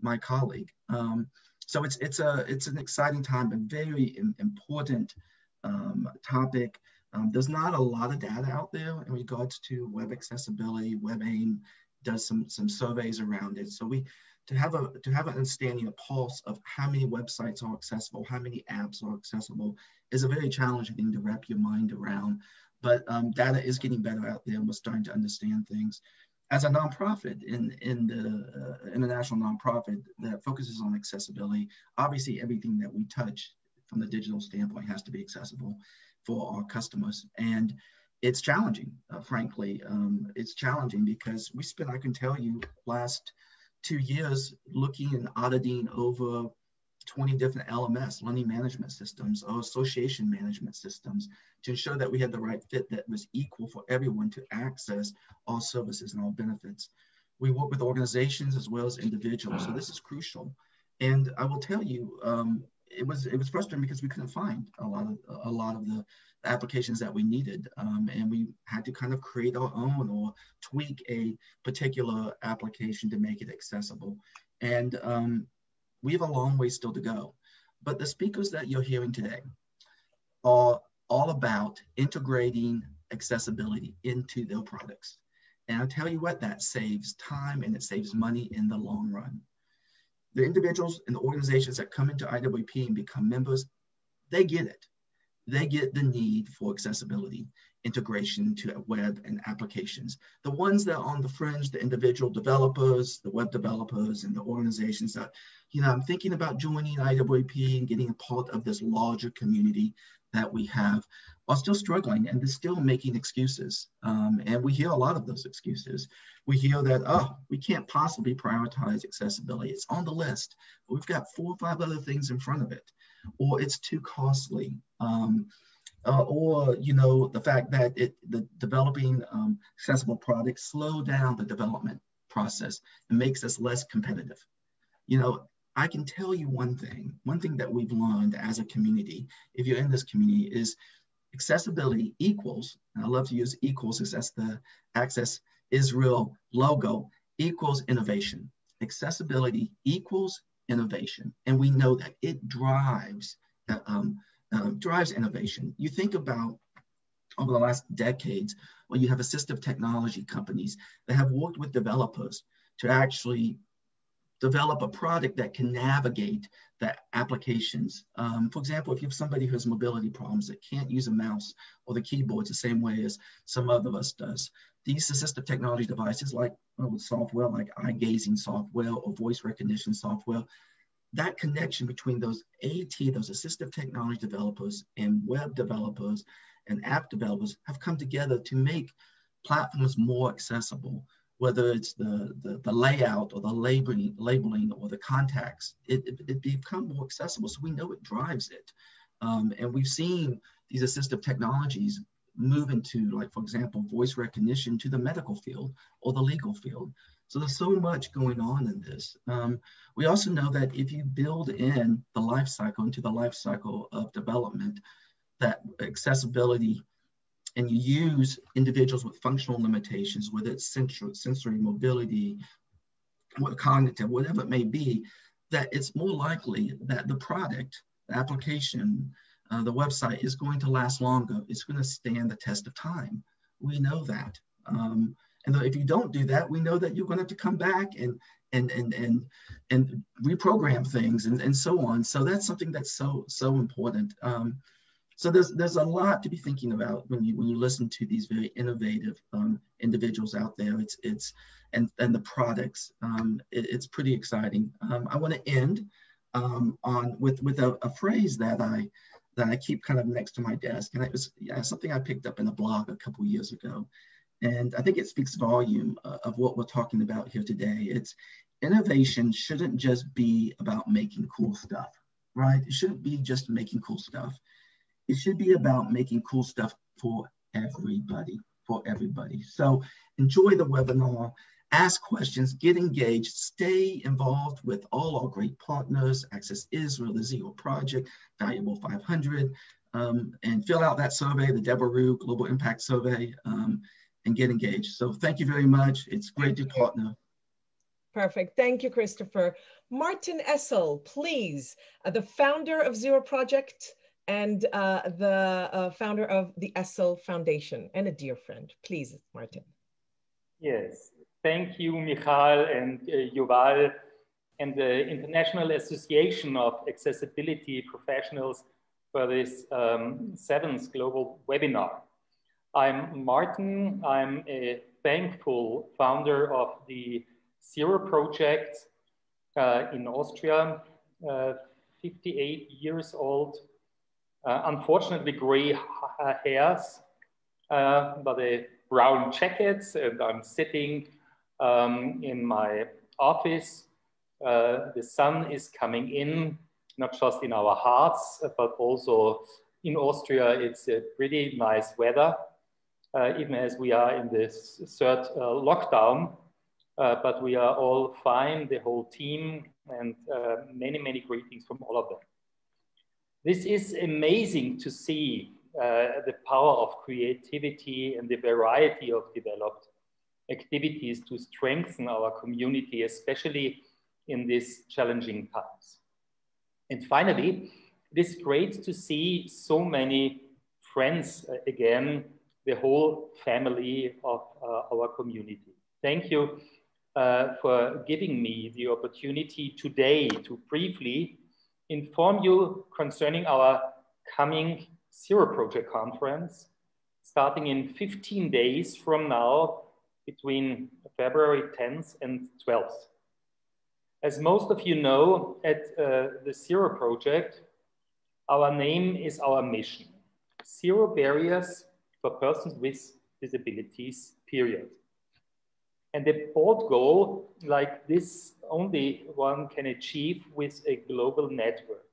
my colleague. So it's an exciting time, a very important topic. There's not a lot of data out there in regards to web accessibility. WebAIM does some surveys around it. So to have an understanding, a pulse of how many websites are accessible, how many apps are accessible, is a very challenging thing to wrap your mind around. But data is getting better out there, and we're starting to understand things. As a nonprofit, in the international nonprofit that focuses on accessibility, obviously everything that we touch from the digital standpoint has to be accessible for our customers. And it's challenging, frankly. It's challenging because we spent, I can tell you, last 2 years looking and auditing over 20 different LMS, learning management systems, or association management systems, to ensure that we had the right fit that was equal for everyone to access all services and all benefits. We work with organizations as well as individuals, so this is crucial. And I will tell you, it was frustrating because we couldn't find a lot of the applications that we needed, and we had to kind of create our own or tweak a particular application to make it accessible. And we have a long way still to go. But the speakers that you're hearing today are all about integrating accessibility into their products. And I'll tell you what, that saves time and it saves money in the long run. The individuals and the organizations that come into IWP and become members, they get it. They get the need for accessibility, integration to web and applications. The ones that are on the fringe, the individual developers, the web developers, and the organizations that, I'm thinking about joining IWP and getting a part of this larger community that we have, are still struggling and they're still making excuses. And we hear a lot of those excuses. We hear that, oh, we can't possibly prioritize accessibility. It's on the list, but we've got 4 or 5 other things in front of it, or it's too costly. Or the fact that the developing accessible products slow down the development process and makes us less competitive. I can tell you one thing that we've learned as a community, if you're in this community, is accessibility equals, and I love to use equals because that's the Access Israel logo, equals innovation. Accessibility equals innovation. And we know that it drives innovation. You think about over the last decades, when you have assistive technology companies that have worked with developers to actually develop a product that can navigate the applications. For example, if you have somebody who has mobility problems that can't use a mouse or the keyboards the same way as some other of us does, these assistive technology devices like software, like eye-gazing software or voice recognition software, that connection between those those assistive technology developers and web developers and app developers have come together to make platforms more accessible, whether it's the layout or the labeling or the contacts, it become more accessible. So we know it drives it. And we've seen these assistive technologies move into, like, for example, voice recognition to the medical field or the legal field. So there's so much going on in this. We also know that if you build in the life cycle, into the life cycle of development, that accessibility, and you use individuals with functional limitations, whether it's sensory mobility, cognitive, whatever it may be, that it's more likely that the product, the application, the website is going to last longer. It's going to stand the test of time. We know that. And if you don't do that, we know that you're going to have to come back and reprogram things and so on. So that's something that's so important. So there's a lot to be thinking about when you listen to these very innovative individuals out there. And the products. It's pretty exciting. I want to end with a phrase that I keep kind of next to my desk, and it was something I picked up in a blog a couple years ago, and I think it speaks volume of what we're talking about here today. It's innovation shouldn't just be about making cool stuff, right? It shouldn't be just making cool stuff. It should be about making cool stuff for everybody, So enjoy the webinar, ask questions, get engaged, stay involved with all our great partners, Access Israel, the Zero Project, Valuable 500, and fill out that survey, the Deborah Rue Global Impact Survey, and get engaged. So thank you very much. It's great to partner. Perfect. Thank you, Christopher. Martin Essel, please, the founder of Zero Project and the founder of the Essel Foundation and a dear friend. Please, Martin. Yes, thank you, Michal and Yuval and the International Association of Accessibility Professionals for this 7th global webinar. I'm Martin. I'm a thankful founder of the Zero Project in Austria, 58 years old, unfortunately gray hairs, but a brown jacket, and I'm sitting in my office. The sun is coming in, not just in our hearts, but also in Austria. It's a pretty nice weather, even as we are in this 3rd lockdown. But we are all fine, the whole team, and many, many greetings from all of them. This is amazing to see the power of creativity and the variety of developed activities to strengthen our community, especially in these challenging times. And finally, it is great to see so many friends again, the whole family of our community. Thank you for giving me the opportunity today to briefly inform you concerning our coming Zero Project Conference, starting in 15 days from now, between February 10th and 12th. As most of you know, at the Zero Project, our name is our mission: zero barriers for persons with disabilities, period. And a bold goal like this, only one can achieve with a global network.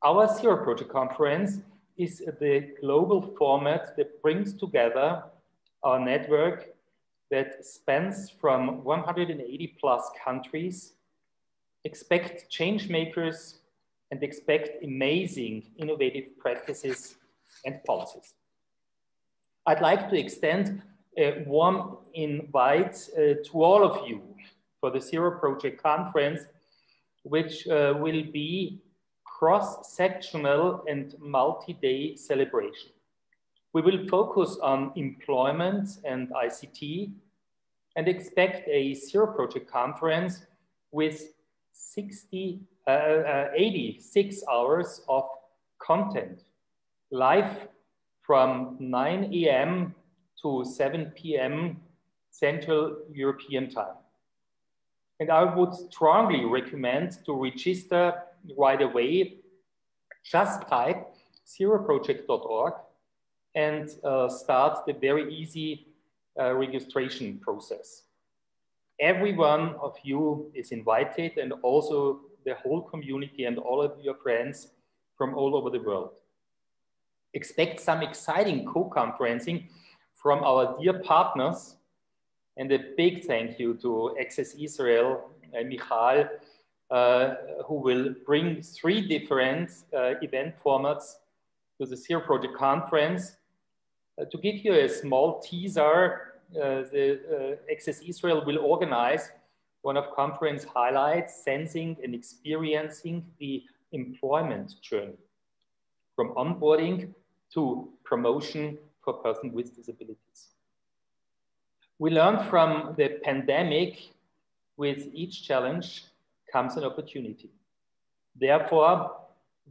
Our Zero Project Conference is the global format that brings together our network that spans from 180 plus countries. Expect change makers and expect amazing innovative practices and policies. I'd like to extend a warm invite to all of you for the Zero Project Conference, which will be cross-sectional and multi-day celebration. We will focus on employment and ICT and expect a Zero Project Conference with 86 hours of content, live from 9 a.m. to 7 p.m. Central European Time. And I would strongly recommend to register right away. Just type zeroproject.org and start the very easy registration process. Every one of you is invited, and also the whole community and all of your friends from all over the world. Expect some exciting co-conferencing from our dear partners, and a big thank you to Access Israel and Michal, who will bring 3 different event formats to the Zero Project Conference. To give you a small teaser, the Access Israel will organize one of conference highlights, sensing and experiencing the employment journey, from onboarding to promotion for persons with disabilities. We learned from the pandemic, with each challenge comes an opportunity. Therefore,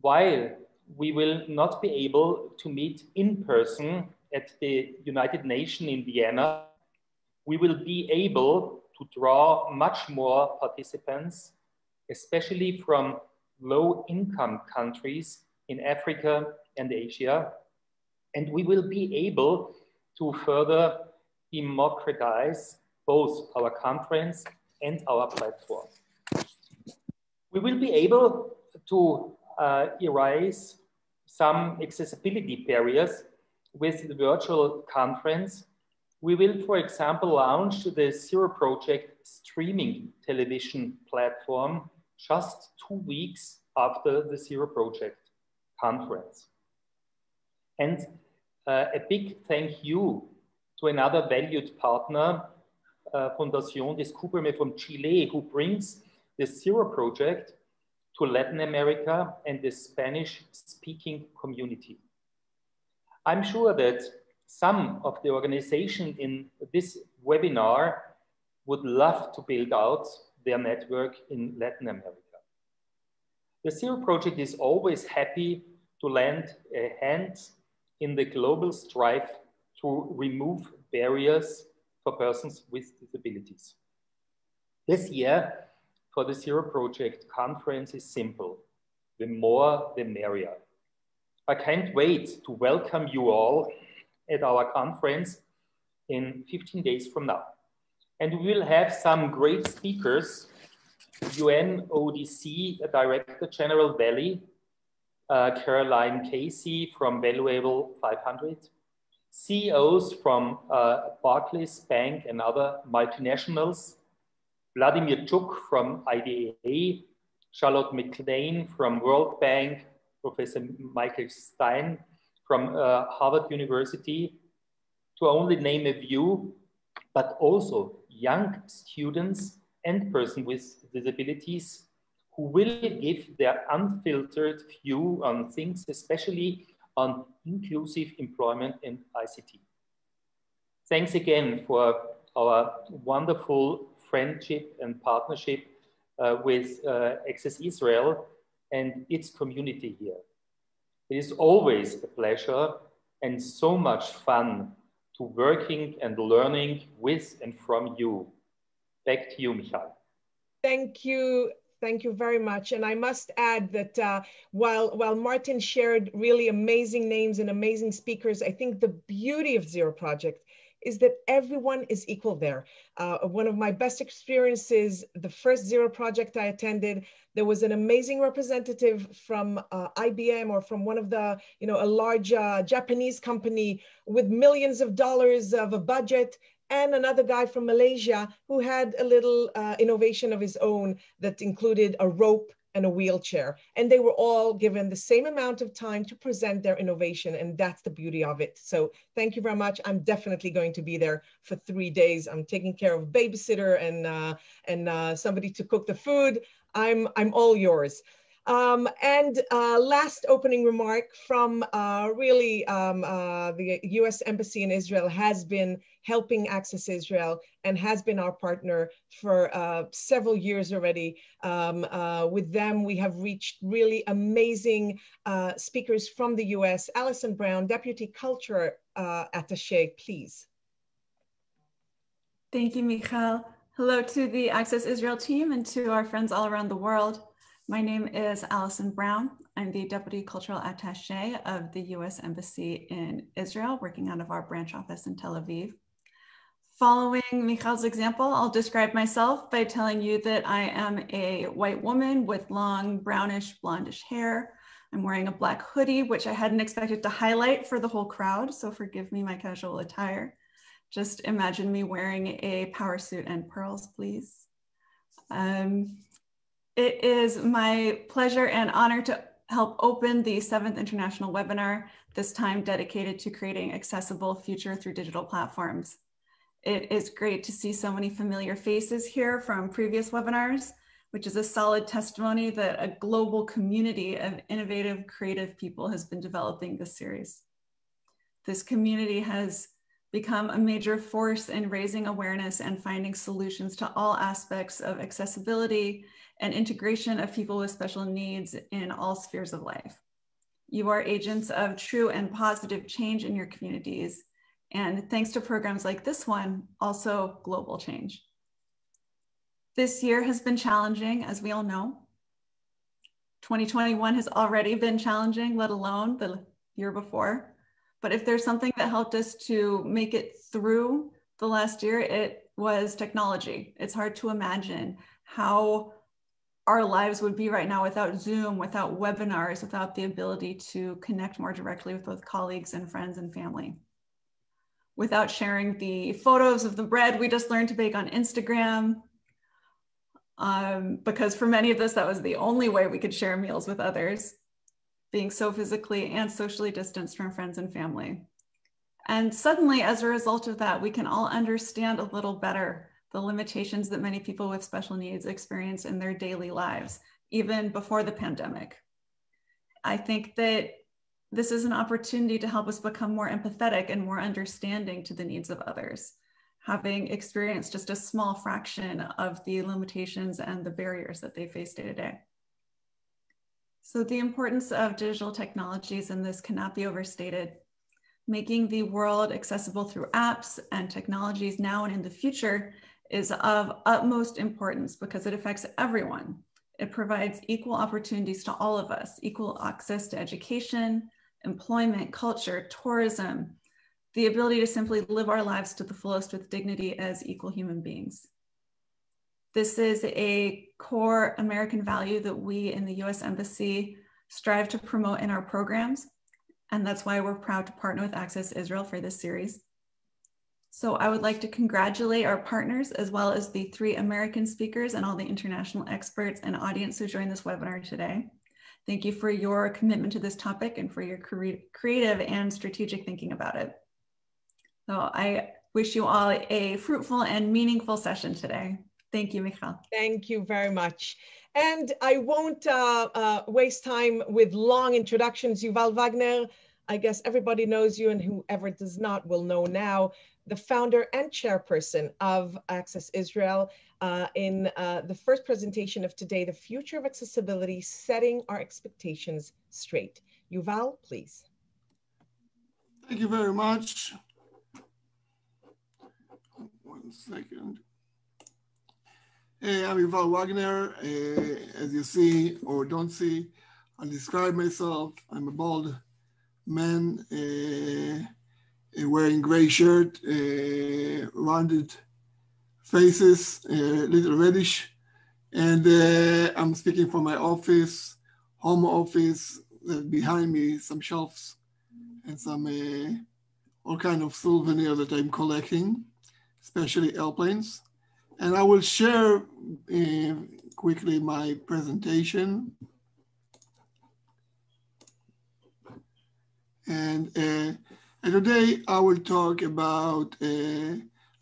while we will not be able to meet in person at the United Nations in Vienna, we will be able to draw much more participants, especially from low-income countries in Africa and Asia. And we will be able to further democratize both our conference and our platform. We will be able to erase some accessibility barriers with the virtual conference. We will, for example, launch the Zero Project streaming television platform just 2 weeks after the Zero Project conference. And a big thank you to another valued partner, Fundación Descúbreme from Chile, who brings the Zero Project to Latin America and the Spanish-speaking community. I'm sure that some of the organization in this webinar would love to build out their network in Latin America. The Zero Project is always happy to lend a hand in the global strive to remove barriers for persons with disabilities. This year, for the Zero Project conference is simple: the more, the merrier. I can't wait to welcome you all at our conference in 15 days from now. And we will have some great speakers: UNODC Director General Valley, Caroline Casey from Valuable 500, CEOs from Barclays Bank and other multinationals, Vladimir Chuk from IDEA, Charlotte McLean from World Bank, Professor Michael Stein from Harvard University, to only name a few, but also young students and persons with disabilities who will give their unfiltered view on things, especially on inclusive employment and ICT. Thanks again for our wonderful friendship and partnership with Access Israel and its community here. It is always a pleasure and so much fun to working and learning with and from you. Back to you, Michal. Thank you. Thank you very much. And I must add that while Martin shared really amazing names and amazing speakers, I think the beauty of Zero Project is that everyone is equal there. One of my best experiences, the first Zero Project I attended, there was an amazing representative from IBM or from one of the, a large Japanese company with millions of dollars of a budget, and another guy from Malaysia who had a little innovation of his own that included a rope and a wheelchair. And they were all given the same amount of time to present their innovation. And that's the beauty of it. So thank you very much. I'm definitely going to be there for 3 days. I'm taking care of a babysitter and somebody to cook the food. I'm all yours. Last opening remark from the US Embassy in Israel has been helping Access Israel and has been our partner for several years already. With them, we have reached really amazing speakers from the US. Alison Brown, Deputy Culture Attaché, please. Thank you, Michal. Hello to the Access Israel team and to our friends all around the world. My name is Alison Brown. I'm the Deputy Cultural Attaché of the US Embassy in Israel, working out of our branch office in Tel Aviv. Following Michal's example, I'll describe myself by telling you that I am a white woman with long brownish blondish hair. I'm wearing a black hoodie, which I hadn't expected to highlight for the whole crowd, so forgive me my casual attire. Just imagine me wearing a power suit and pearls, please. It is my pleasure and honor to help open the 7th International Webinar, this time dedicated to creating accessible future through digital platforms. It is great to see so many familiar faces here from previous webinars, which is a solid testimony that a global community of innovative, creative people has been developing this series. This community has become a major force in raising awareness and finding solutions to all aspects of accessibility and integration of people with special needs in all spheres of life. You are agents of true and positive change in your communities, and thanks to programs like this one, also global change. This year has been challenging, as we all know. 2021 has already been challenging, let alone the year before. But if there's something that helped us to make it through the last year, it was technology. It's hard to imagine how our lives would be right now without Zoom, without webinars, without the ability to connect more directly with both colleagues and friends and family. Without sharing the photos of the bread we just learned to bake on Instagram, because for many of us, that was the only way we could share meals with others, being so physically and socially distanced from friends and family. And suddenly, as a result of that, we can all understand a little better the limitations that many people with special needs experience in their daily lives, even before the pandemic. I think that this is an opportunity to help us become more empathetic and more understanding to the needs of others, having experienced just a small fraction of the limitations and the barriers that they face day to day. So the importance of digital technologies in this cannot be overstated. Making the world accessible through apps and technologies now and in the future is of utmost importance because it affects everyone. It provides equal opportunities to all of us, equal access to education, employment, culture, tourism, the ability to simply live our lives to the fullest with dignity as equal human beings. This is a core American value that we in the US Embassy strive to promote in our programs. And that's why we're proud to partner with Access Israel for this series. So I would like to congratulate our partners as well as the 3 American speakers and all the international experts and audience who joined this webinar today. Thank you for your commitment to this topic and for your creative and strategic thinking about it. So I wish you all a fruitful and meaningful session today. Thank you, Michal. Thank you very much. And I won't waste time with long introductions. Yuval Wagner, I guess everybody knows you, and whoever does not will know now, the founder and chairperson of Access Israel, in the first presentation of today, The Future of Accessibility, Setting Our Expectations Straight. Yuval, please. Thank you very much. 1 second. I'm Yuval Wagner. As you see or don't see, I'll describe myself. I'm a bald man wearing gray shirt, rounded faces, a little reddish. And I'm speaking from my office, home office. Behind me, some shelves and some all kind of souvenirs that I'm collecting, especially airplanes. And I will share quickly my presentation. And today I will talk about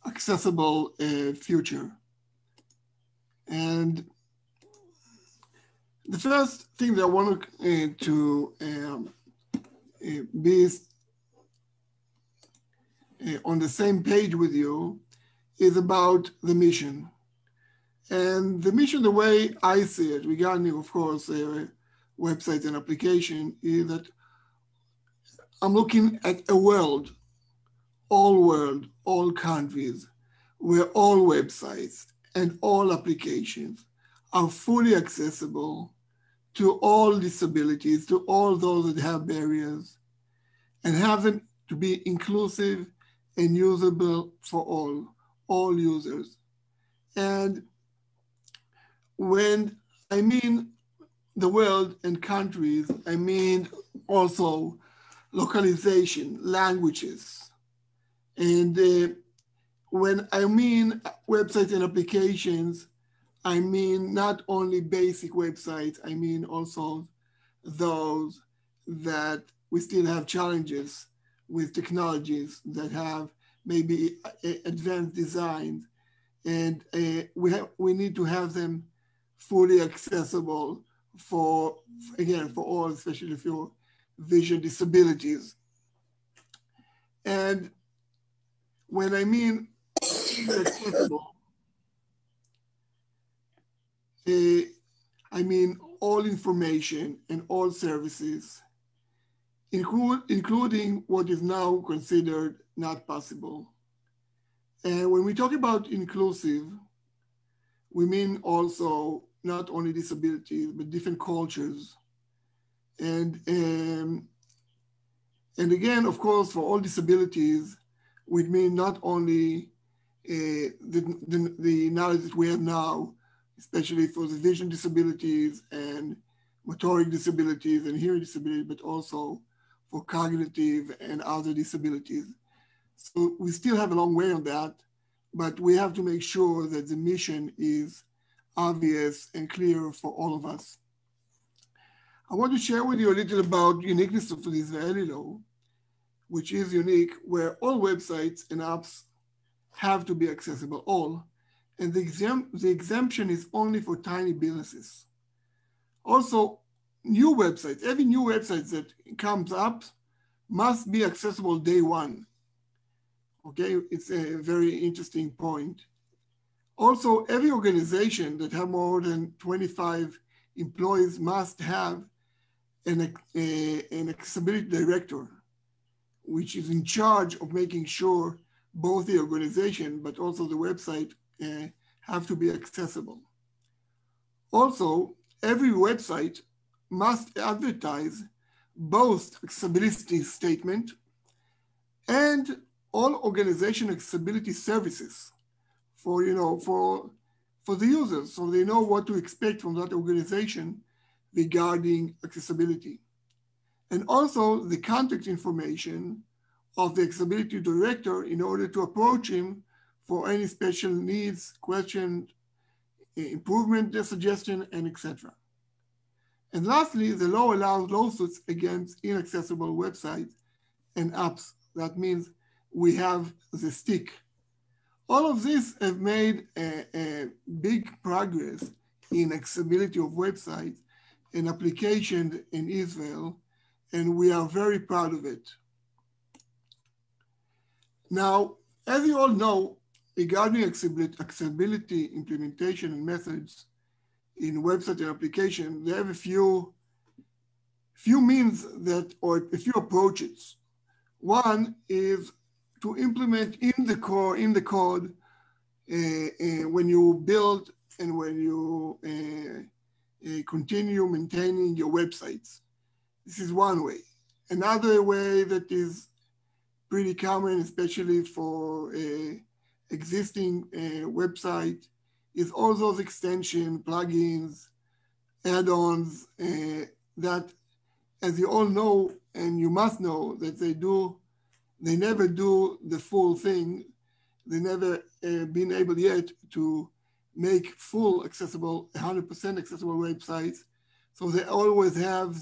accessible future. And the first thing that I want to be on the same page with you is about the mission. And the mission, the way I see it, regarding, of course, websites and application, is that I'm looking at a world, all countries, where all websites and all applications are fully accessible to all disabilities, to all those that have barriers, and have them to be inclusive and usable for all users. And when I mean the world and countries, I mean also localization, languages. And when I mean websites and applications, I mean not only basic websites, I mean also those that we still have challenges with technologies that have maybe advanced designs, and we need to have them fully accessible for all, especially for vision disabilities. And when I mean accessible, I mean all information and all services, including what is now considered not possible. And when we talk about inclusive, we mean also not only disabilities, but different cultures. And again, of course, for all disabilities, we mean not only the knowledge that we have now, especially for the vision disabilities and motoric disabilities and hearing disabilities, but also for cognitive and other disabilities. So we still have a long way on that, but we have to make sure that the mission is obvious and clear for all of us. I want to share with you a little about uniqueness of the Israeli law, which is unique, where all websites and apps have to be accessible, all. and the exemption is only for tiny businesses. Also, new websites, every new website that comes up must be accessible day one. Okay, it's a very interesting point. Also, every organization that have more than 25 employees must have an accessibility director, which is in charge of making sure both the organization but also the website have to be accessible. Also, every website must advertise both accessibility statement and all organization accessibility services for, for the users, so they know what to expect from that organization regarding accessibility. And also the contact information of the accessibility director in order to approach him for any special needs, question, improvement, suggestion, and etc. And lastly, the law allows lawsuits against inaccessible websites and apps. That means we have the stick. All of this have made a big progress in accessibility of websites and applications in Israel, and we are very proud of it. Now, as you all know, regarding accessibility implementation and methods in website and application, they have a few means that, or a few approaches. One is to implement in the code when you build and when you continue maintaining your websites. This is one way. Another way that is pretty common, especially for existing website, is all those extension, plugins, add-ons that, as you all know, and you must know, that they never do the full thing. They never been able yet to make full accessible, 100% accessible websites. So they always have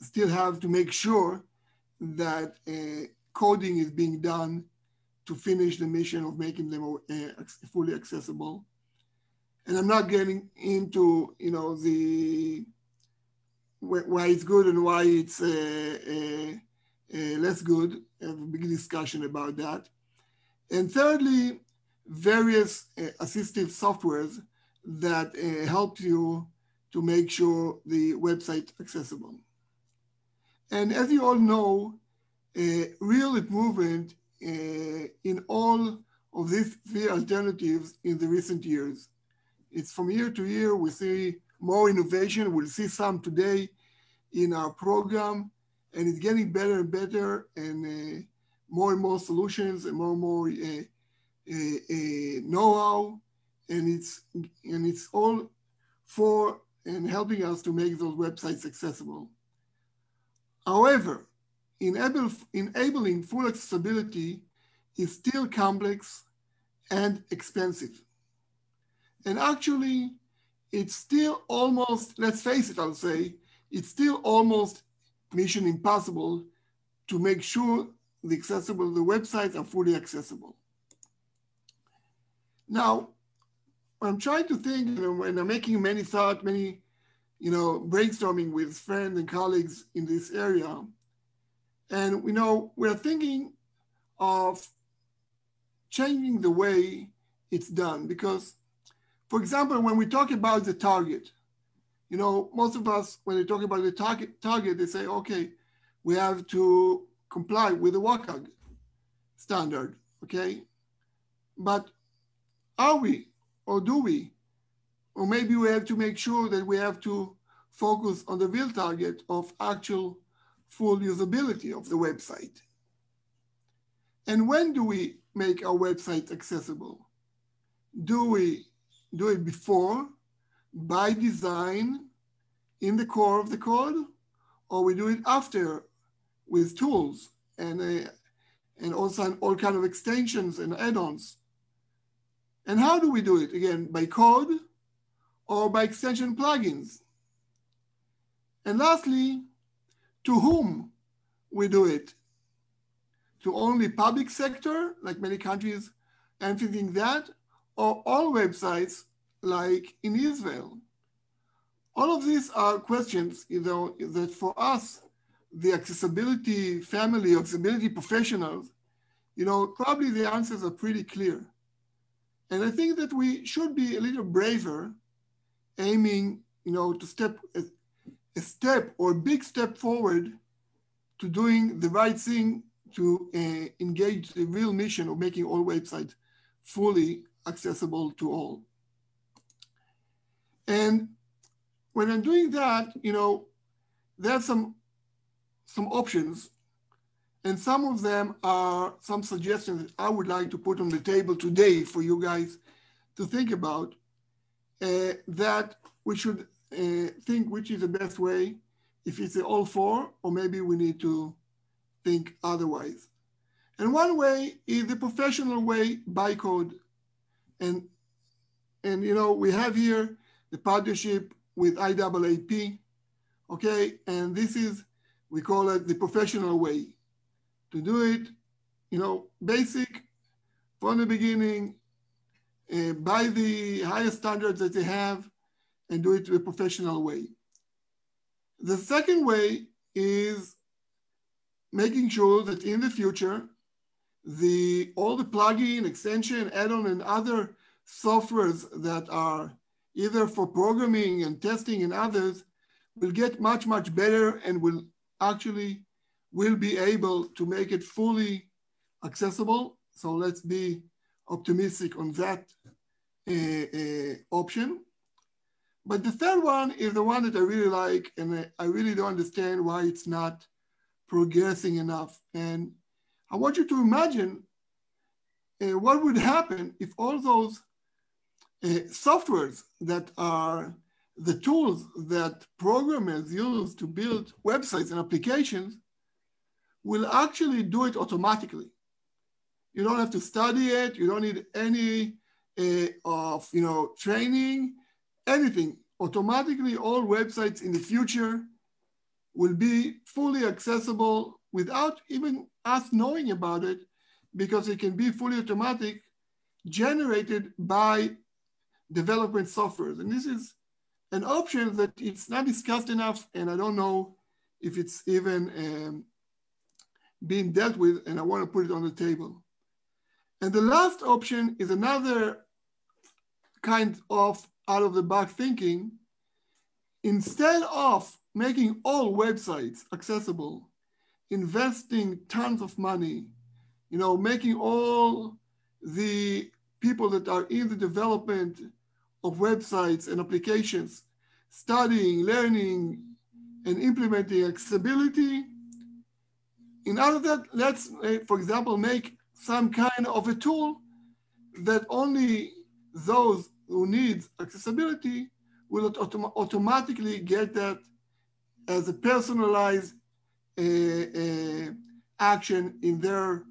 still have to make sure that coding is being done to finish the mission of making them fully accessible. And I'm not getting into, why it's good and why it's less good. I have a big discussion about that. And thirdly, various assistive softwares that help you to make sure the website accessible. And as you all know, real improvement in all of these three alternatives in the recent years. It's from year to year, we see more innovation. We'll see some today in our program, and it's getting better and better, and more solutions and more know-how, and it's all for and helping us to make those websites accessible. However, enabling full accessibility is still complex and expensive. And actually, it's still almost, let's face it, I'll say, it's still almost mission impossible to make sure the websites are fully accessible. Now, I'm trying to think, when I'm making many brainstorming with friends and colleagues in this area, and we're thinking of changing the way it's done. Because, for example, when we talk about the target, most of us, when they talk about the target, they say, okay, we have to comply with the WCAG standard, okay? But are we, or do we? Or maybe we have to make sure that we have to focus on the real target of actual full usability of the website. And when do we make our website accessible? Do we do it before, by design, in the core of the code, or we do it after with tools and also all kind of extensions and add-ons? And how do we do it? Again, by code or by extension plugins? And lastly, to whom we do it? To only public sector, like many countries emphasizing that, or all websites like in Israel? All of these are questions, that for us, the accessibility family, accessibility professionals, probably the answers are pretty clear. And I think that we should be a little braver, aiming, to step a step or a big step forward to doing the right thing to engage the real mission of making all websites fully accessible to all. And when I'm doing that, there are some options, and some of them are some suggestions that I would like to put on the table today for you guys to think about, that we should think which is the best way, if it's all four, or maybe we need to think otherwise. And one way is the professional way by code. And we have here the partnership with IAAP, okay? And this is, we call it the professional way. To do it, basic, from the beginning, by the highest standards that they have, and do it the professional way. The second way is making sure that in the future, all the plugin, extension, add-on, and other softwares that are either for programming and testing and others will get much, much better, and will be able to make it fully accessible. So let's be optimistic on that option. But the third one is the one that I really like, and I really don't understand why it's not progressing enough. And I want you to imagine what would happen if all those softwares that are the tools that programmers use to build websites and applications will actually do it automatically. You don't have to study it. You don't need any training, anything. Automatically, all websites in the future will be fully accessible without even us knowing about it, because it can be fully automatic, generated by development software. And this is an option that it's not discussed enough, and I don't know if it's even being dealt with, and I want to put it on the table. And the last option is another kind of out-of-the-box thinking. Instead of making all websites accessible, investing tons of money, making all the people that are in the development of websites and applications studying, learning, and implementing accessibility. In order that, let's, for example, make some kind of a tool that only those who need accessibility will automatically get that as a personalized action in their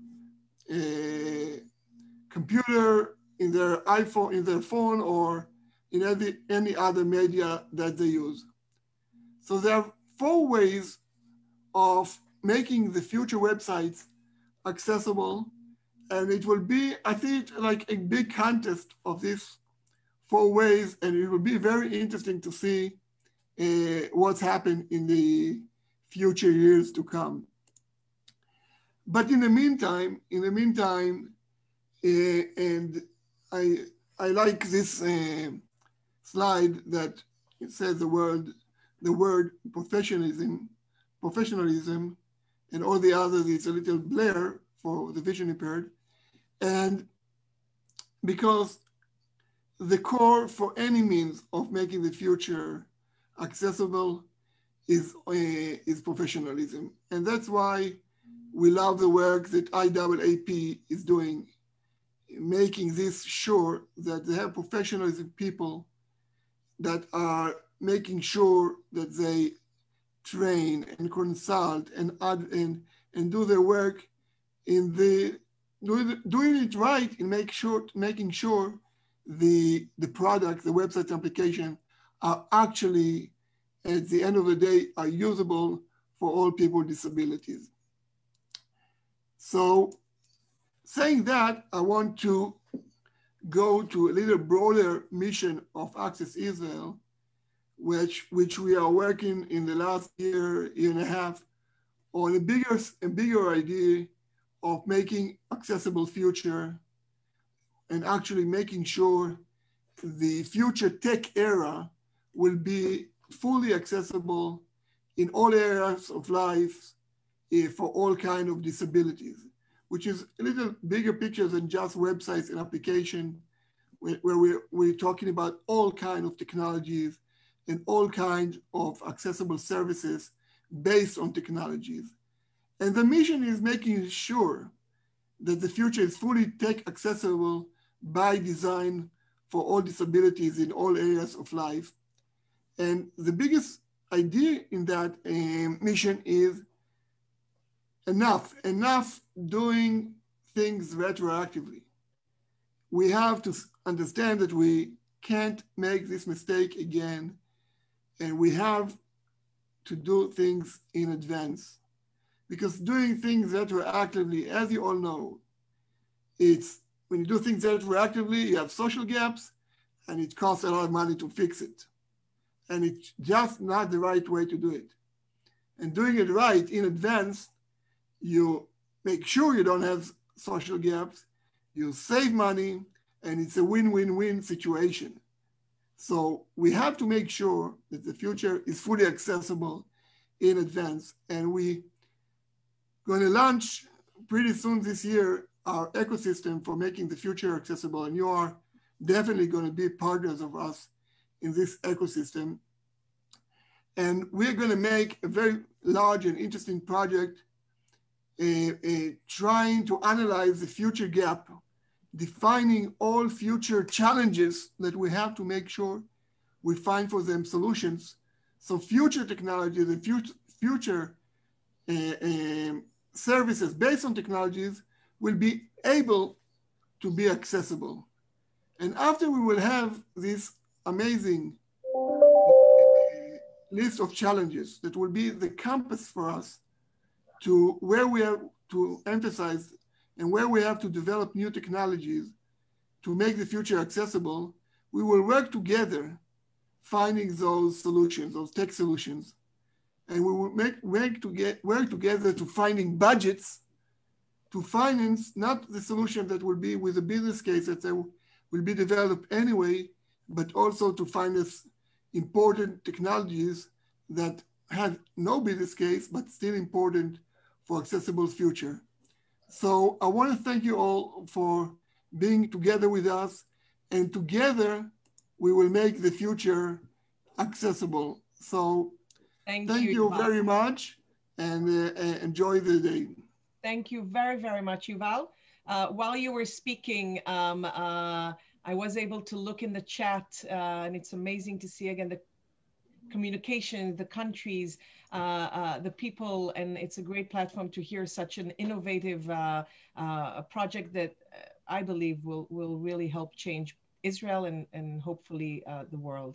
computer, in their iPhone, in their phone, or in any other media that they use. So there are 4 ways of making the future websites accessible. And it will be, I think, like a big contest of these 4 ways. And it will be very interesting to see what's happened in the future years to come. But in the meantime, and I like this slide that it says the word professionalism, and all the others, it's a little blur for the vision impaired. And because the core for any means of making the future accessible is professionalism. And that's why we love the work that IAAP is doing, making this sure that they have professionalism people that are making sure that they train and consult and do their work in doing it right, and making sure the product, the website application are actually, at the end of the day, are usable for all people with disabilities. So saying that, I want to go to a little broader mission of Access Israel, which we are working in the last year and a half on a bigger idea of making accessible future and actually making sure the future tech era will be fully accessible in all areas of life for all kinds of disabilities, which is a little bigger picture than just websites and application, where we're talking about all kinds of technologies and all kinds of accessible services based on technologies. And the mission is making sure that the future is fully tech accessible by design for all disabilities in all areas of life. And the biggest idea in that mission is enough doing things retroactively. We have to understand that we can't make this mistake again, and we have to do things in advance. Because doing things retroactively, as you all know, it's when you do things retroactively, you have social gaps, and it costs a lot of money to fix it. And it's just not the right way to do it. And doing it right in advance, you make sure you don't have social gaps, you save money, and it's a win-win-win situation. So we have to make sure that the future is fully accessible in advance. And we're going to launch pretty soon this year our ecosystem for making the future accessible. And you are definitely going to be partners of us in this ecosystem. And we're going to make a very large and interesting project trying to analyze the future gap, defining all future challenges that we have to make sure we find for them solutions. So future technologies and future services based on technologies will be able to be accessible. And after we will have this amazing list of challenges that will be the compass for us to where we have to emphasize and where we have to develop new technologies to make the future accessible, we will work together finding those solutions, those tech solutions. And we will work together to finding budgets to finance not the solution that will be with a business case that will be developed anyway, but also to find us important technologies that have no business case, but still important for accessible future. So I want to thank you all for being together with us, and together we will make the future accessible. So thank you very much, and enjoy the day. Thank you very, very much, Yuval. While you were speaking, I was able to look in the chat, and it's amazing to see again the communication, the countries, the people, and it's a great platform to hear such an innovative project that I believe will really help change Israel and hopefully the world.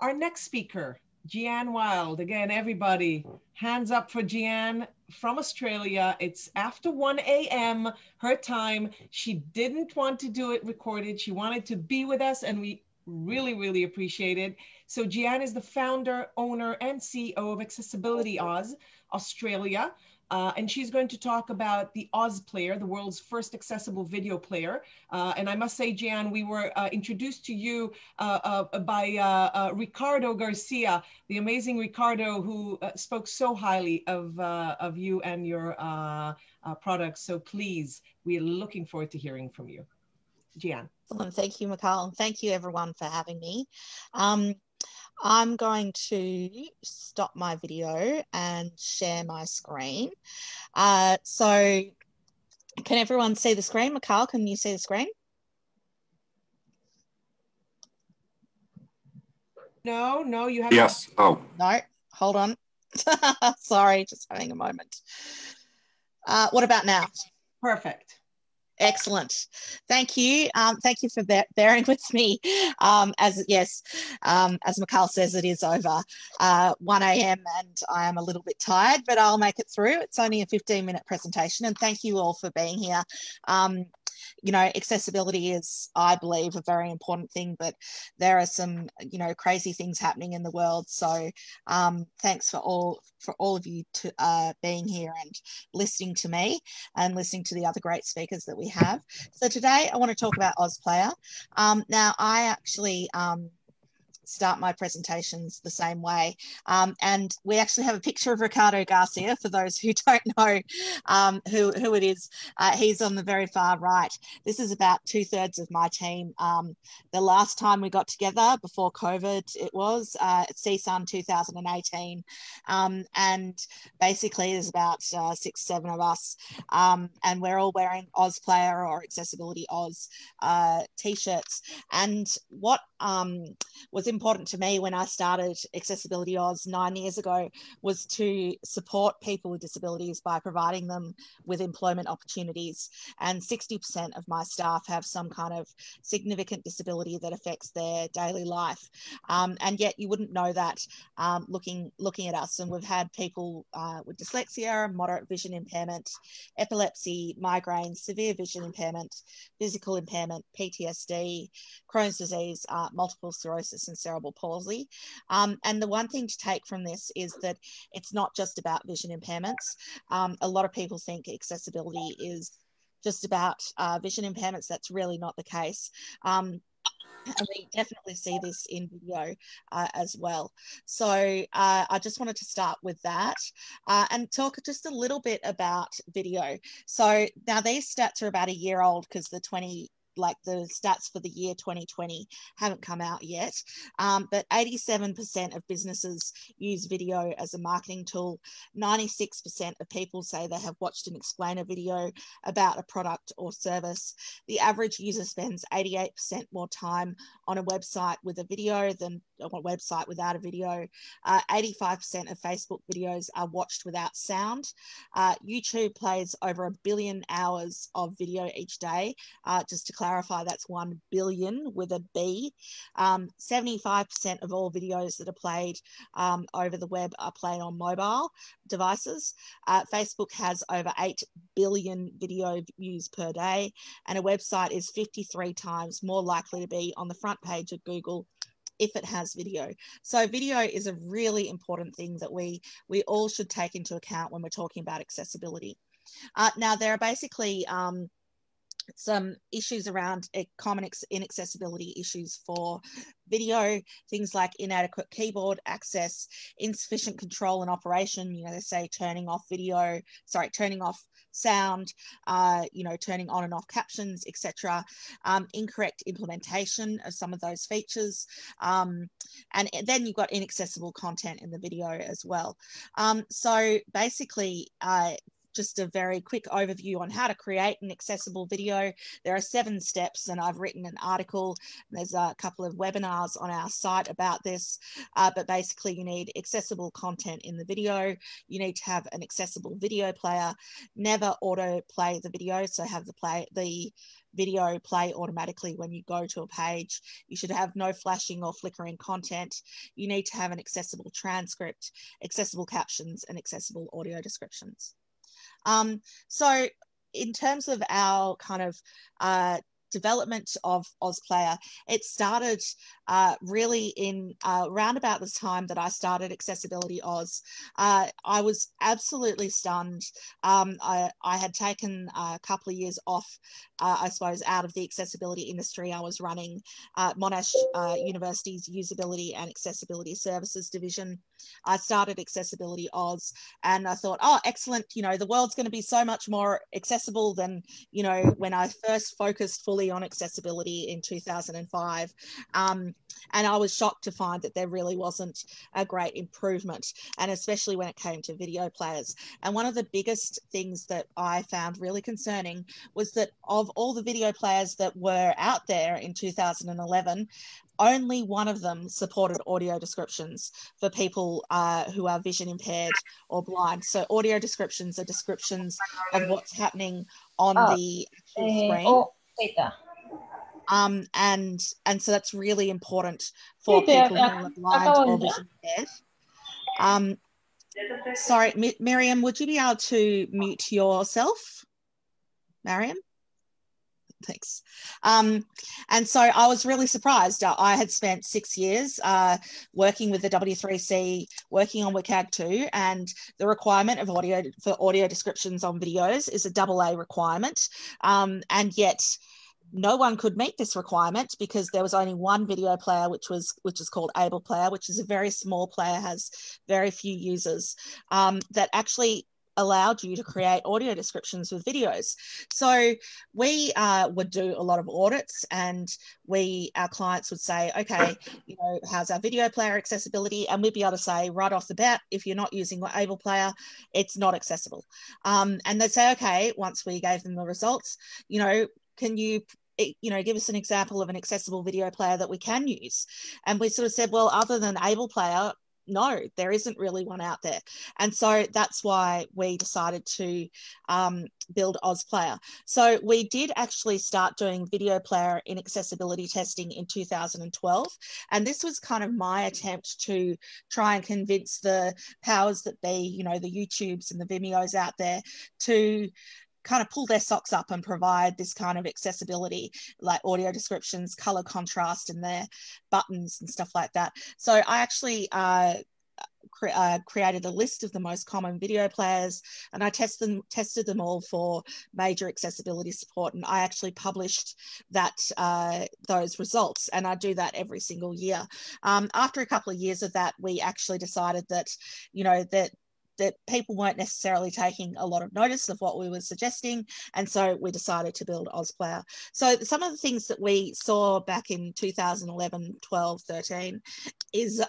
Our next speaker, Jeanne Wild. Again, everybody, hands up for Jeanne from Australia. It's after 1 a.m. her time. She didn't want to do it recorded. She wanted to be with us, and we really, really appreciate it. So Jeanne is the founder, owner, and CEO of Accessibility Oz, Australia. And she's going to talk about the Oz player, the world's first accessible video player. And I must say, Jeanne, we were introduced to you by Ricardo Garcia, the amazing Ricardo, who spoke so highly of you and your products. So please, we're looking forward to hearing from you. Jeanne. Thank you, Michal. Thank you, everyone, for having me. I'm going to stop my video and share my screen. So can everyone see the screen? Michal, can you see the screen? No, you have. Yes. Oh. No, hold on. Sorry, just having a moment. What about now? Perfect. Excellent. Thank you. Thank you for bearing with me. As Michal says, it is over 1 a.m. and I am a little bit tired, but I'll make it through. It's only a 15-minute presentation, and thank you all for being here. you know, accessibility is, I believe, a very important thing, but there are some, you know, crazy things happening in the world. So thanks for all of you to being here and listening to me and listening to the other great speakers that we have. So today I want to talk about AusPlayer. Now I actually start my presentations the same way. And we actually have a picture of Ricardo Garcia, for those who don't know who it is. He's on the very far right. This is about 2/3 of my team. The last time we got together before COVID, it was at CSUN 2018. And basically there's about 6-7 of us. And we're all wearing AusPlayer or Accessibility Aus t-shirts. And what was important to me when I started Accessibility Aus 9 years ago was to support people with disabilities by providing them with employment opportunities. And 60% of my staff have some kind of significant disability that affects their daily life. And yet you wouldn't know that looking at us. And we've had people with dyslexia, moderate vision impairment, epilepsy, migraines, severe vision impairment, physical impairment, PTSD, Crohn's disease, multiple sclerosis and cerebral palsy. And the one thing to take from this is that it's not just about vision impairments. A lot of people think accessibility is just about vision impairments. That's really not the case. And we definitely see this in video as well. So I just wanted to start with that and talk just a little bit about video. So now these stats are about a year old because the stats for the year 2020 haven't come out yet, but 87% of businesses use video as a marketing tool. 96% of people say they have watched an explainer video about a product or service. The average user spends 88% more time on a website with a video than on a website without a video. 85% of Facebook videos are watched without sound. YouTube plays over 1 billion hours of video each day. Just to clarify, that's 1 billion with a B. 75% of all videos that are played over the web are played on mobile devices. Facebook has over 8 billion video views per day, and a website is 53 times more likely to be on the front page of Google if it has video. So video is a really important thing that we all should take into account when we're talking about accessibility. Now, there are basically some issues around common inaccessibility issues for video, things like inadequate keyboard access, insufficient control and operation. You know, they say turning off sound, turning on and off captions, etc. Incorrect implementation of some of those features. And then you've got inaccessible content in the video as well. So basically, just a very quick overview on how to create an accessible video. There are 7 steps, and I've written an article. There's a couple of webinars on our site about this, but basically you need accessible content in the video. You need to have an accessible video player. Never auto play the video, so have the video play automatically when you go to a page. You should have no flashing or flickering content. You need to have an accessible transcript, accessible captions, and accessible audio descriptions. So in terms of our kind of development of AusPlayer, it started really in around about the time that I started Accessibility Aus. I was absolutely stunned. I had taken a couple of years off, I suppose, out of the accessibility industry. I was running Monash University's Usability and Accessibility Services division. I started Accessibility Aus, and I thought, oh, excellent, you know, the world's going to be so much more accessible than, you know, when I first focused fully on accessibility in 2005. And I was shocked to find that there really wasn't a great improvement, and especially when it came to video players. And one of the biggest things that I found really concerning was that of all the video players that were out there in 2011, only one of them supported audio descriptions for people who are vision impaired or blind. So audio descriptions are descriptions of what's happening on the actual screen. And so that's really important for people who are blind or vision impaired. Sorry, Miriam, would you be able to mute yourself? Mariam? Thanks. And so I was really surprised. I had spent 6 years working with the W3C, working on WCAG 2, and the requirement of audio descriptions on videos is a AA requirement. And yet no one could meet this requirement because there was only one video player, which is called Able Player, which is a very small player, has very few users, that actually allowed you to create audio descriptions with videos. So we would do a lot of audits, and our clients would say, okay, you know, how's our video player accessibility? And we'd be able to say right off the bat, if you're not using Able Player, it's not accessible. And they'd say, okay, once we gave them the results, you know, can you give us an example of an accessible video player that we can use? And we sort of said, well, other than Able Player, no, there isn't really one out there. And so that's why we decided to build AusPlayer. So we did actually start doing video player inaccessibility testing in 2012. And this was kind of my attempt to try and convince the powers that be, you know, the YouTubes and the Vimeos out there, to kind of pull their socks up and provide this kind of accessibility, like audio descriptions, color contrast in their buttons and stuff like that. So I actually created a list of the most common video players, and I tested them all for major accessibility support, and I actually published those results, and I do that every single year. After a couple of years of that, we actually decided that, you know, that people weren't necessarily taking a lot of notice of what we were suggesting. And so we decided to build AusPlayer. So some of the things that we saw back in 2011, 12, 13 is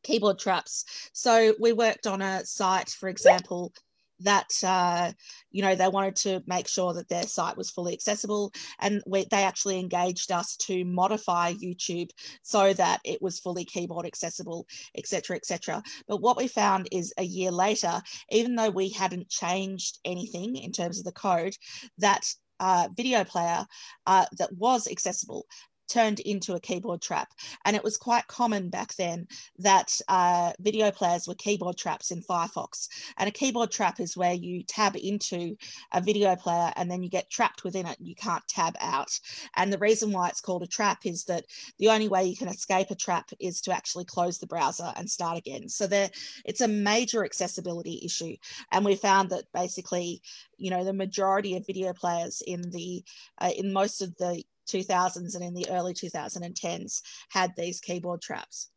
keyboard traps. So we worked on a site, for example, that you know, they wanted to make sure that their site was fully accessible, and they actually engaged us to modify YouTube so that it was fully keyboard accessible, etc., etc. But what we found is a year later, even though we hadn't changed anything in terms of the code, that video player that was accessible turned into a keyboard trap. And it was quite common back then that video players were keyboard traps in Firefox. And a keyboard trap is where you tab into a video player and then you get trapped within it and you can't tab out. And the reason why it's called a trap is that the only way you can escape a trap is to actually close the browser and start again. So it's a major accessibility issue. And we found that basically, you know, the majority of video players in most of the 2000s and in the early 2010s had these keyboard traps.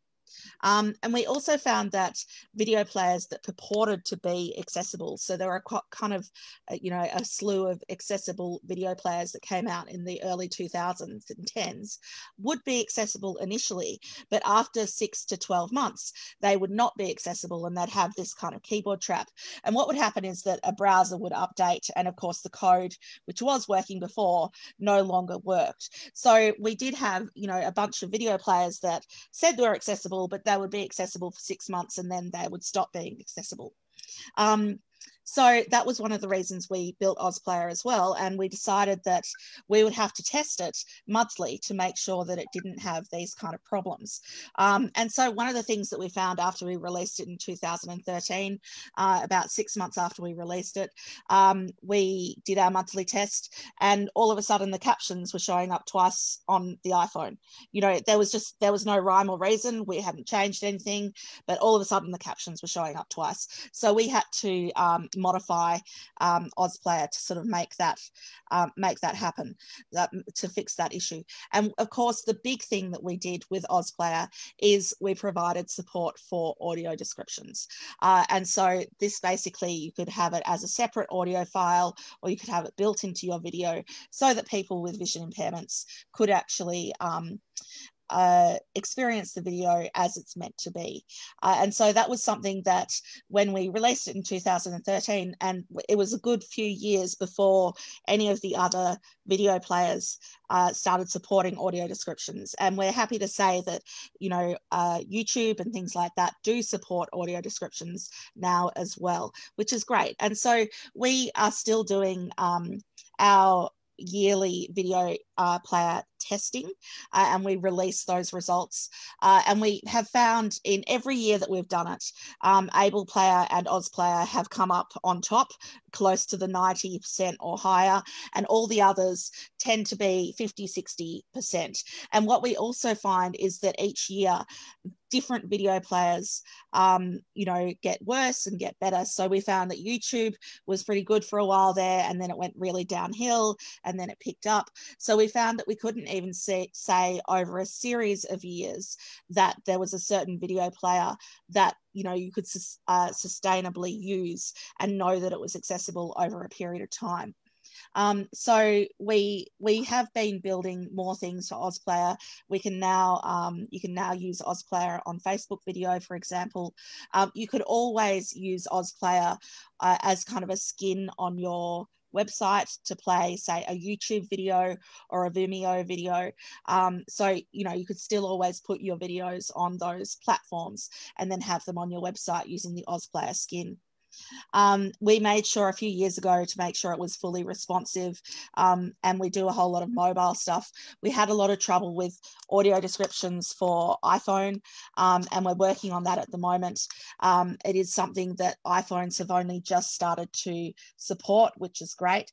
And we also found that video players that purported to be accessible, so there are kind of, you know, a slew of accessible video players that came out in the early 2000s and 10s, would be accessible initially, but after 6 to 12 months, they would not be accessible and they'd have this kind of keyboard trap. And what would happen is that a browser would update, and of course the code, which was working before, no longer worked. So we did have, you know, a bunch of video players that said they were accessible, but they would be accessible for 6 months and then they would stop being accessible. So that was one of the reasons we built AusPlayer as well. And we decided that we would have to test it monthly to make sure that it didn't have these kind of problems. And so one of the things that we found after we released it in 2013, about 6 months after we released it, we did our monthly test, and all of a sudden the captions were showing up twice on the iPhone. You know, there was no rhyme or reason. We hadn't changed anything, but all of a sudden the captions were showing up twice. So we had to modify AusPlayer to sort of make that happen, to fix that issue. And of course, the big thing that we did with AusPlayer is we provided support for audio descriptions. And so this basically, you could have it as a separate audio file, or you could have it built into your video so that people with vision impairments could actually experience the video as it's meant to be. And so that was something that when we released it in 2013, and it was a good few years before any of the other video players started supporting audio descriptions. And we're happy to say that, you know, YouTube and things like that do support audio descriptions now as well, which is great. And so we are still doing our yearly video player testing, and we release those results. And we have found in every year that we've done it, Able Player and Oz Player have come up on top, close to the 90% or higher, and all the others tend to be 50-60%. And what we also find is that each year different video players you know, get worse and get better. So we found that YouTube was pretty good for a while there, and then it went really downhill, and then it picked up. So we found that we couldn't even say over a series of years that there was a certain video player that, you know, you could sustainably use and know that it was accessible over a period of time. So we have been building more things for OzPlayer. We can now you can now use OzPlayer on Facebook video, for example. You could always use OzPlayer as kind of a skin on your website to play, say, a YouTube video or a Vimeo video. So, you know, you could still always put your videos on those platforms and then have them on your website using the OzPlayer skin. We made sure a few years ago to make sure it was fully responsive, and we do a whole lot of mobile stuff. We had a lot of trouble with audio descriptions for iPhone, and we're working on that at the moment. It is something that iPhones have only just started to support, which is great.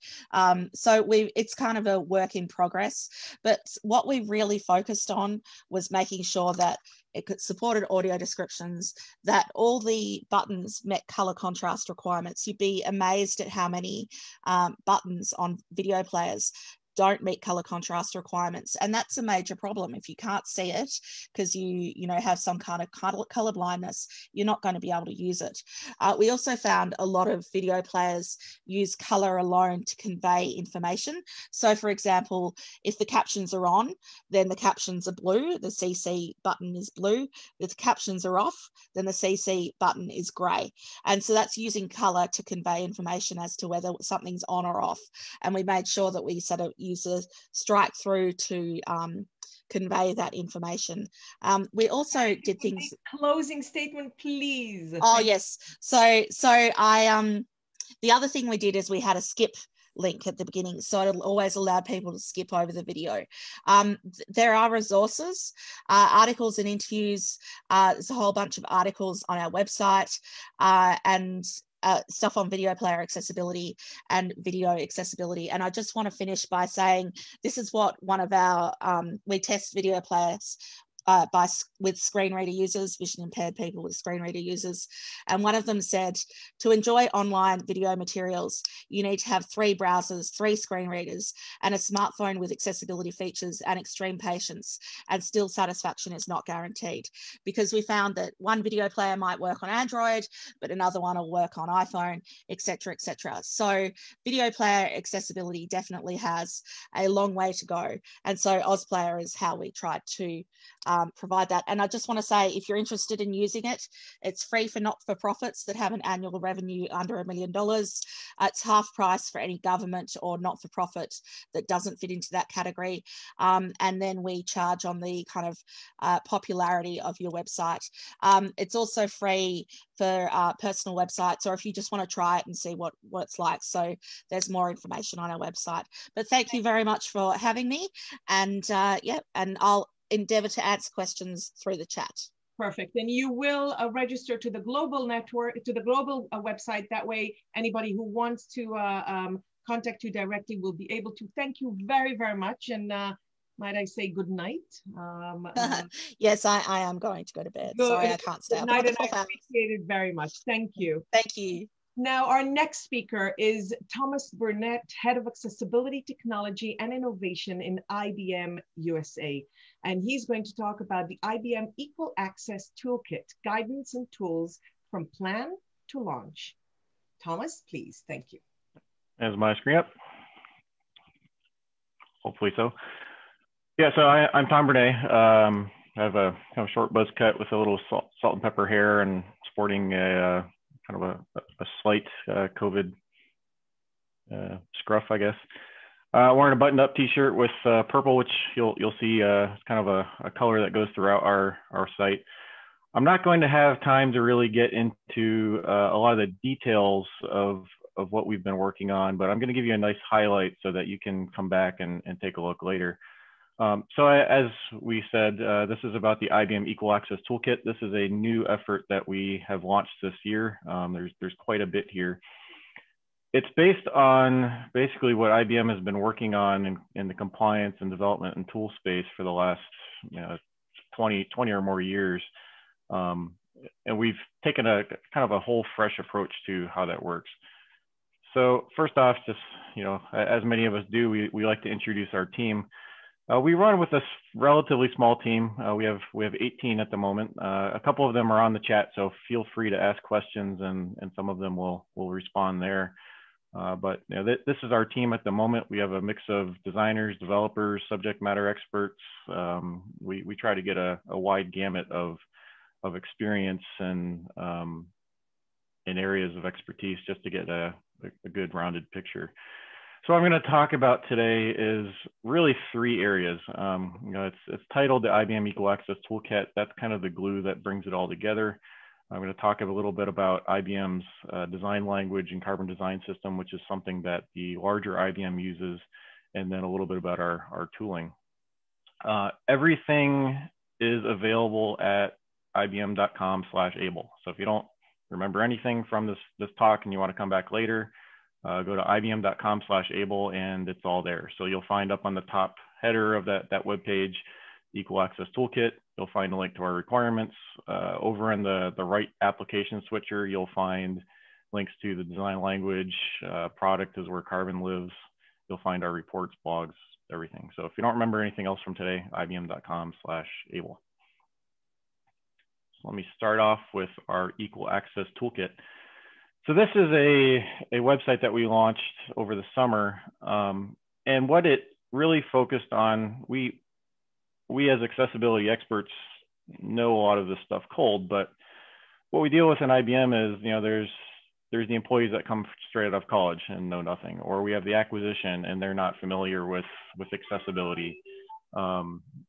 So it's kind of a work in progress, but what we really focused on was making sure that it supported audio descriptions, that all the buttons met color contrast requirements. You'd be amazed at how many buttons on video players don't meet color contrast requirements, and that's a major problem. If you can't see it because you know, have some kind of color blindness, you're not going to be able to use it. We also found a lot of video players use color alone to convey information. So for example, if the captions are on, then the captions are blue, the CC button is blue. If the captions are off, then the CC button is gray. And so that's using color to convey information as to whether something's on or off. And we made sure that we sort of use a strike through to convey that information. We also did things. Closing statement, please. Oh yes. So I the other thing we did is we had a skip link at the beginning, so it always allowed people to skip over the video. There are resources, articles and interviews. There's a whole bunch of articles on our website, and stuff on video player accessibility and video accessibility. And I just want to finish by saying this is what one of our, we test video players with screen reader users, vision impaired people with screen reader users. And one of them said, to enjoy online video materials, you need to have 3 browsers, 3 screen readers, and a smartphone with accessibility features and extreme patience, and still satisfaction is not guaranteed. Because we found that one video player might work on Android, but another one will work on iPhone, etc., etc. So video player accessibility definitely has a long way to go. And so OzPlayer is how we tried to provide that. And I just want to say, if you're interested in using it, it's free for not-for-profits that have an annual revenue under $1 million. It's half price for any government or not-for-profit that doesn't fit into that category. And then we charge on the kind of popularity of your website. It's also free for personal websites, or if you just want to try it and see what it's like. So there's more information on our website. But thank you very much for having me. And yeah, and I'll endeavor to answer questions through the chat. Perfect. And you will register to the global network, to the global website. That way, anybody who wants to contact you directly will be able to. Thank you very, very much. And might I say good night? Yes, I am going to go to bed. Sorry, I can't stay up. Good night, and I appreciate it very much. Thank you. Thank you. Now, our next speaker is Thomas Burnett, Head of Accessibility Technology and Innovation in IBM USA. And he's going to talk about the IBM Equal Access Toolkit, guidance and tools from plan to launch. Thomas, please. Thank you. Is my screen up? Hopefully so. Yeah, so I'm Tom Burnett. I have a kind of short buzz cut with a little salt and pepper hair and sporting a kind of a slight COVID scruff, I guess. Wearing a buttoned up t-shirt with purple, which you'll see it's kind of a color that goes throughout our site. I'm not going to have time to really get into a lot of the details of what we've been working on, but I'm going to give you a nice highlight so that you can come back and take a look later. As we said, this is about the IBM Equal Access Toolkit. This is a new effort that we have launched this year. There's quite a bit here. It's based on basically what IBM has been working on in the compliance and development and tool space for the last 20 or more years. And we've taken a kind of a whole fresh approach to how that works. So first off, just, as many of us do, we like to introduce our team. We run with a relatively small team. We have 18 at the moment. A couple of them are on the chat, so feel free to ask questions, and some of them will respond there. But this is our team at the moment. We have a mix of designers, developers, subject matter experts. We try to get a wide gamut of experience and in areas of expertise just to get a good rounded picture. So what I'm going to talk about today is really 3 areas. It's titled the IBM Equal Access Toolkit. That's kind of the glue that brings it all together. I'm going to talk a little bit about IBM's design language and carbon design system, which is something that the larger IBM uses, and then a little bit about our tooling. Everything is available at ibm.com/able. So if you don't remember anything from this talk and you want to come back later, go to ibm.com/able, and it's all there. So you'll find up on the top header of that webpage, Equal Access Toolkit. You'll find a link to our requirements. Over in the right application switcher, you'll find links to the design language. Product is where carbon lives. You'll find our reports, blogs, everything. So if you don't remember anything else from today, ibm.com/able. So let me start off with our Equal Access Toolkit. So this is a website that we launched over the summer, and what it really focused on, we as accessibility experts know a lot of this stuff cold, but what we deal with in IBM is, there's the employees that come straight out of college and know nothing, or we have the acquisition and they're not familiar with accessibility.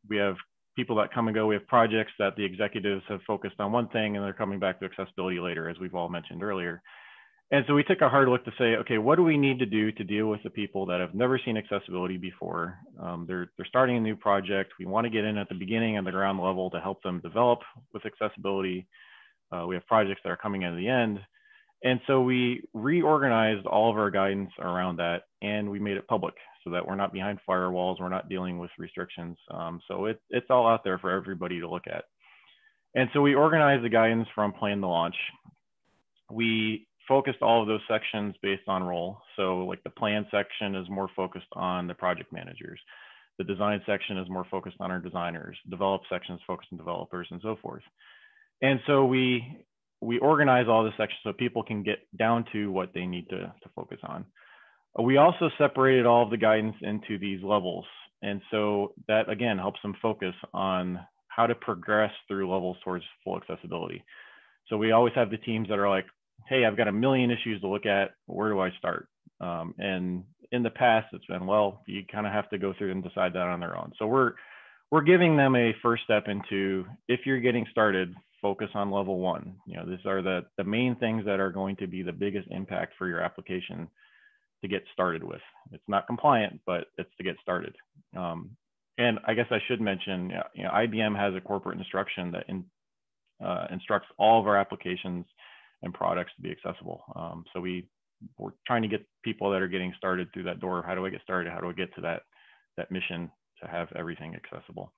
We have people that come and go. We have projects that the executives have focused on one thing and they're coming back to accessibility later, as we've all mentioned earlier. And so we took a hard look to say, okay, what do we need to do to deal with the people that have never seen accessibility before? They're starting a new project. We want to get in at the beginning and the ground level to help them develop with accessibility. We have projects that are coming in at the end. And so we reorganized all of our guidance around that, and we made it public so that we're not behind firewalls. We're not dealing with restrictions. So it's all out there for everybody to look at. And so we organized the guidance from plan to launch. We focused all of those sections based on role. So like the plan section is more focused on the project managers. The design section is more focused on our designers. Develop section is focused on developers, and so forth. And so we organize all the sections so people can get down to what they need to focus on. We also separated all of the guidance into these levels. And so that, again, helps them focus on how to progress through levels towards full accessibility. So we always have the teams that are like, hey, I've got a million issues to look at. Where do I start? And in the past, it's been, well, you kind of have to go through and decide that on their own. So we're giving them a first step into, if you're getting started, focus on level 1. These are the main things that are going to be the biggest impact for your application to get started with. It's not compliant, but it's to get started. And I guess I should mention, IBM has a corporate instruction that instructs all of our applications and products to be accessible. So we're trying to get people that are getting started through that door. How do I get started? How do I get to that mission to have everything accessible?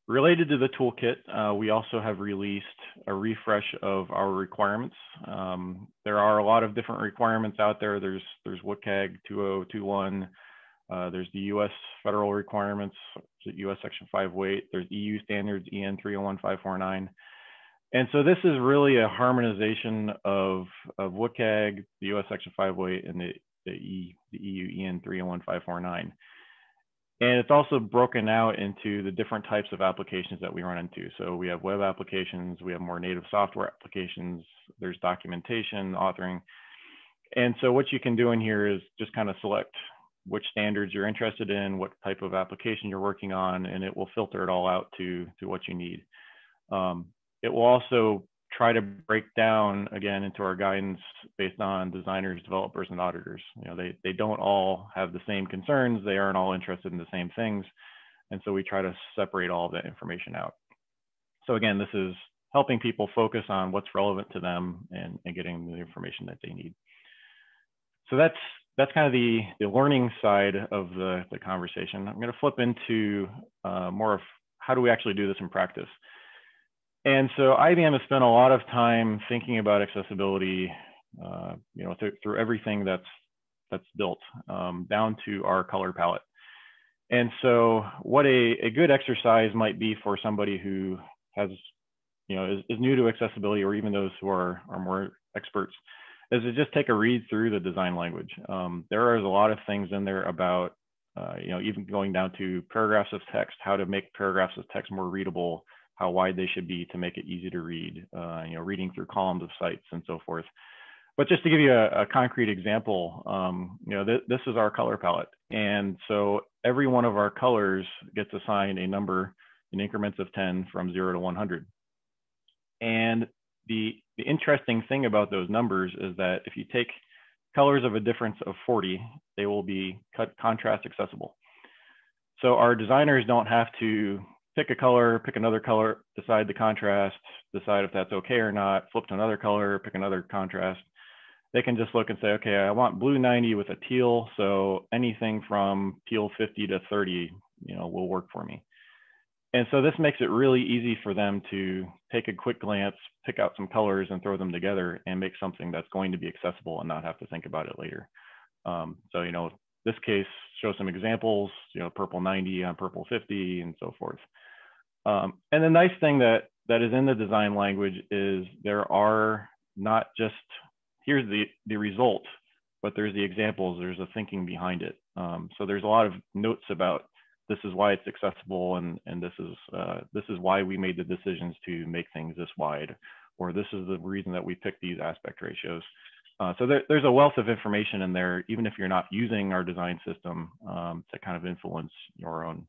Related to the toolkit, we also have released a refresh of our requirements. There are a lot of different requirements out there. There's WCAG 2021. There's the US federal requirements, US Section 508. There's EU standards, EN 301549. And so this is really a harmonization of WCAG, the US Section 508, and the EU EN 301549. And it's also broken out into the different types of applications that we run into. So we have web applications, we have more native software applications, there's documentation, authoring. And so what you can do in here is just kind of select which standards you're interested in, what type of application you're working on, and it will filter it all out to what you need. It will also try to break down again into our guidance based on designers, developers, and auditors. You know, they don't all have the same concerns. They aren't all interested in the same things. And so we try to separate all of that information out. So again, this is helping people focus on what's relevant to them and getting the information that they need. So that's kind of the learning side of the conversation. I'm going to flip into more of how do we actually do this in practice. And so IBM has spent a lot of time thinking about accessibility, you know, through everything that's built, down to our color palette. And so what a good exercise might be for somebody who has, you know, is new to accessibility, or even those who are more experts, is to just take a read through the design language. There is a lot of things in there about, you know, even going down to paragraphs of text, how to make paragraphs of text more readable, how wide they should be to make it easy to read, you know, reading through columns of sites and so forth. But just to give you a concrete example, you know, this is our color palette. And so every one of our colors gets assigned a number in increments of 10 from 0 to 100. And the interesting thing about those numbers is that if you take colors of a difference of 40, they will be contrast accessible. So our designers don't have to pick a color, pick another color, decide the contrast, decide if that's okay or not, flip to another color, pick another contrast. They can just look and say, okay, I want blue 90 with a teal. So anything from teal 50 to 30, you know, will work for me. And so this makes it really easy for them to take a quick glance, pick out some colors and throw them together and make something that's going to be accessible and not have to think about it later. So, you know, this case shows some examples, you know, purple 90 on purple 50 and so forth. And the nice thing that is in the design language is there are not just, here's the result, but there's the examples, there's a thinking behind it. So there's a lot of notes about this is why it's accessible, and this is why we made the decisions to make things this wide, or this is the reason that we picked these aspect ratios. So there's a wealth of information in there, even if you're not using our design system, to kind of influence your own.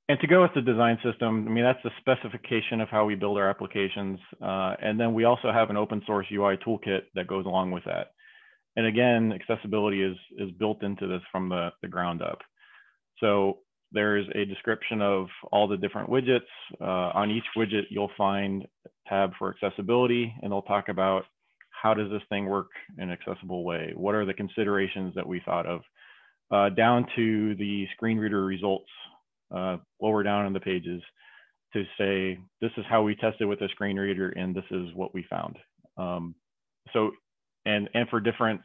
And to go with the design system, I mean, that's the specification of how we build our applications. And then we also have an open source UI toolkit that goes along with that. And again, accessibility is built into this from the ground up. So there's a description of all the different widgets. On each widget, you'll find a tab for accessibility, and they'll talk about how does this thing work in an accessible way? What are the considerations that we thought of? Down to the screen reader results, lower down in the pages, to say, this is how we tested with a screen reader, and this is what we found. So, and for different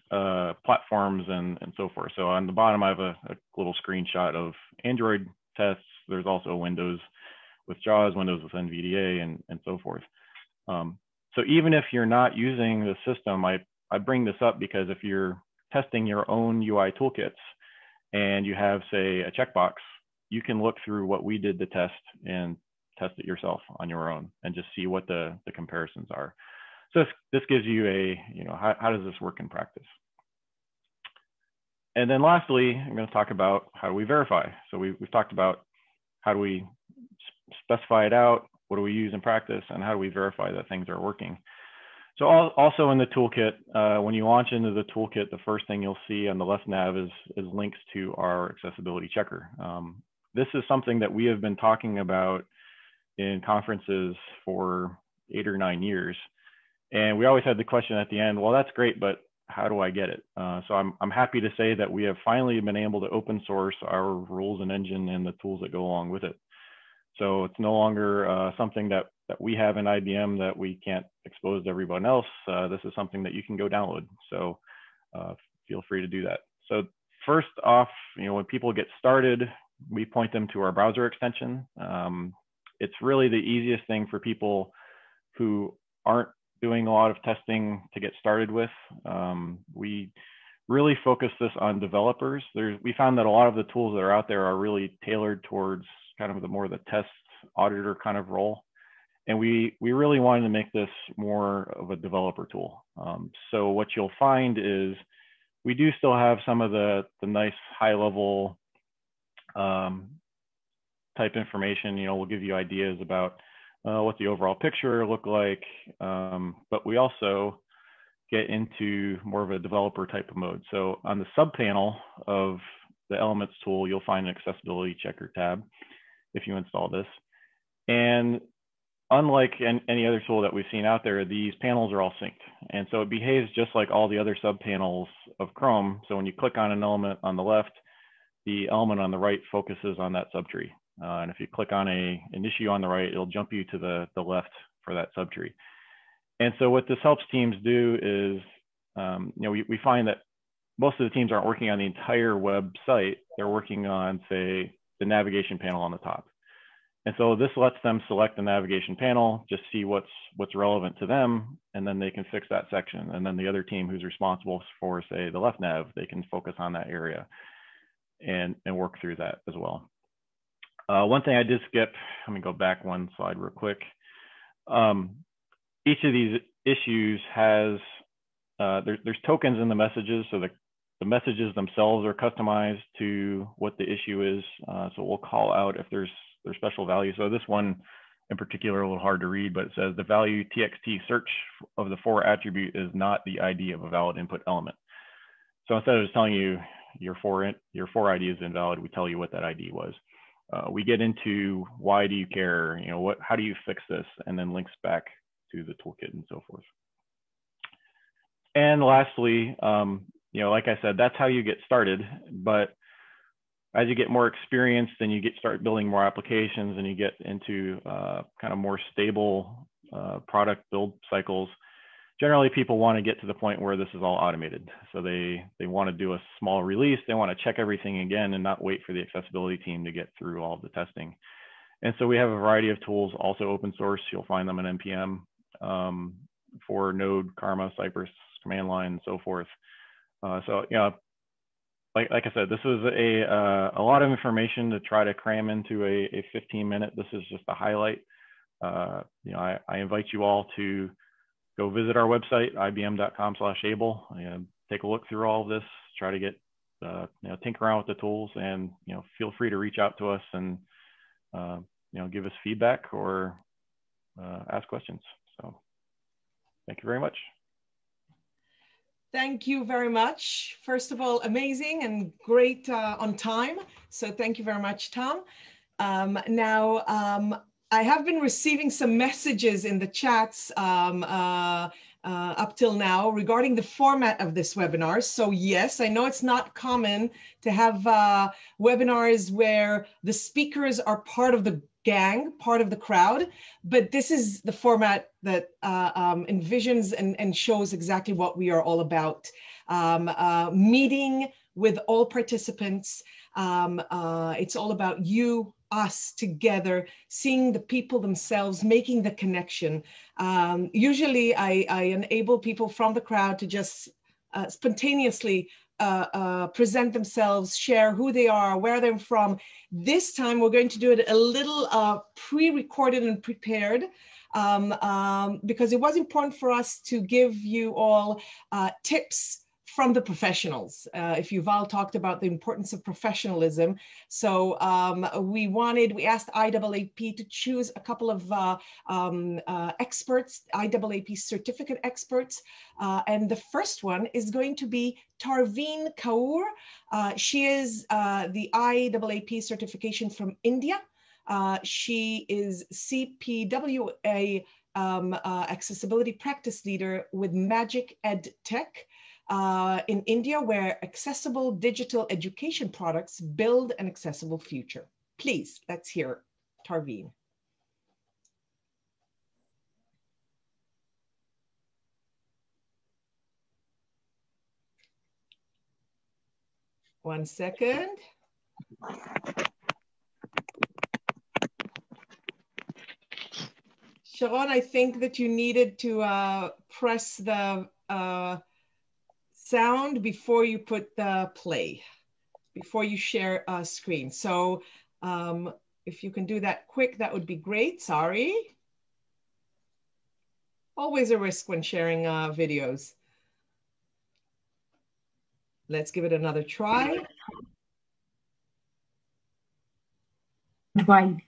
platforms and so forth. So on the bottom, I have a little screenshot of Android tests. There's also Windows with JAWS, Windows with NVDA, and so forth. So even if you're not using the system, I bring this up because if you're testing your own UI toolkits and you have, say, a checkbox, you can look through what we did to test and test it yourself on your own and just see what the comparisons are. So this gives you a, you know, how does this work in practice? And then lastly, I'm going to talk about how do we verify. So we've talked about how do we specify it out, what do we use in practice, and how do we verify that things are working. So also in the toolkit, when you launch into the toolkit, the first thing you'll see on the left nav is links to our accessibility checker. This is something that we have been talking about in conferences for 8 or 9 years. And we always had the question at the end, well, that's great, but how do I get it? So I'm happy to say that we have finally been able to open source our rules and engine and the tools that go along with it. So it's no longer something that we have in IBM that we can't expose to everyone else. This is something that you can go download. So feel free to do that. So first off, you know, when people get started, we point them to our browser extension. It's really the easiest thing for people who aren't doing a lot of testing to get started with. We really focus this on developers. We found that a lot of the tools that are out there are really tailored towards kind of the more the test auditor kind of role. And we really wanted to make this more of a developer tool. So what you'll find is we do still have some of the nice high level type information. You know, we'll give you ideas about what the overall picture look like, but we also get into more of a developer type of mode. So on the sub panel of the Elements tool, you'll find an accessibility checker tab if you install this. And unlike any other tool that we've seen out there, these panels are all synced. And so it behaves just like all the other sub panels of Chrome. So when you click on an element on the left, the element on the right focuses on that subtree. And if you click on an issue on the right, it'll jump you to the left for that subtree. And so what this helps teams do is, we find that most of the teams aren't working on the entire website. They're working on, say, the navigation panel on the top. And so this lets them select the navigation panel, just see what's relevant to them, and then they can fix that section. And then the other team who's responsible for, say, the left nav, they can focus on that area and work through that as well. One thing I did skip, let me go back one slide real quick. Each of these issues has, there's tokens in the messages, so the messages themselves are customized to what the issue is. So we'll call out if there's special values. So this one in particular, a little hard to read, but it says the value txt search of the for attribute is not the ID of a valid input element. So instead of just telling you your for ID is invalid, we tell you what that ID was. We get into why do you care, how do you fix this, and then links back to the toolkit and so forth. And lastly, like I said, that's how you get started. But as you get more experienced and you start building more applications and you get into kind of more stable product build cycles, generally people want to get to the point where this is all automated. So they want to do a small release. They want to check everything again and not wait for the accessibility team to get through all of the testing. And so we have a variety of tools, also open source. You'll find them in NPM for Node, Karma, Cypress, command line, and so forth. Like I said, this was a lot of information to try to cram into a 15-minute. This is just a highlight. I invite you all to go visit our website, ibm.com/able, and take a look through all of this, try to get, tinker around with the tools, and, feel free to reach out to us and, give us feedback or ask questions. So thank you very much. Thank you very much. First of all, amazing and great on time. So thank you very much, Tom. I have been receiving some messages in the chats up till now regarding the format of this webinar. So yes, I know it's not common to have webinars where the speakers are part of the gang, part of the crowd, but this is the format that envisions and shows exactly what we are all about. Meeting with all participants. It's all about you, us together, seeing the people themselves, making the connection. Usually I enable people from the crowd to just spontaneously present themselves, share who they are, where they're from. This time we're going to do it a little pre-recorded and prepared because it was important for us to give you all tips from the professionals. If Yuval talked about the importance of professionalism. So we asked IAAP to choose a couple of experts, IAAP certificate experts. And the first one is going to be Tarveen Kaur. She is the IAAP certification from India. She is CPWA accessibility practice leader with Magic Ed Tech. In India, where accessible digital education products build an accessible future. Please, let's hear Tarveen. One second. Sharon, I think that you needed to press the sound before you put the play, before you share a screen. So if you can do that quick, that would be great. Sorry. Always a risk when sharing videos. Let's give it another try. Wide.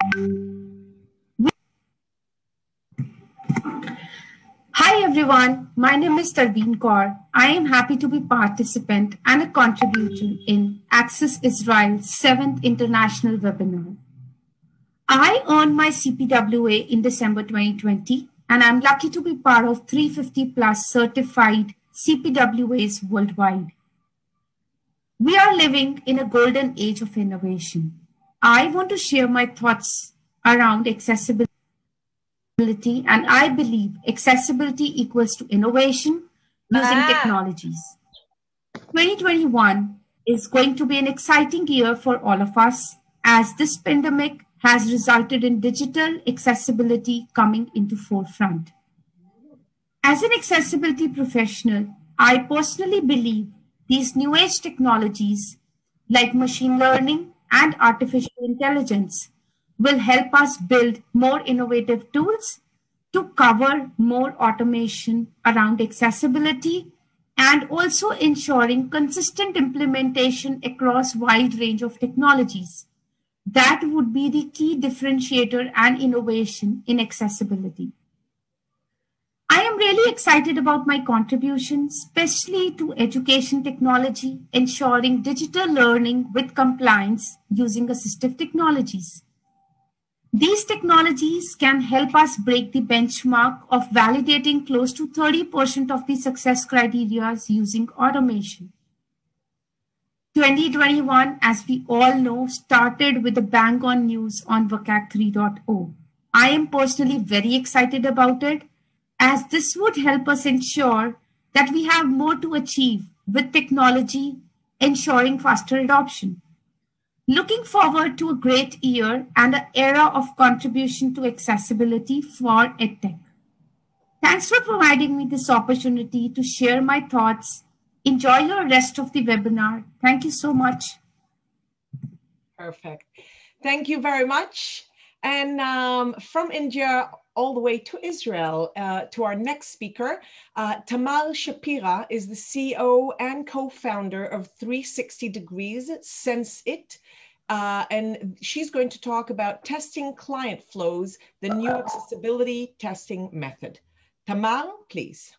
everyone, my name is Tarveen Kaur. I am happy to be participant and a contributor in Access Israel's 7th International Webinar. I earned my CPWA in December 2020, and I'm lucky to be part of 350 plus certified CPWAs worldwide. We are living in a golden age of innovation. I want to share my thoughts around accessibility, and I believe accessibility equals to innovation using technologies. 2021 is going to be an exciting year for all of us, as this pandemic has resulted in digital accessibility coming into forefront. As an accessibility professional, I personally believe these new age technologies like machine learning and artificial intelligence will help us build more innovative tools to cover more automation around accessibility and also ensuring consistent implementation across a wide range of technologies. That would be the key differentiator and innovation in accessibility. I am really excited about my contribution, especially to education technology, ensuring digital learning with compliance using assistive technologies. These technologies can help us break the benchmark of validating close to 30% of the success criteria using automation. 2021, as we all know, started with a bang on news on WCAG 3.0. I am personally very excited about it, as this would help us ensure that we have more to achieve with technology, ensuring faster adoption. Looking forward to a great year and an era of contribution to accessibility for EdTech. Thanks for providing me this opportunity to share my thoughts. Enjoy your rest of the webinar. Thank you so much. Perfect. Thank you very much. And from India all the way to Israel, to our next speaker, Tamar Shapira is the CEO and co-founder of 360 Degrees Sense It. And she's going to talk about testing client flows, the new accessibility testing method. Tamar, please.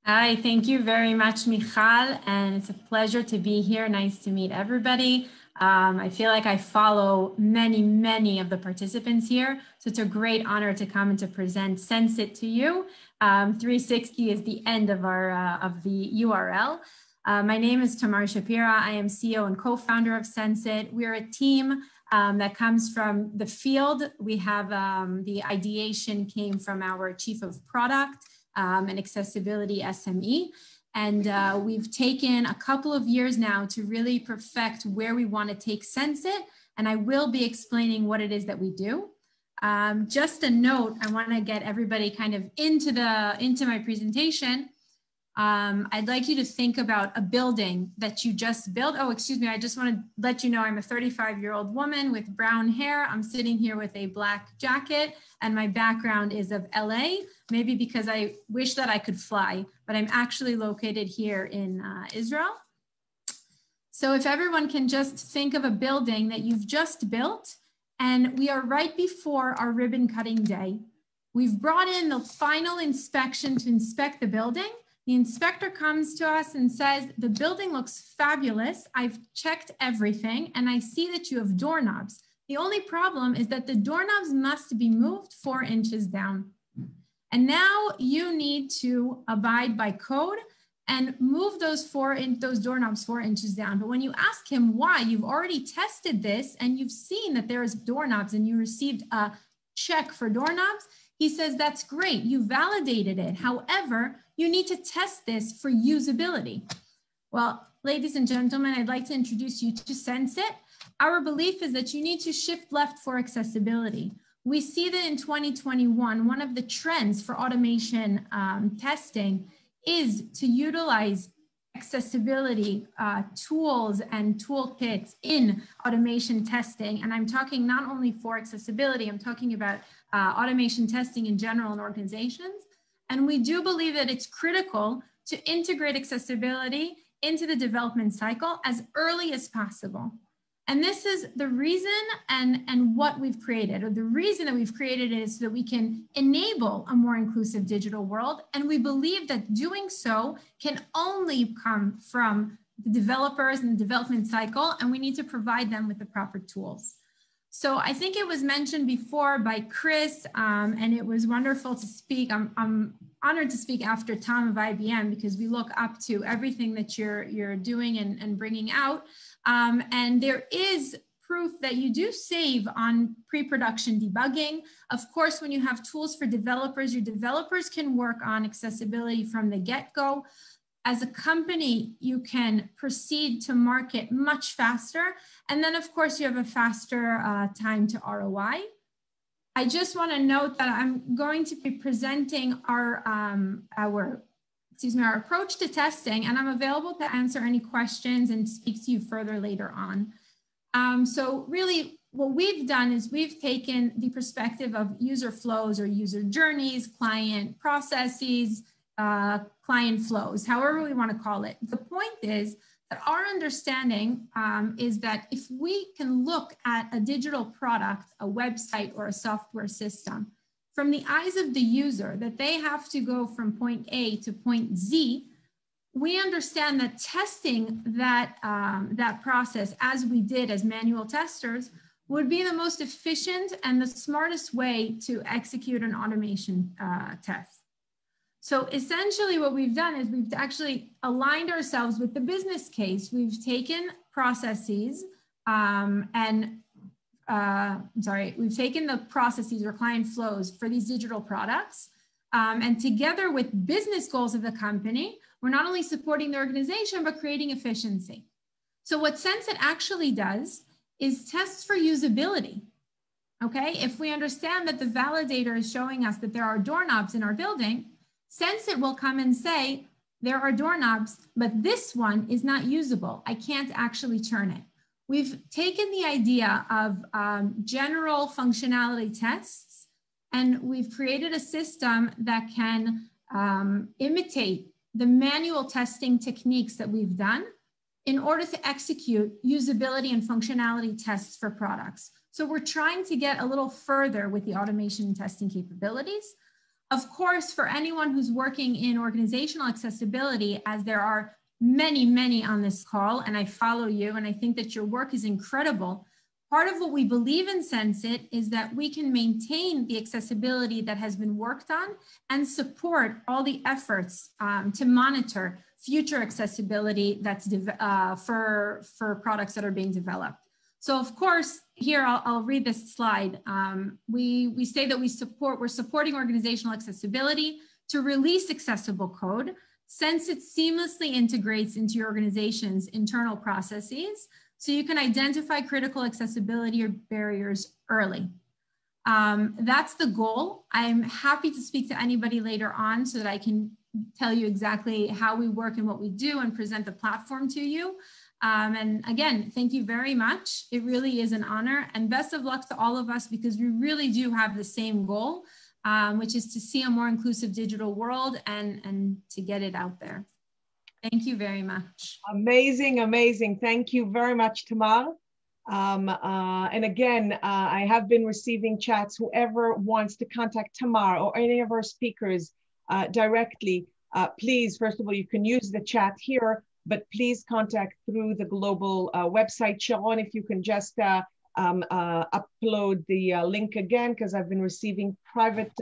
Hi, thank you very much, Michal, and it's a pleasure to be here. Nice to meet everybody. I feel like I follow many of the participants here, so it's a great honor to come and to present Sense It to you. 360 is the end of our of the URL. My name is Tamar Shapira. I am CEO and co-founder of Sense It. We're a team that comes from the field. We have the ideation came from our chief of product and accessibility SME. And we've taken a couple of years now to really perfect where we want to take Sense It. And I will be explaining what it is that we do. Just a note, I want to get everybody kind of into my presentation. I'd like you to think about a building that you just built. Oh, excuse me. I just want to let you know I'm a 35-year-old woman with brown hair. I'm sitting here with a black jacket and my background is of LA, maybe because I wish that I could fly, but I'm actually located here in Israel. So if everyone can just think of a building that you've just built, and we are right before our ribbon cutting day. We've brought in the final inspection to inspect the building. The inspector comes to us and says, the building looks fabulous. I've checked everything and I see that you have doorknobs. The only problem is that the doorknobs must be moved 4 inches down. And now you need to abide by code and move those doorknobs 4 inches down. But when you ask him why, you've already tested this and you've seen that there is doorknobs and you received a check for doorknobs, he says, that's great, you validated it. However, you need to test this for usability. Well, ladies and gentlemen, I'd like to introduce you to Sense It. Our belief is that you need to shift left for accessibility. We see that in 2021, one of the trends for automation testing is to utilize accessibility tools and toolkits in automation testing. And I'm talking not only for accessibility, I'm talking about automation testing in general in organizations. And we do believe that it's critical to integrate accessibility into the development cycle as early as possible. And this is the reason and what we've created, or the reason that we've created it is so that we can enable a more inclusive digital world. And we believe that doing so can only come from the developers and the development cycle, and we need to provide them with the proper tools. So I think it was mentioned before by Chris, and it was wonderful to speak. I'm honored to speak after Tom of IBM, because we look up to everything that you're doing and bringing out. And there is proof that you do save on pre-production debugging. Of course, when you have tools for developers, your developers can work on accessibility from the get-go. As a company, you can proceed to market much faster. And then of course you have a faster time to ROI. I just want to note that I'm going to be presenting our approach to testing, and I'm available to answer any questions and speak to you further later on. So really what we've done is we've taken the perspective of user flows or user journeys, client processes, client flows, however we want to call it. The point is that our understanding is that if we can look at a digital product, a website or a software system, from the eyes of the user, that they have to go from point A to point Z, we understand that testing that, that process as we did as manual testers would be the most efficient and the smartest way to execute an automation test. So essentially what we've done is we've actually aligned ourselves with the business case. We've taken processes we've taken the processes or client flows for these digital products, and together with business goals of the company, we're not only supporting the organization, but creating efficiency. So what Sensit actually does is tests for usability. Okay, if we understand that the validator is showing us that there are doorknobs in our building, Sensit will come and say, there are doorknobs, but this one is not usable. I can't actually turn it. We've taken the idea of general functionality tests, and we've created a system that can imitate the manual testing techniques that we've done in order to execute usability and functionality tests for products. So we're trying to get a little further with the automation and testing capabilities. Of course, for anyone who's working in organizational accessibility, as there are many, many on this call, and I follow you, and I think that your work is incredible. Part of what we believe in Sensit is that we can maintain the accessibility that has been worked on and support all the efforts to monitor future accessibility that's for products that are being developed. So of course, here I'll read this slide. We say that we're supporting organizational accessibility to release accessible code, since it seamlessly integrates into your organization's internal processes, so you can identify critical accessibility or barriers early. That's the goal. I'm happy to speak to anybody later on so that I can tell you exactly how we work and what we do and present the platform to you. And again, thank you very much. It really is an honor, and best of luck to all of us, because we really do have the same goal, which is to see a more inclusive digital world and to get it out there. Thank you very much. Amazing, amazing. Thank you very much, Tamar. And again, I have been receiving chats. Whoever wants to contact Tamar or any of our speakers directly, please, first of all, you can use the chat here, but please contact through the global website. Sharon, if you can just upload the link again, because I've been receiving private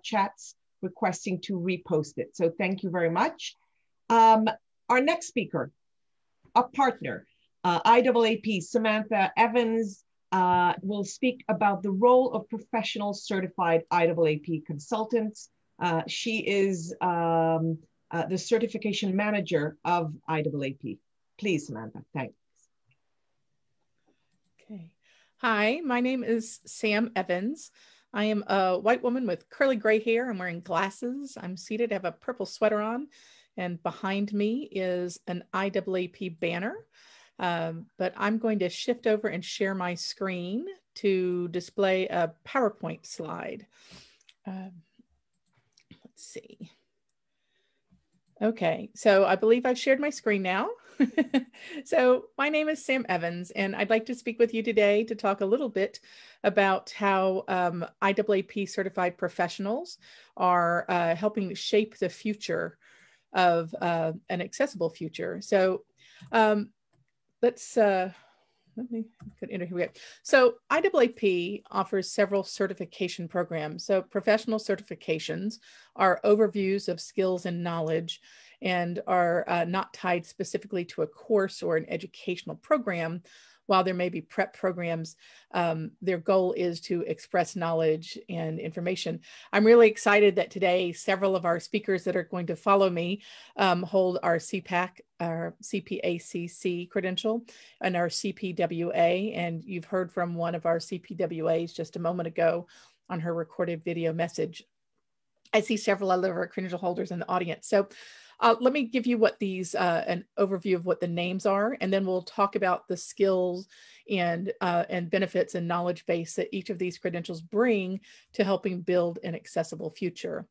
chats requesting to repost it. So thank you very much. Our next speaker, a partner, IAAP, Samantha Evans, will speak about the role of professional certified IAAP consultants. She is the certification manager of IAAP. Please, Samantha, thanks. Okay. Hi, my name is Sam Evans. I am a white woman with curly gray hair. I'm wearing glasses. I'm seated, I have a purple sweater on, and behind me is an IAAP banner. But I'm going to shift over and share my screen to display a PowerPoint slide. Let's see. Okay, so I believe I've shared my screen now. So my name is Sam Evans, and I'd like to speak with you today to talk a little bit about how IAAP certified professionals are helping shape the future of an accessible future. So let me put enter here we go. So IAAP offers several certification programs. So professional certifications are overviews of skills and knowledge and are not tied specifically to a course or an educational program. While there may be prep programs, their goal is to express knowledge and information. I'm really excited that today several of our speakers that are going to follow me hold our CPAC, our CPACC credential, and our CPWA. And you've heard from one of our CPWAs just a moment ago on her recorded video message. I see several other of our credential holders in the audience. So let me give you what these, an overview of what the names are, and then we'll talk about the skills and benefits and knowledge base that each of these credentials bring to helping build an accessible future.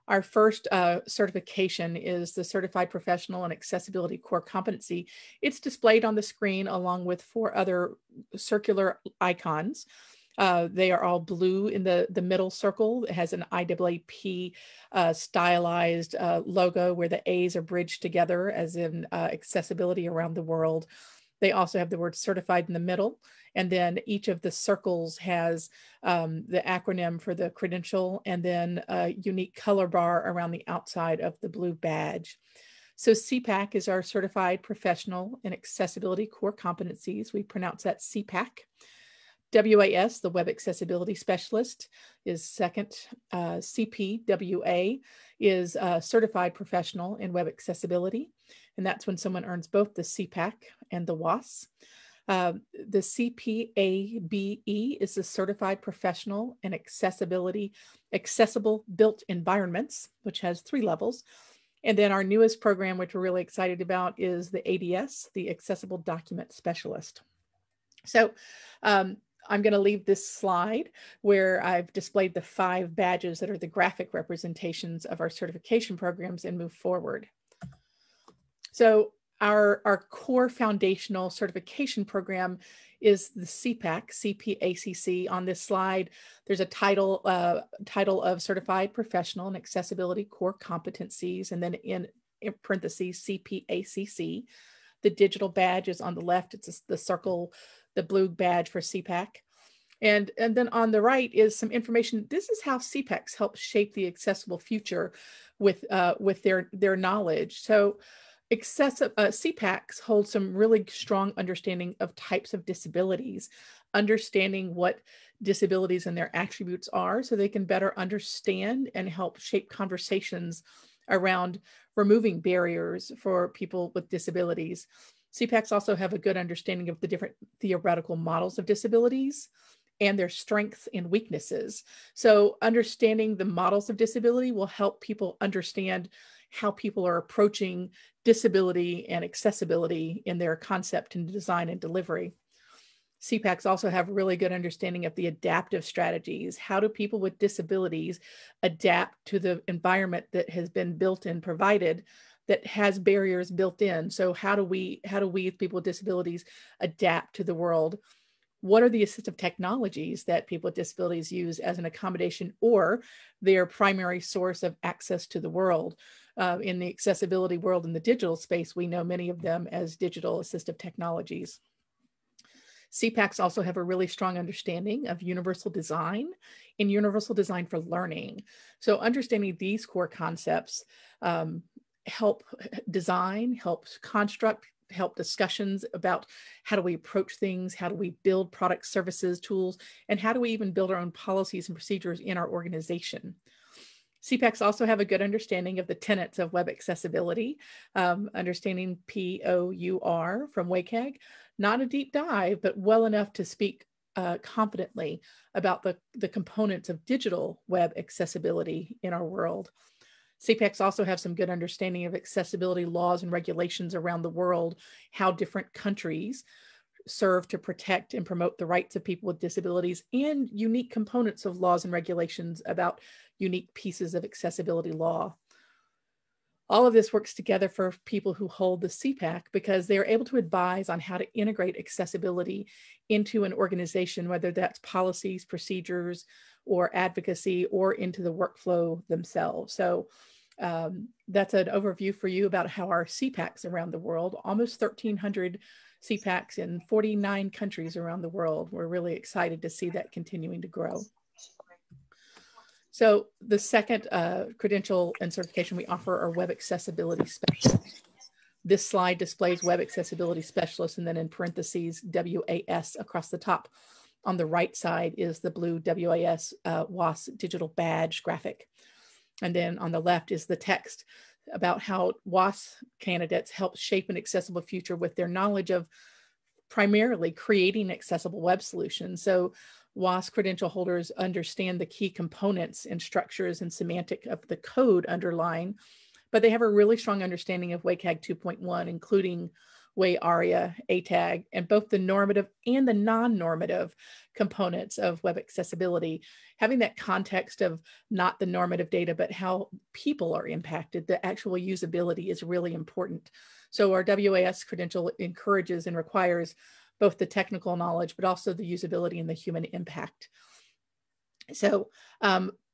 Our first certification is the Certified Professional in Accessibility Core Competency. It's displayed on the screen along with 4 other circular icons. They are all blue in the middle circle. It has an IAAP stylized logo where the A's are bridged together as in accessibility around the world. They also have the word certified in the middle. And then each of the circles has the acronym for the credential and then a unique color bar around the outside of the blue badge. So CPAC is our Certified Professional in Accessibility Core Competencies. We pronounce that CPAC. WAS, the Web Accessibility Specialist, is second. CPWA is Certified Professional in Web Accessibility, and that's when someone earns both the CPAC and the WAS. The CPABE is the Certified Professional in Accessible Built Environments, which has 3 levels. And then our newest program, which we're really excited about, is the ADS, the Accessible Document Specialist. So I'm going to leave this slide where I've displayed the 5 badges that are the graphic representations of our certification programs and move forward. So our core foundational certification program is the CPAC, CPACC. On this slide, there's a title of Certified Professional in Accessibility Core Competencies, and then in parentheses, CPACC. The digital badge is on the left. It's the circle, the blue badge for CPAC. And then on the right is some information. This is how CPACs help shape the accessible future with their knowledge. So CPACs hold some really strong understanding of types of disabilities, understanding what disabilities and their attributes are so they can better understand and help shape conversations around removing barriers for people with disabilities. CPACs also have a good understanding of the different theoretical models of disabilities and their strengths and weaknesses. So understanding the models of disability will help people understand how people are approaching disability and accessibility in their concept and design and delivery. CPACs also have a really good understanding of the adaptive strategies. How do people with disabilities adapt to the environment that has been built and provided that has barriers built in? So how do we as people with disabilities adapt to the world? What are the assistive technologies that people with disabilities use as an accommodation or their primary source of access to the world? In the accessibility world in the digital space, we know many of them as digital assistive technologies. CPACs also have a really strong understanding of universal design and universal design for learning. So understanding these core concepts help design, helps construct, help discussions about how do we approach things, how do we build products, services, tools, and how do we even build our own policies and procedures in our organization. CPACs also have a good understanding of the tenets of web accessibility, understanding POUR from WCAG, not a deep dive, but well enough to speak confidently about the components of digital web accessibility in our world. CPACs also have some good understanding of accessibility laws and regulations around the world, how different countries serve to protect and promote the rights of people with disabilities, and unique components of laws and regulations about unique pieces of accessibility law. All of this works together for people who hold the CPAC because they are able to advise on how to integrate accessibility into an organization, whether that's policies, procedures, or advocacy, or into the workflow themselves. So that's an overview for you about how our CPACs around the world, almost 1,300 CPACs in 49 countries around the world. We're really excited to see that continuing to grow. So the second credential and certification we offer are web accessibility specialists. This slide displays web accessibility specialists, and then in parentheses, WAS across the top. On the right side is the blue WAS WAS digital badge graphic. And then on the left is the text about how WAS candidates help shape an accessible future with their knowledge of primarily creating accessible web solutions. So WAS credential holders understand the key components and structures and semantic of the code underlying, but they have a really strong understanding of WCAG 2.1, including WA ARIA, ATAG, and both the normative and the non-normative components of web accessibility. Having that context of not the normative data, but how people are impacted, the actual usability is really important. So our WAS credential encourages and requires both the technical knowledge, but also the usability and the human impact. So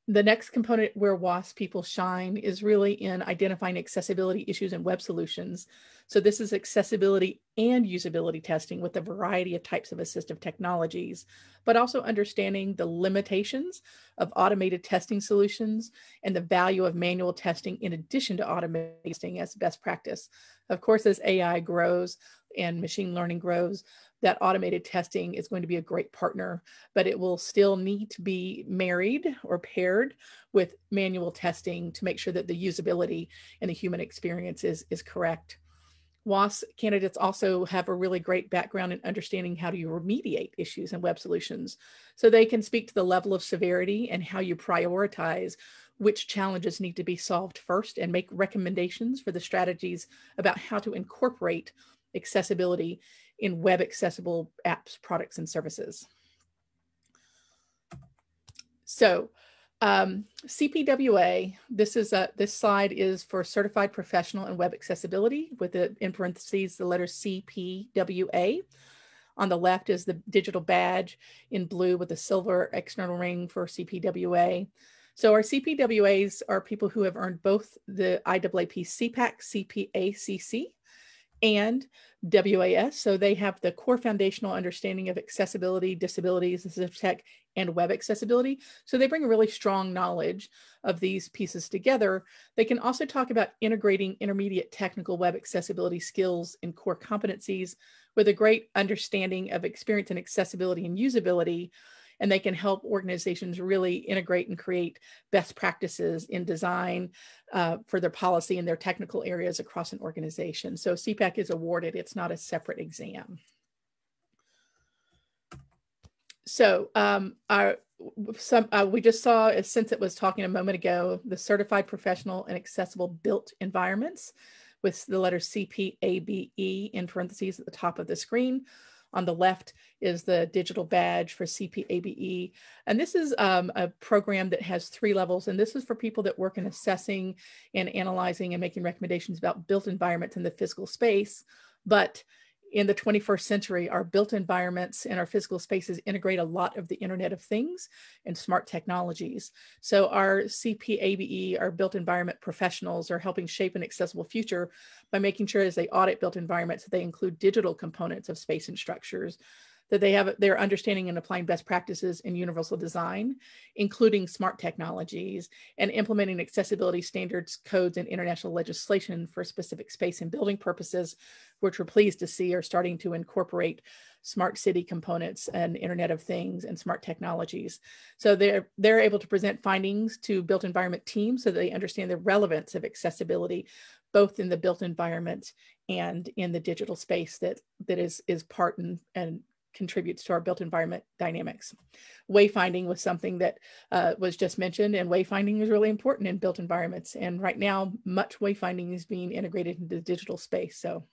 the next component where WAS people shine is really in identifying accessibility issues in web solutions. So this is accessibility and usability testing with a variety of types of assistive technologies, but also understanding the limitations of automated testing solutions and the value of manual testing in addition to automated testing as best practice. Of course, as AI grows and machine learning grows, that automated testing is going to be a great partner, but it will still need to be married or paired with manual testing to make sure that the usability and the human experience is correct. WAS candidates also have a really great background in understanding how do you remediate issues in web solutions. So they can speak to the level of severity and how you prioritize which challenges need to be solved first and make recommendations for the strategies about how to incorporate accessibility in web accessible apps, products, and services. So CPWA, this slide is for Certified Professional in Web Accessibility with the, in parentheses, the letter CPWA. On the left is the digital badge in blue with a silver external ring for CPWA. So our CPWAs are people who have earned both the IAAP CPAC, CPACC, and WAS. So they have the core foundational understanding of accessibility, disabilities, assistive tech, and web accessibility. So they bring a really strong knowledge of these pieces together. They can also talk about integrating intermediate technical web accessibility skills and core competencies with a great understanding of experience and accessibility and usability. And they can help organizations really integrate and create best practices in design for their policy and their technical areas across an organization. So CPAC is awarded, it's not a separate exam. So we just saw, since it was talking a moment ago, the Certified Professional and Accessible Built Environments with the letter CPABE in parentheses at the top of the screen. On the left is the digital badge for CPABE. And this is a program that has 3 levels. And this is for people that work in assessing and analyzing and making recommendations about built environments in the physical space. But in the 21st century, our built environments and our physical spaces integrate a lot of the Internet of Things and smart technologies. So our CPABE, our built environment professionals, are helping shape an accessible future by making sure as they audit built environments, that they include digital components of space and structures, that they have their understanding and applying best practices in universal design, including smart technologies, and implementing accessibility standards, codes, and international legislation for specific space and building purposes, which we're pleased to see are starting to incorporate smart city components and Internet of Things and smart technologies. So they're able to present findings to built environment teams so that they understand the relevance of accessibility, both in the built environment and in the digital space that is part and contributes to our built environment dynamics. Wayfinding was something that was just mentioned, and wayfinding is really important in built environments. And right now, much wayfinding is being integrated into the digital space. So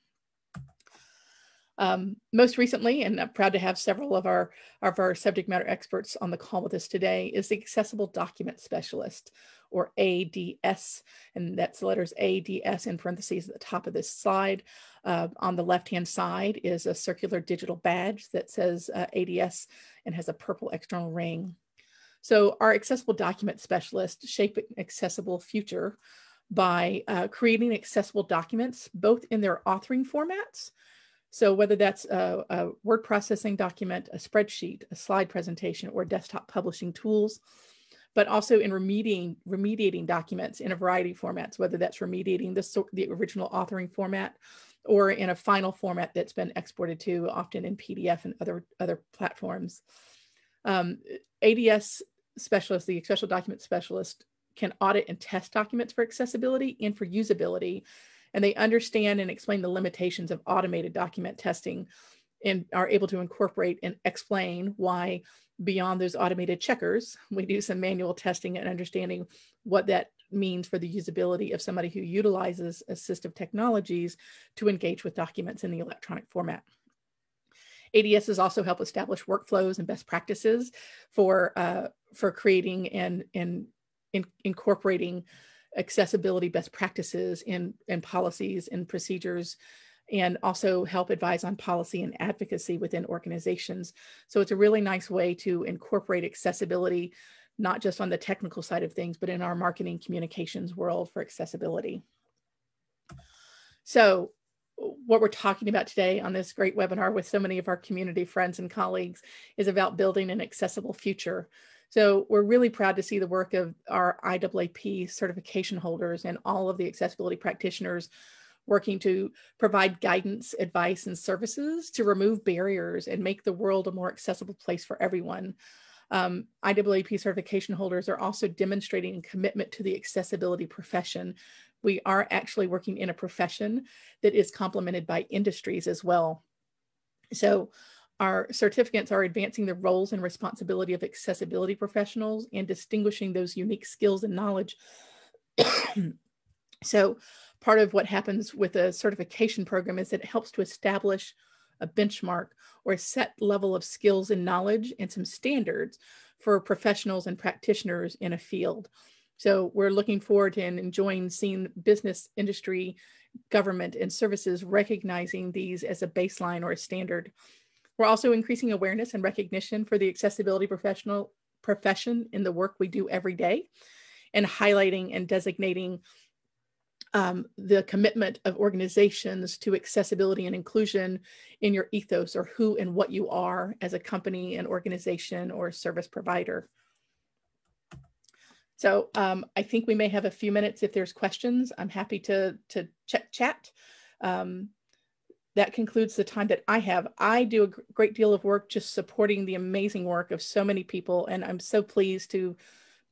Most recently, and I'm proud to have several of our subject matter experts on the call with us today, is the Accessible Document Specialist, or ADS, and that's the letters ADS in parentheses at the top of this slide. On the left-hand side is a circular digital badge that says ADS and has a purple external ring. So our Accessible Document Specialist shape an accessible future by creating accessible documents, both in their authoring formats. So whether that's a word processing document, a spreadsheet, a slide presentation, or desktop publishing tools, but also in remediating documents in a variety of formats, whether that's remediating the original authoring format or in a final format that's been exported to, often in PDF and other platforms. ADS specialist, the Accessible Document Specialist, can audit and test documents for accessibility and for usability, and they understand and explain the limitations of automated document testing and are able to incorporate and explain why, beyond those automated checkers, we do some manual testing and understanding what that means for the usability of somebody who utilizes assistive technologies to engage with documents in the electronic format. ADSs also help establish workflows and best practices for creating and incorporating accessibility best practices in policies and procedures, and also help advise on policy and advocacy within organizations. So it's a really nice way to incorporate accessibility, not just on the technical side of things, but in our marketing communications world for accessibility. So what we're talking about today on this great webinar with so many of our community friends and colleagues is about building an accessible future. So we're really proud to see the work of our IAAP certification holders and all of the accessibility practitioners working to provide guidance, advice, and services to remove barriers and make the world a more accessible place for everyone. IAAP certification holders are also demonstrating a commitment to the accessibility profession. We are actually working in a profession that is complemented by industries as well. So our certificates are advancing the roles and responsibility of accessibility professionals and distinguishing those unique skills and knowledge. So part of what happens with a certification program is that it helps to establish a benchmark or a set level of skills and knowledge and some standards for professionals and practitioners in a field. So we're looking forward to and enjoying seeing business, industry, government, and services recognizing these as a baseline or a standard. We're also increasing awareness and recognition for the accessibility profession in the work we do every day, and highlighting and designating the commitment of organizations to accessibility and inclusion in your ethos, or who and what you are as a company, an organization, or a service provider. So I think we may have a few minutes if there's questions. I'm happy to chat. That concludes the time that I have. I do a great deal of work just supporting the amazing work of so many people, and I'm so pleased to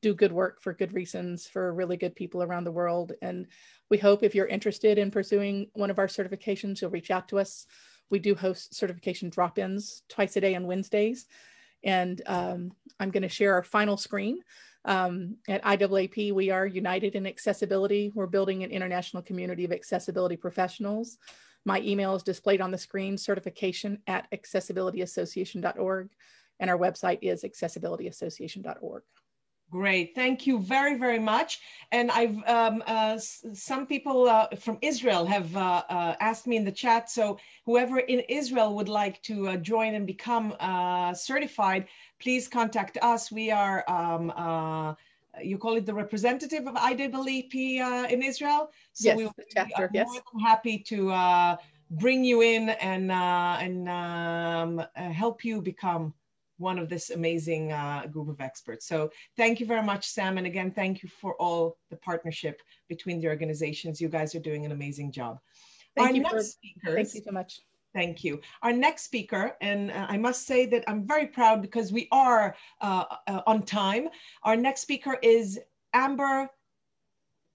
do good work for good reasons for really good people around the world. And we hope if you're interested in pursuing one of our certifications, you'll reach out to us. We do host certification drop-ins twice a day on Wednesdays. And I'm going to share our final screen. At IAAP, we are united in accessibility. We're building an international community of accessibility professionals. My email is displayed on the screen, certification@accessibilityassociation.org. And our website is accessibilityassociation.org. Great, thank you very, very much. And I've some people from Israel have asked me in the chat. So whoever in Israel would like to join and become certified, please contact us. We are, you call it the representative of IAAP in Israel. So yes, we chapter, are yes. more than happy to bring you in and help you become one of this amazing group of experts. So thank you very much, Sam. And again, thank you for all the partnership between the organizations. You guys are doing an amazing job. Thank you so much. Thank you. Our next speaker, and I must say that I'm very proud because we are on time. Our next speaker is Amber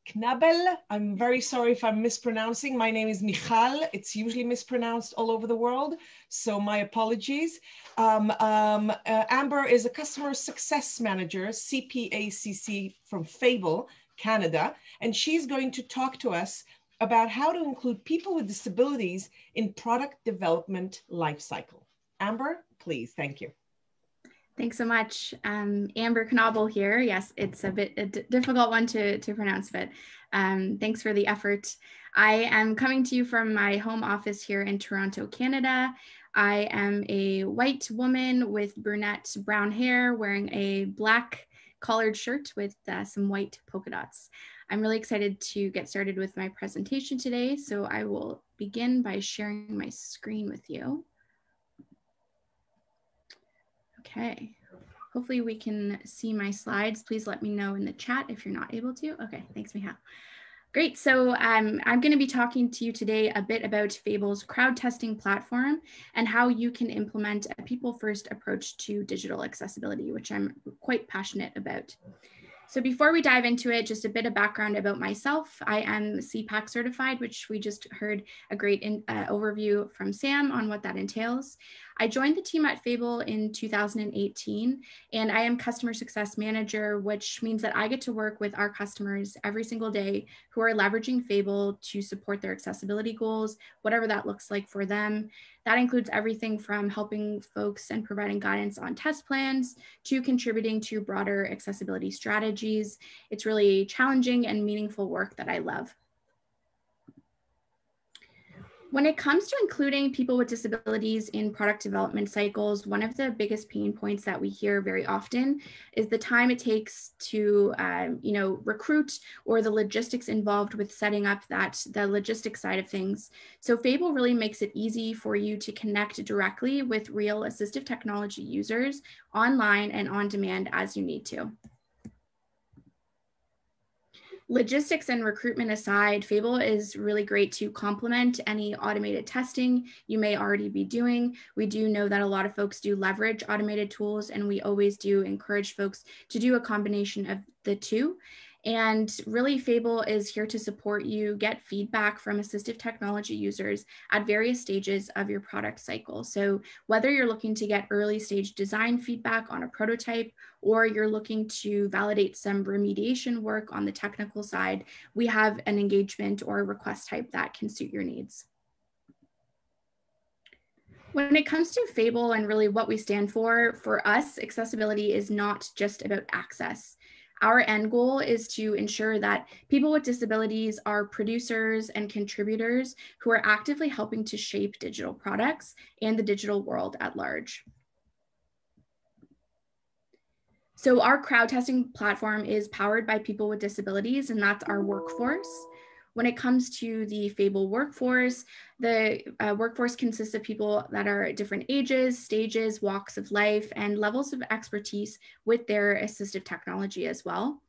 Knabel. I'm very sorry if I'm mispronouncing. My name is Michal. It's usually mispronounced all over the world, so my apologies. Amber is a customer success manager, CPACC from Fable, Canada, and she's going to talk to us about how to include people with disabilities in product development lifecycle. Amber, please, thank you. Thanks so much. Amber Knobel here. Yes, it's a bit a difficult one to pronounce, but thanks for the effort. I am coming to you from my home office here in Toronto, Canada. I am a white woman with brunette brown hair wearing a black collared shirt with some white polka dots. I'm really excited to get started with my presentation today, so I will begin by sharing my screen with you. Okay, hopefully we can see my slides. Please let me know in the chat if you're not able to. Okay, thanks, Michal. Great, so I'm going to be talking to you today a bit about Fable's crowd testing platform and how you can implement a people-first approach to digital accessibility, which I'm quite passionate about. So before we dive into it, just a bit of background about myself. I am CPAC certified, which we just heard a great overview from Sam on what that entails. I joined the team at Fable in 2018, and I am customer success manager, which means that I get to work with our customers every single day who are leveraging Fable to support their accessibility goals, whatever that looks like for them. That includes everything from helping folks and providing guidance on test plans to contributing to broader accessibility strategies. It's really challenging and meaningful work that I love. When it comes to including people with disabilities in product development cycles, one of the biggest pain points that we hear very often is the time it takes to recruit, or the logistics involved with setting up the logistics side of things. So Fable really makes it easy for you to connect directly with real assistive technology users online and on demand as you need to. Logistics and recruitment aside, Fable is really great to complement any automated testing you may already be doing. We do know that a lot of folks do leverage automated tools, and we always do encourage folks to do a combination of the two. And really, Fable is here to support you get feedback from assistive technology users at various stages of your product cycle. So whether you're looking to get early stage design feedback on a prototype, or you're looking to validate some remediation work on the technical side, we have an engagement or request type that can suit your needs. When it comes to Fable and really what we stand for us, accessibility is not just about access. Our end goal is to ensure that people with disabilities are producers and contributors who are actively helping to shape digital products and the digital world at large. So our crowd testing platform is powered by people with disabilities, and that's our workforce. When it comes to the Fable workforce, the workforce consists of people that are at different ages, stages, walks of life, and levels of expertise with their assistive technology as well.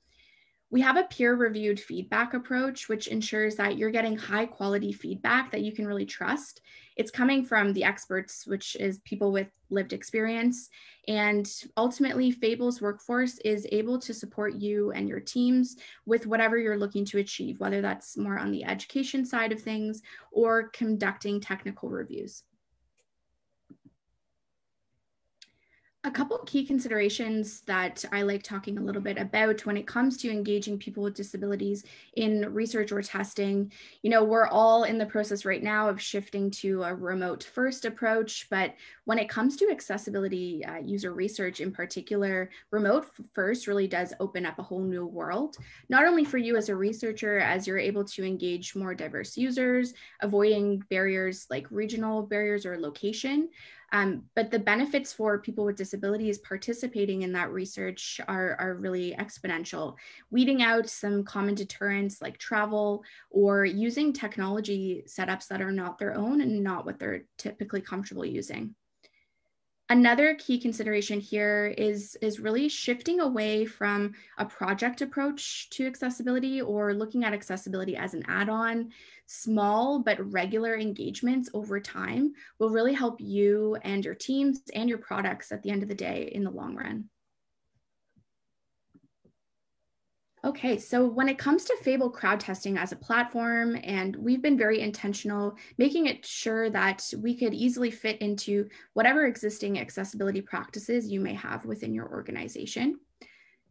We have a peer-reviewed feedback approach, which ensures that you're getting high-quality feedback that you can really trust. It's coming from the experts, which is people with lived experience. And ultimately, Fable's workforce is able to support you and your teams with whatever you're looking to achieve, whether that's more on the education side of things or conducting technical reviews. A couple of key considerations that I like talking a little bit about when it comes to engaging people with disabilities in research or testing. You know, we're all in the process right now of shifting to a remote first approach, but when it comes to accessibility user research in particular, remote first really does open up a whole new world, not only for you as a researcher, as you're able to engage more diverse users, avoiding barriers like regional barriers or location, but the benefits for people with disabilities participating in that research are really exponential, weeding out some common deterrents like travel or using technology setups that are not their own and not what they're typically comfortable using. Another key consideration here is really shifting away from a project approach to accessibility or looking at accessibility as an add-on. Small but regular engagements over time will really help you and your teams and your products at the end of the day in the long run. Okay, so when it comes to Fable crowd testing as a platform, and we've been very intentional, making it sure that we could easily fit into whatever existing accessibility practices you may have within your organization.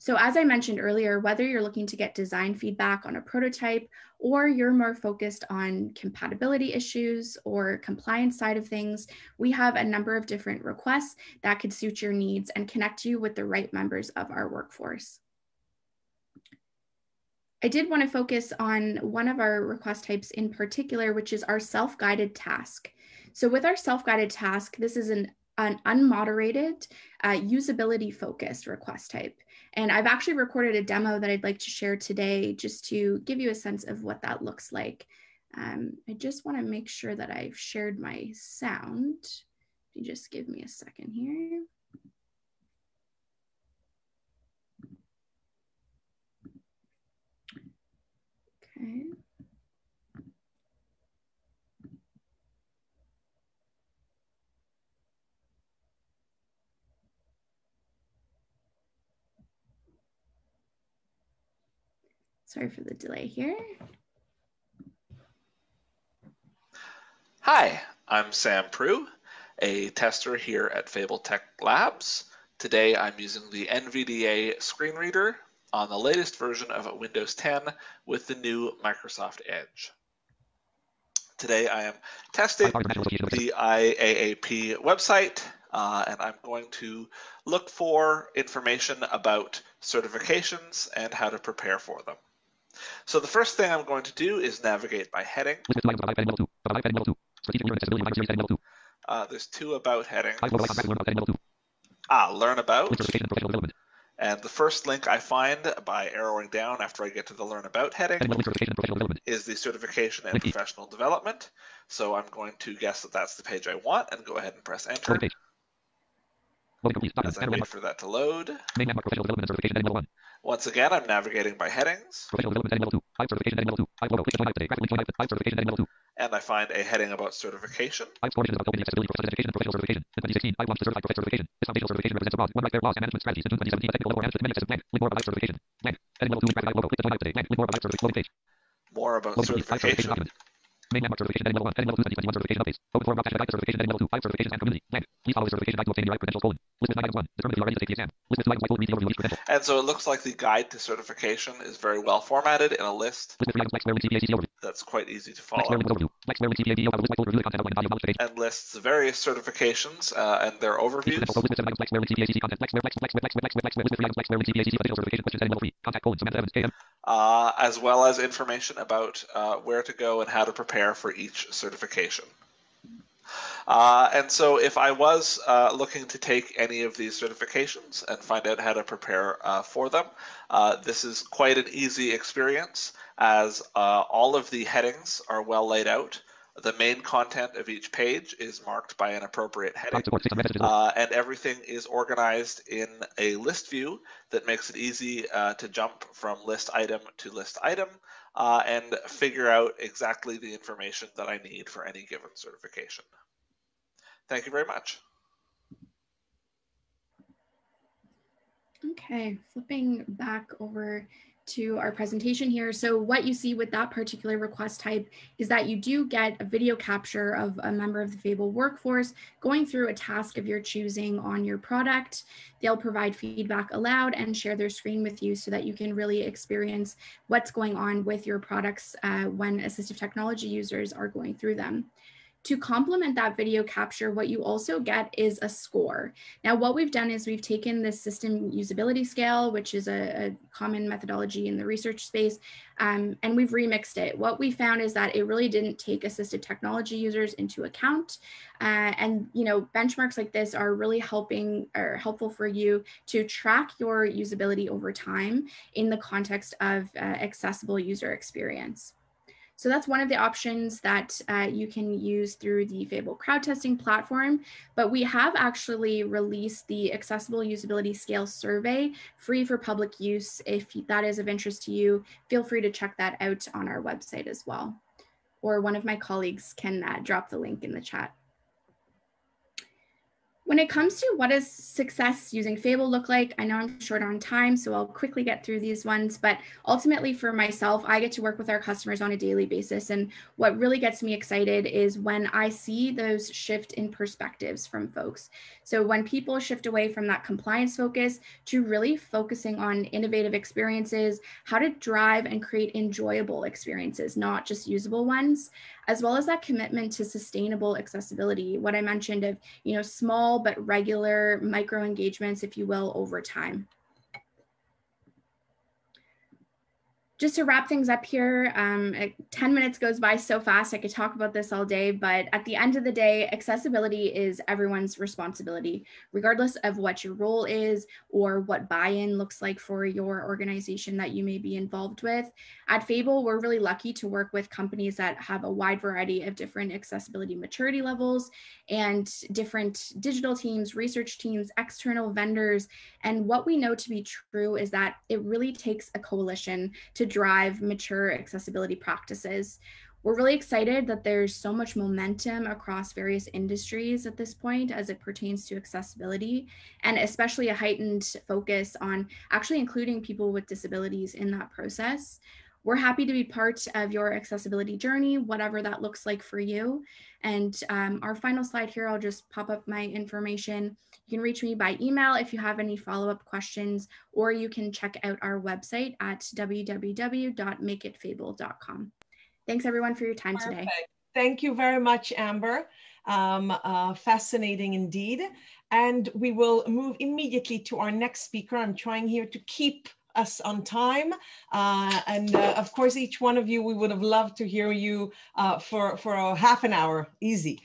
So as I mentioned earlier, whether you're looking to get design feedback on a prototype, or you're more focused on compatibility issues or compliance side of things, we have a number of different requests that could suit your needs and connect you with the right members of our workforce. I did want to focus on one of our request types in particular, which is our self-guided task. So with our self-guided task, this is an unmoderated, usability focused request type. And I've actually recorded a demo that I'd like to share today just to give you a sense of what that looks like. I just want to make sure that I've shared my sound. If you just give me a second here. Okay. Sorry for the delay here. Hi, I'm Sam Prue, a tester here at Fable Tech Labs. Today I'm using the NVDA screen reader on the latest version of Windows 10 with the new Microsoft Edge. Today I am testing the IAAP website, and I'm going to look for information about certifications and how to prepare for them. So the first thing I'm going to do is navigate by heading. There's two about headings. Learn about. And the first link I find by arrowing down after I get to the Learn About heading is the Certification and Professional Development. So I'm going to guess that that's the page I want and go ahead and press Enter. As I wait for that to load. Once again, I'm navigating by headings. And I find a heading about certification. More about certification. And so it looks like the guide to certification is very well formatted in a list that's quite easy to follow. And lists various certifications and their overviews. As well as information about where to go and how to prepare for each certification. And so if I was looking to take any of these certifications and find out how to prepare for them, this is quite an easy experience, as all of the headings are well laid out. The main content of each page is marked by an appropriate heading, and everything is organized in a list view that makes it easy to jump from list item to list item and figure out exactly the information that I need for any given certification. Thank you very much. Okay, flipping back over to our presentation here. So what you see with that particular request type is that you do get a video capture of a member of the Fable workforce going through a task of your choosing on your product. They'll provide feedback aloud and share their screen with you so that you can really experience what's going on with your products when assistive technology users are going through them. To complement that video capture, what you also get is a score. Now, what we've done is we've taken this system usability scale, which is a common methodology in the research space, and we've remixed it. What we found is that it really didn't take assistive technology users into account. And benchmarks like this are really helpful for you to track your usability over time in the context of accessible user experience. So that's one of the options that you can use through the Fable crowd testing platform, but we have actually released the accessible usability scale survey free for public use. If that is of interest to you, feel free to check that out on our website as well, or one of my colleagues can drop the link in the chat. When it comes to what does success using Fable look like, I know I'm short on time, so I'll quickly get through these ones, but ultimately for myself, I get to work with our customers on a daily basis. And what really gets me excited is when I see those shift in perspectives from folks. So when people shift away from that compliance focus to really focusing on innovative experiences, how to drive and create enjoyable experiences, not just usable ones, as well as that commitment to sustainable accessibility, what I mentioned of, small but regular micro engagements, if you will, over time. Just to wrap things up here, 10 minutes goes by so fast, I could talk about this all day, but at the end of the day, accessibility is everyone's responsibility, regardless of what your role is or what buy-in looks like for your organization that you may be involved with. At Fable, we're really lucky to work with companies that have a wide variety of different accessibility maturity levels and different digital teams, research teams, external vendors. And what we know to be true is that it really takes a coalition to drive mature accessibility practices. We're really excited that there's so much momentum across various industries at this point as it pertains to accessibility, and especially a heightened focus on actually including people with disabilities in that process. We're happy to be part of your accessibility journey, whatever that looks like for you. And our final slide here, I'll just pop up my information. You can reach me by email if you have any follow-up questions, or you can check out our website at www.makeitfable.com. Thanks everyone for your time today. Thank you very much, Amber. Fascinating indeed. And we will move immediately to our next speaker. I'm trying here to keep us on time. Of course, each one of you, we would have loved to hear you for a half an hour, easy.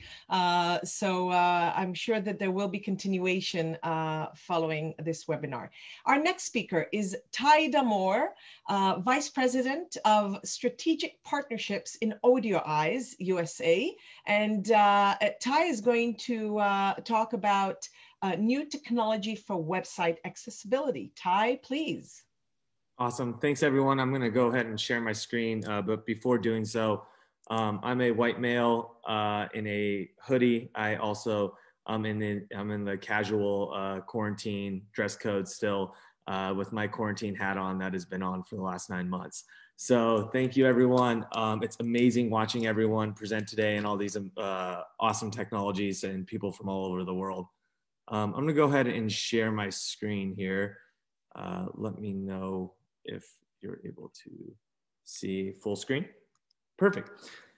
So I'm sure that there will be continuation following this webinar. Our next speaker is Ty Damore, Vice President of Strategic Partnerships in Audio Eyes, USA. And Ty is going to talk about new technology for website accessibility. Ty, please. Awesome. Thanks, everyone. I'm going to go ahead and share my screen. But before doing so, I'm a white male in a hoodie. I also I'm in the casual quarantine dress code still with my quarantine hat on that has been on for the last 9 months. So thank you, everyone. It's amazing watching everyone present today and all these awesome technologies and people from all over the world. I'm going to go ahead and share my screen here. Let me know if you're able to see full screen. Perfect.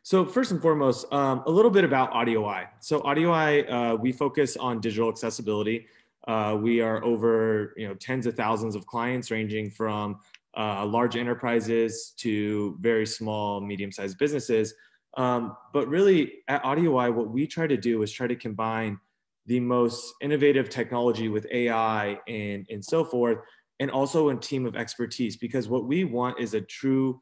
So first and foremost, a little bit about Audio Eye. So Audio Eye, we focus on digital accessibility. We are over tens of thousands of clients ranging from large enterprises to very small, medium-sized businesses. But really at Audio Eye, what we try to do is try to combine the most innovative technology with AI and so forth, and also a team of expertise, because what we want is a true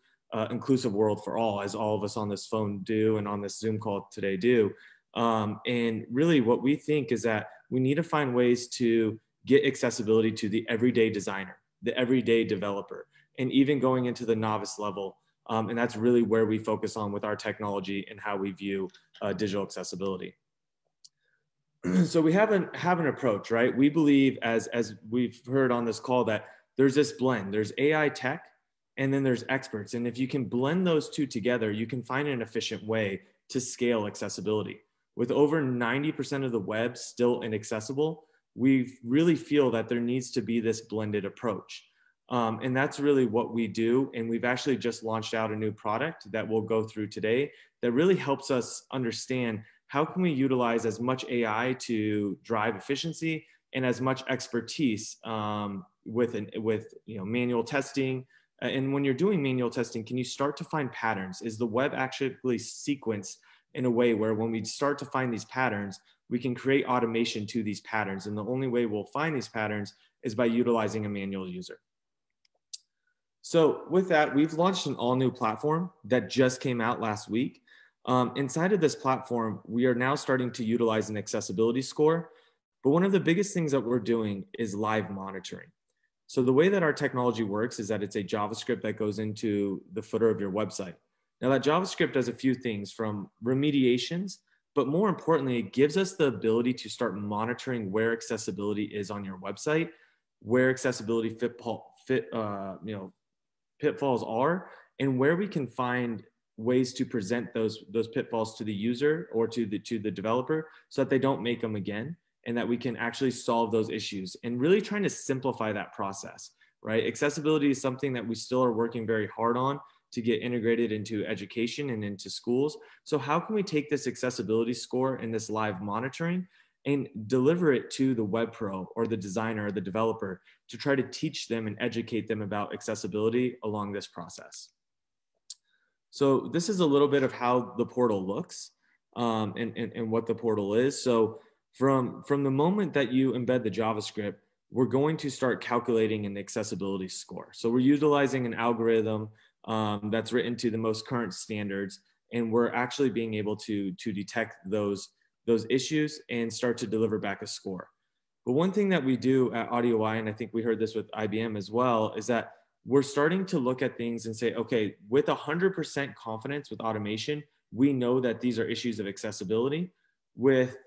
inclusive world for all, as all of us on this phone do and on this Zoom call today do. And really what we think is that we need to find ways to get accessibility to the everyday designer, the everyday developer, and even going into the novice level. And that's really where we focus on with our technology and how we view digital accessibility. So we have an approach, right? We believe, as we've heard on this call, that there's this blend. There's AI tech, and then there's experts. And if you can blend those two together, you can find an efficient way to scale accessibility. With over 90% of the web still inaccessible, we really feel that there needs to be this blended approach. And that's really what we do. And we've actually just launched out a new product that we'll go through today that really helps us understand how can we utilize as much AI to drive efficiency and as much expertise with manual testing. And when you're doing manual testing, can you start to find patterns? Is the web actually sequenced in a way where when we start to find these patterns, we can create automation to these patterns? And the only way we'll find these patterns is by utilizing a manual user. So with that, we've launched an all new platform that just came out last week. Inside of this platform, we are now starting to utilize an accessibility score. But one of the biggest things that we're doing is live monitoring. So the way that our technology works is that it's a JavaScript that goes into the footer of your website. Now that JavaScript does a few things, from remediations, but more importantly, it gives us the ability to start monitoring where accessibility is on your website, where accessibility pitfalls are, and where we can find ways to present those pitfalls to the user or to the developer so that they don't make them again, and that we can actually solve those issues, and really trying to simplify that process, right? Accessibility is something that we still are working very hard on to get integrated into education and into schools. So how can we take this accessibility score and this live monitoring and deliver it to the web pro or the designer or the developer to try to teach them and educate them about accessibility along this process? So this is a little bit of how the portal looks and what the portal is. So from the moment that you embed the JavaScript, we're going to start calculating an accessibility score. So we're utilizing an algorithm that's written to the most current standards, and we're actually being able to detect those issues and start to deliver back a score. But one thing that we do at AudioEye, and I think we heard this with IBM as well, is that we're starting to look at things and say, okay, with 100% confidence with automation, we know that these are issues of accessibility. With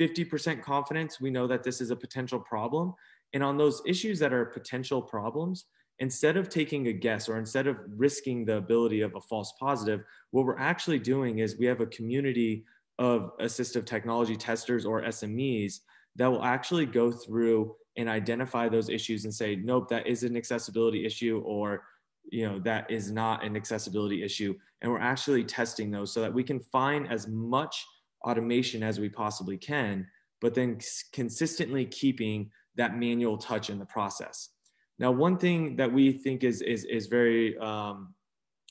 50% confidence, we know that this is a potential problem. And on those issues that are potential problems, instead of taking a guess or instead of risking the ability of a false positive, what we're actually doing is we have a community of assistive technology testers or SMEs that will actually go through and identify those issues and say, nope, that is an accessibility issue, or that is not an accessibility issue. And we're actually testing those so that we can find as much automation as we possibly can, but then consistently keeping that manual touch in the process. Now, one thing that we think is very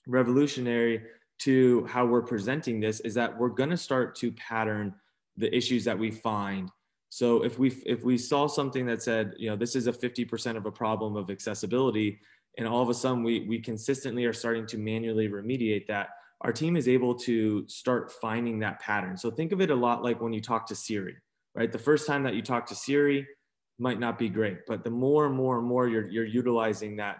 revolutionary to how we're presenting this is that we're going to start to pattern the issues that we find. So if we saw something that said, this is a 50% of a problem of accessibility, and all of a sudden we consistently are starting to manually remediate that, our team is able to start finding that pattern. So think of it a lot like when you talk to Siri, right? The first time that you talk to Siri might not be great, but the more and more and more you're utilizing that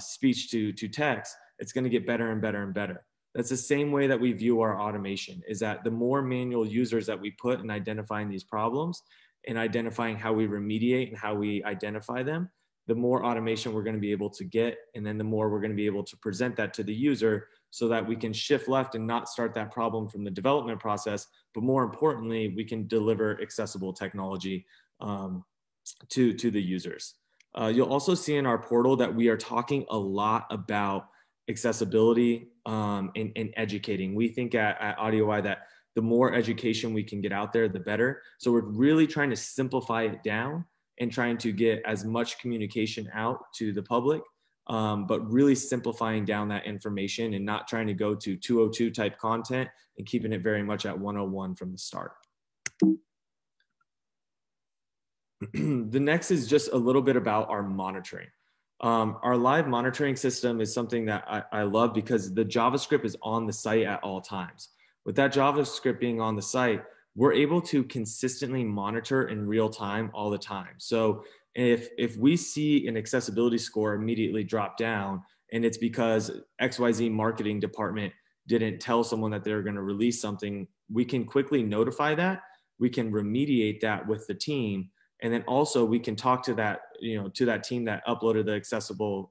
speech to text, it's going to get better and better and better. That's the same way that we view our automation, is that the more manual users that we put in identifying these problems and identifying how we remediate and how we identify them, the more automation we're going to be able to get. And then the more we're going to be able to present that to the user so that we can shift left and not start that problem from the development process. But more importantly, we can deliver accessible technology to the users. You'll also see in our portal that we are talking a lot about accessibility and educating. We think at AudioEye that the more education we can get out there, the better. So we're really trying to simplify it down and trying to get as much communication out to the public, but really simplifying down that information and not trying to go to 202 type content and keeping it very much at 101 from the start. The next is just a little bit about our monitoring. Our live monitoring system is something that I love because the JavaScript is on the site at all times. With that JavaScript being on the site, we're able to consistently monitor in real time all the time. So if we see an accessibility score immediately drop down, and it's because XYZ marketing department didn't tell someone that they're going to release something, we can quickly notify that. We can remediate that with the team. And then also we can talk to that, to that team that uploaded the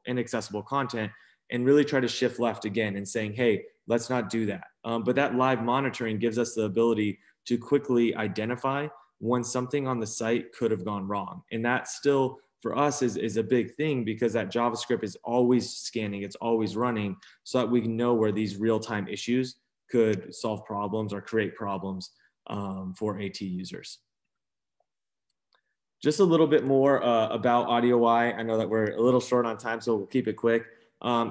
inaccessible content and really try to shift left again and saying, hey, let's not do that. But that live monitoring gives us the ability to quickly identify when something on the site could have gone wrong. And that still, for us, is a big thing because that JavaScript is always scanning, it's always running, so that we can know where these real-time issues could solve problems or create problems for AT users. Just a little bit more about AudioEye. I know that we're a little short on time, so we'll keep it quick.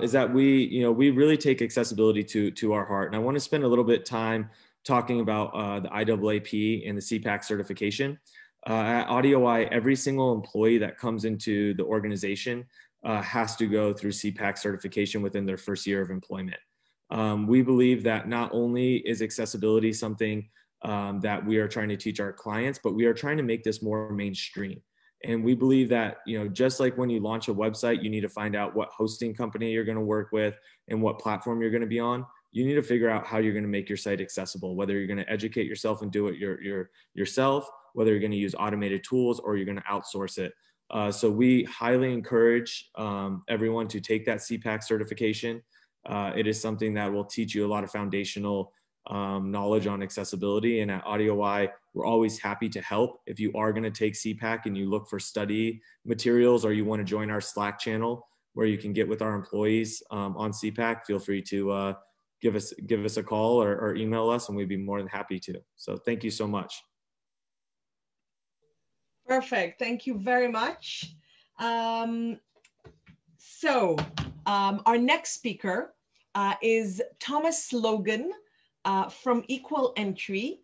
Is that we really take accessibility to our heart. And I want to spend a little bit time talking about the IAAP and the CPAC certification. At AudioEye, every single employee that comes into the organization has to go through CPAC certification within their first year of employment. We believe that not only is accessibility something that we are trying to teach our clients, but we are trying to make this more mainstream. And we believe that, just like when you launch a website, you need to find out what hosting company you're going to work with and what platform you're going to be on. you need to figure out how you're going to make your site accessible, whether you're going to educate yourself and do it yourself, whether you're going to use automated tools or you're going to outsource it. So we highly encourage everyone to take that CPAC certification. It is something that will teach you a lot of foundational knowledge on accessibility. And at AudioEye, we're always happy to help. If you are going to take CPAC and you look for study materials, or you want to join our Slack channel where you can get with our employees on CPAC, feel free to give us a call or email us, and we'd be more than happy to. So thank you so much. Perfect. Thank you very much. Our next speaker is Thomas Logan from Equal Entry,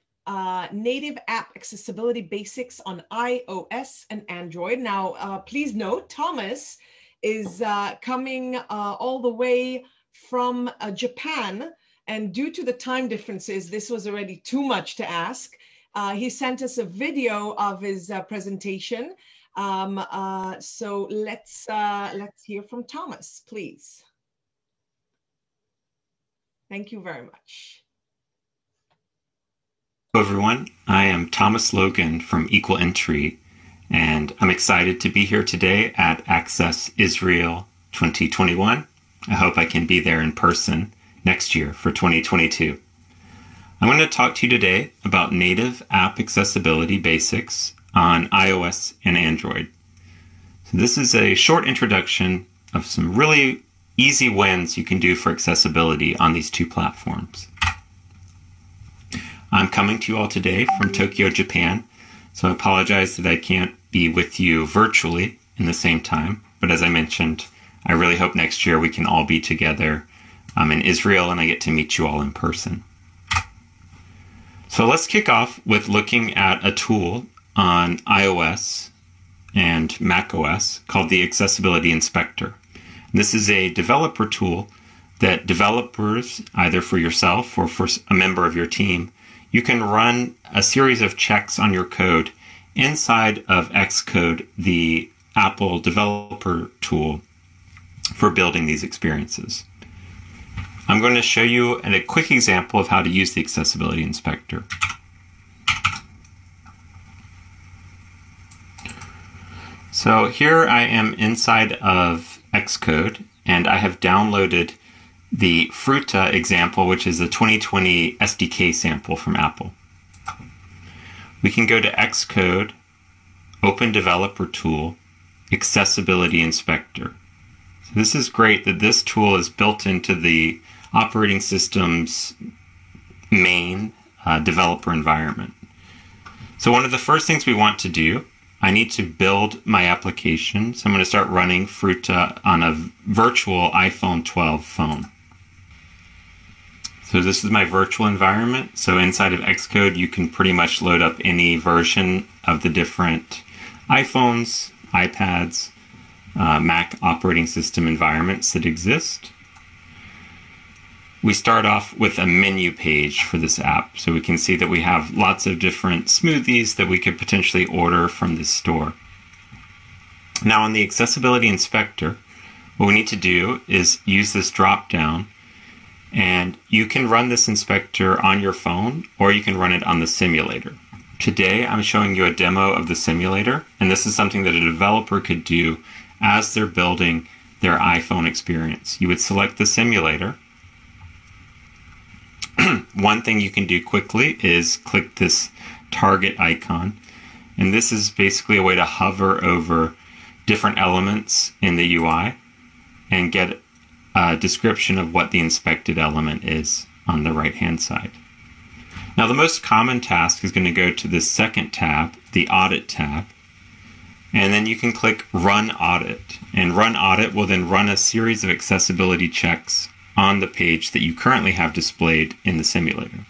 Native App Accessibility Basics on iOS and Android. Now, please note, Thomas is coming all the way from Japan, and due to the time differences, this was already too much to ask. He sent us a video of his presentation. So let's hear from Thomas, please. Thank you very much. Hello everyone, I am Thomas Logan from Equal Entry, and I'm excited to be here today at Access Israel 2021. I hope I can be there in person next year for 2022. I'm going to talk to you today about native app accessibility basics on iOS and Android. So this is a short introduction of some really easy wins you can do for accessibility on these two platforms. I'm coming to you all today from Tokyo, Japan, so I apologize that I can't be with you virtually in the same time, but as I mentioned, I really hope next year we can all be together in Israel and I get to meet you all in person. So let's kick off with looking at a tool on iOS and macOS called the Accessibility Inspector. This is a developer tool that developers, either for yourself or for a member of your team, you can run a series of checks on your code inside of Xcode, the Apple developer tool for building these experiences. I'm going to show you a quick example of how to use the Accessibility Inspector. So here I am inside of Xcode, and I have downloaded the Fruta example, which is a 2020 SDK sample from Apple. We can go to Xcode, Open Developer Tool, Accessibility Inspector. So this is great that this tool is built into the operating system's main developer environment. So one of the first things we want to do, I need to build my application. So I'm going to start running Fruta on a virtual iPhone 12 phone. So this is my virtual environment. So inside of Xcode, you can pretty much load up any version of the different iPhones, iPads, Mac operating system environments that exist. We start off with a menu page for this app. So we can see that we have lots of different smoothies that we could potentially order from this store. Now on the Accessibility Inspector, what we need to do is use this drop down, and you can run this inspector on your phone or you can run it on the simulator. Today I'm showing you a demo of the simulator, and this is something that a developer could do as they're building their iPhone experience. You would select the simulator. One thing you can do quickly is click this target icon, and this is basically a way to hover over different elements in the UI and get a description of what the inspected element is on the right hand side. Now the most common task is going to go to this second tab, the Audit tab, and then you can click Run Audit, and Run Audit will then run a series of accessibility checks on the page that you currently have displayed in the simulator.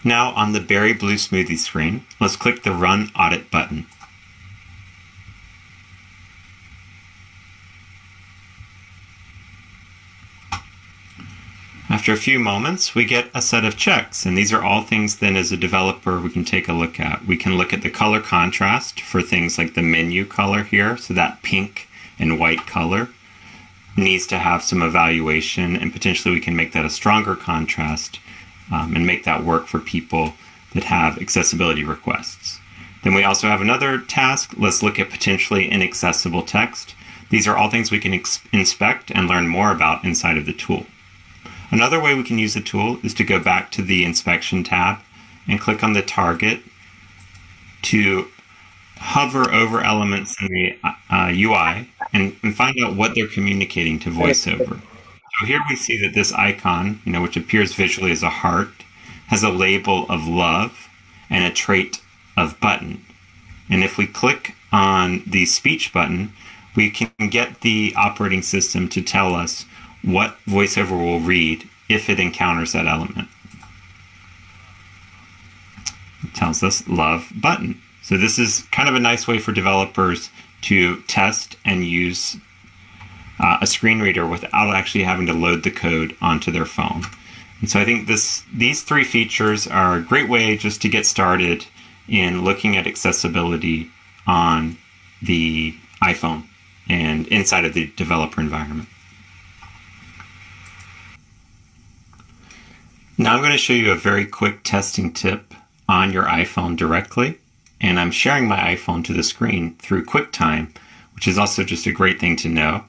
Now on the Berry Blue Smoothie screen, let's click the Run Audit button. After a few moments, we get a set of checks, and these are all things then as a developer we can take a look at. We can look at the color contrast for things like the menu color here, so that pink and white color. needs to have some evaluation, and potentially we can make that a stronger contrast and make that work for people that have accessibility requests. Then we also have another task. Let's look at potentially inaccessible text. These are all things we can inspect and learn more about inside of the tool. Another way we can use the tool is to go back to the inspection tab and click on the target to hover over elements in the UI and find out what they're communicating to VoiceOver. So here we see that this icon, which appears visually as a heart, has a label of love and a trait of button. And if we click on the speech button, we can get the operating system to tell us what VoiceOver will read if it encounters that element. It tells us love button. So this is kind of a nice way for developers to test and use a screen reader without actually having to load the code onto their phone. And so I think these three features are a great way just to get started in looking at accessibility on the iPhone and inside of the developer environment. Now I'm going to show you a very quick testing tip on your iPhone directly. And I'm sharing my iPhone to the screen through QuickTime, which is also just a great thing to know.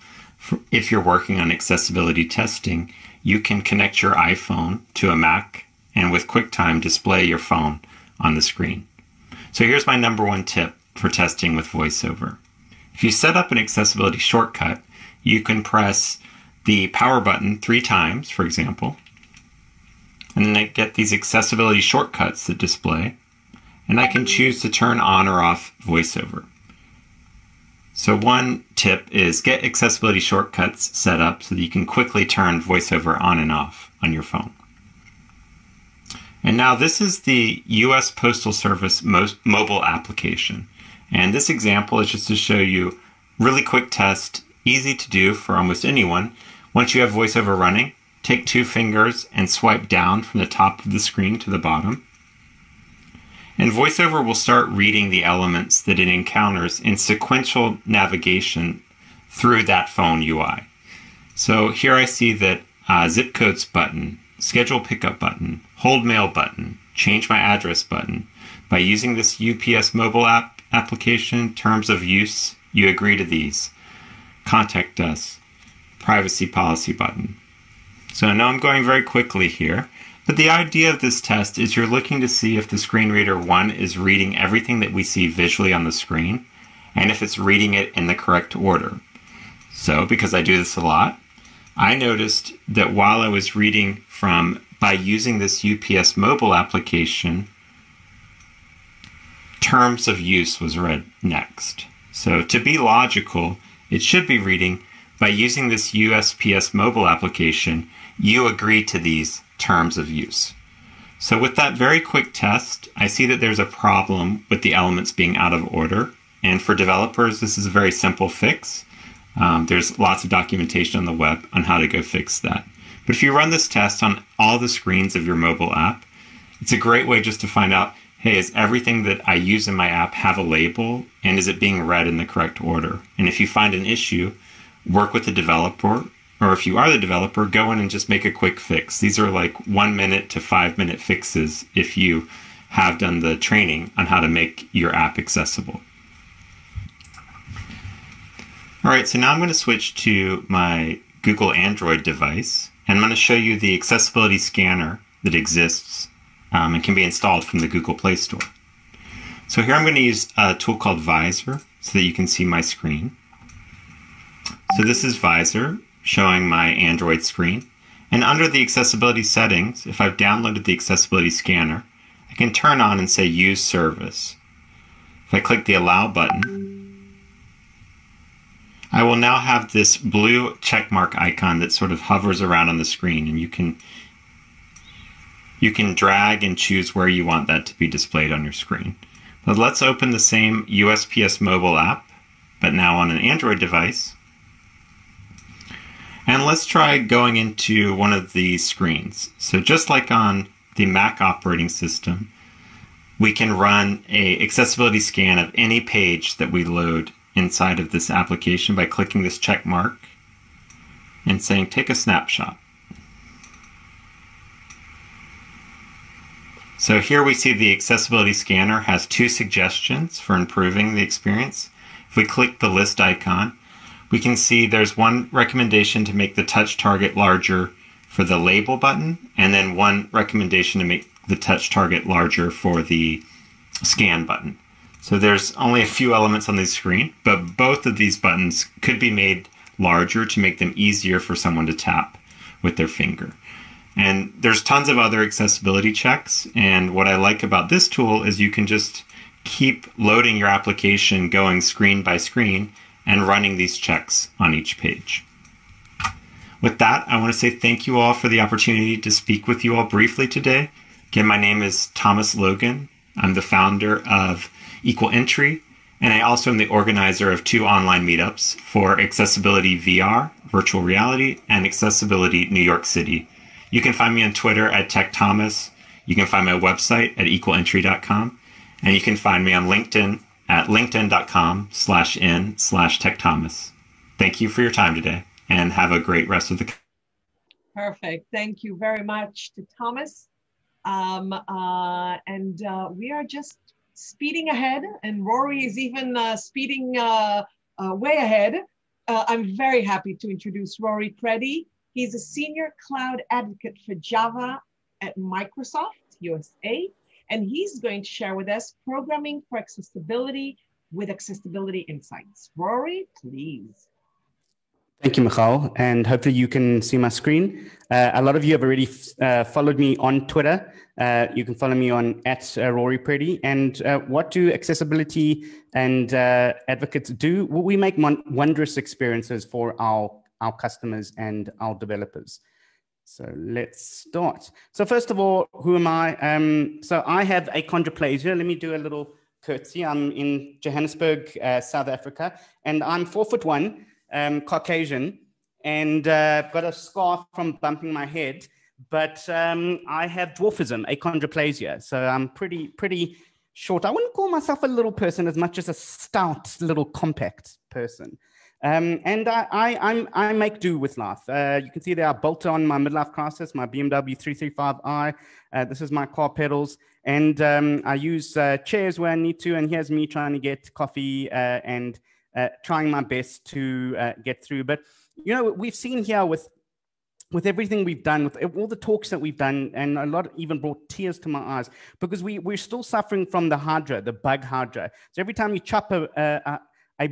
If you're working on accessibility testing, you can connect your iPhone to a Mac and with QuickTime display your phone on the screen. So here's my number one tip for testing with VoiceOver. If you set up an accessibility shortcut, you can press the power button 3 times, for example, and then I get these accessibility shortcuts that display, and I can choose to turn on or off VoiceOver. So one tip is get accessibility shortcuts set up so that you can quickly turn VoiceOver on and off on your phone. And now this is the US Postal Service mobile application. And this example is just to show you really quick test, easy to do for almost anyone. Once you have VoiceOver running, take 2 fingers and swipe down from the top of the screen to the bottom. And VoiceOver will start reading the elements that it encounters in sequential navigation through that phone UI. So here I see that zip codes button, schedule pickup button, hold mail button, change my address button. By using this UPS mobile application, terms of use, you agree to these. Contact us, privacy policy button. So now I'm going very quickly here. But the idea of this test is you're looking to see if the screen reader 1 is reading everything that we see visually on the screen, and if it's reading it in the correct order. So, because I do this a lot, I noticed that while I was reading by using this UPS mobile application, terms of use was read next. So to be logical, it should be reading, by using this USPS mobile application, you agree to these terms of use. So with that very quick test, I see that there's a problem with the elements being out of order. And for developers, this is a very simple fix. There's lots of documentation on the web on how to go fix that. But if you run this test on all the screens of your mobile app, it's a great way just to find out, hey, is everything that I use in my app have a label, and is it being read in the correct order? And if you find an issue, work with the developer, or if you are the developer, go in and just make a quick fix. These are like 1 minute to 5 minute fixes if you have done the training on how to make your app accessible. All right, so now I'm going to switch to my Google Android device, and I'm going to show you the accessibility scanner that exists and can be installed from the Google Play Store. So here I'm going to use a tool called Visor so that you can see my screen. So this is Visor showing my Android screen. And under the accessibility settings, if I've downloaded the accessibility scanner, I can turn on and say Use Service. If I click the Allow button, I will now have this blue checkmark icon that sort of hovers around on the screen, and you can drag and choose where you want that to be displayed on your screen. But let's open the same USPS mobile app, but now on an Android device. And let's try going into one of these screens. So just like on the Mac operating system, we can run an accessibility scan of any page that we load inside of this application by clicking this check mark. and saying take a snapshot. So here we see the accessibility scanner has 2 suggestions for improving the experience. If we click the list icon, we can see there's one recommendation to make the touch target larger for the label button, and then one recommendation to make the touch target larger for the scan button. So there's only a few elements on the screen, but both of these buttons could be made larger to make them easier for someone to tap with their finger. And there's tons of other accessibility checks, and what I like about this tool is you can just keep loading your application, going screen by screen, and running these checks on each page. With that, I want to say thank you all for the opportunity to speak with you all briefly today. Again, my name is Thomas Logan. I'm the founder of Equal Entry, and I also am the organizer of 2 online meetups for Accessibility VR, Virtual Reality, and Accessibility New York City. You can find me on Twitter at TechThomas. You can find my website at equalentry.com. And you can find me on LinkedIn at linkedin.com/n/TechThomas. Thank you for your time today, and have a great rest of the. Perfect. Thank you very much to Thomas. We are just speeding ahead, and Rory is even speeding way ahead. I'm very happy to introduce Rory Preddy. He's a senior cloud advocate for Java at Microsoft USA, and he's going to share with us programming for accessibility with accessibility insights. Rory, please. Thank you, Michal, and hopefully you can see my screen. A lot of you have already followed me on Twitter. You can follow me on @Rory Preddy. And what do accessibility and advocates do? Well, we make wondrous experiences for our customers and our developers. So let's start. So first of all, who am I? So I have achondroplasia. Let me do a little curtsy. I'm in Johannesburg, South Africa, and I'm 4'1", Caucasian, and got a scar from bumping my head. But I have dwarfism, achondroplasia. So I'm pretty short. I wouldn't call myself a little person as much as a stout, little compact person. And I make do with life. You can see there I built on my midlife crisis, my BMW 335i. This is my car pedals. And I use chairs where I need to. And here's me trying to get coffee and trying my best to get through. But, you know, we've seen here with everything we've done, with all the talks that we've done, and a lot even brought tears to my eyes, because we're still suffering from the hydra, the bug hydra. So every time you chop a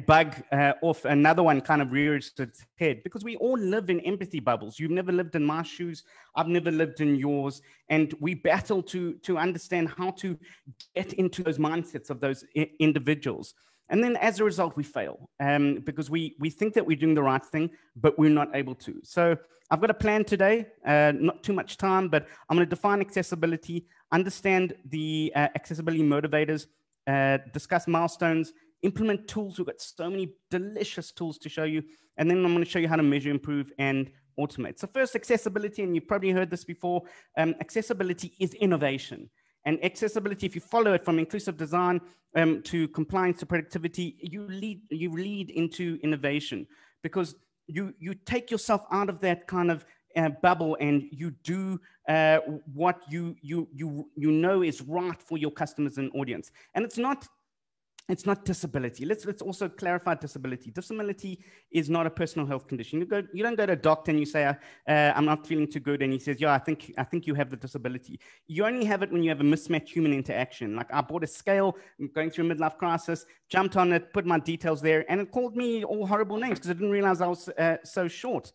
bug off, another one kind of rears its head, because we all live in empathy bubbles. You've never lived in my shoes. I've never lived in yours. And we battle to understand how to get into those mindsets of those individuals. And then as a result, we fail because we think that we're doing the right thing, but we're not able to. So I've got a plan today, not too much time, but I'm going to define accessibility, understand the accessibility motivators, discuss milestones, implement tools. We've got so many delicious tools to show you. And then I'm going to show you how to measure, improve, and automate. So first, accessibility, and you've probably heard this before. Accessibility is innovation. And accessibility, if you follow it from inclusive design to compliance to productivity, you lead into innovation, because you take yourself out of that kind of bubble, and you do what you know is right for your customers and audience. And it's not disability. Let's also clarify disability. Disability is not a personal health condition. You don't go to a doctor and you say, I'm not feeling too good, and he says, yeah, I think you have the disability. You only have it when you have a mismatched human interaction. Like, I bought a scale, going through a midlife crisis, jumped on it, put my details there, and it called me all horrible names because I didn't realize I was so short.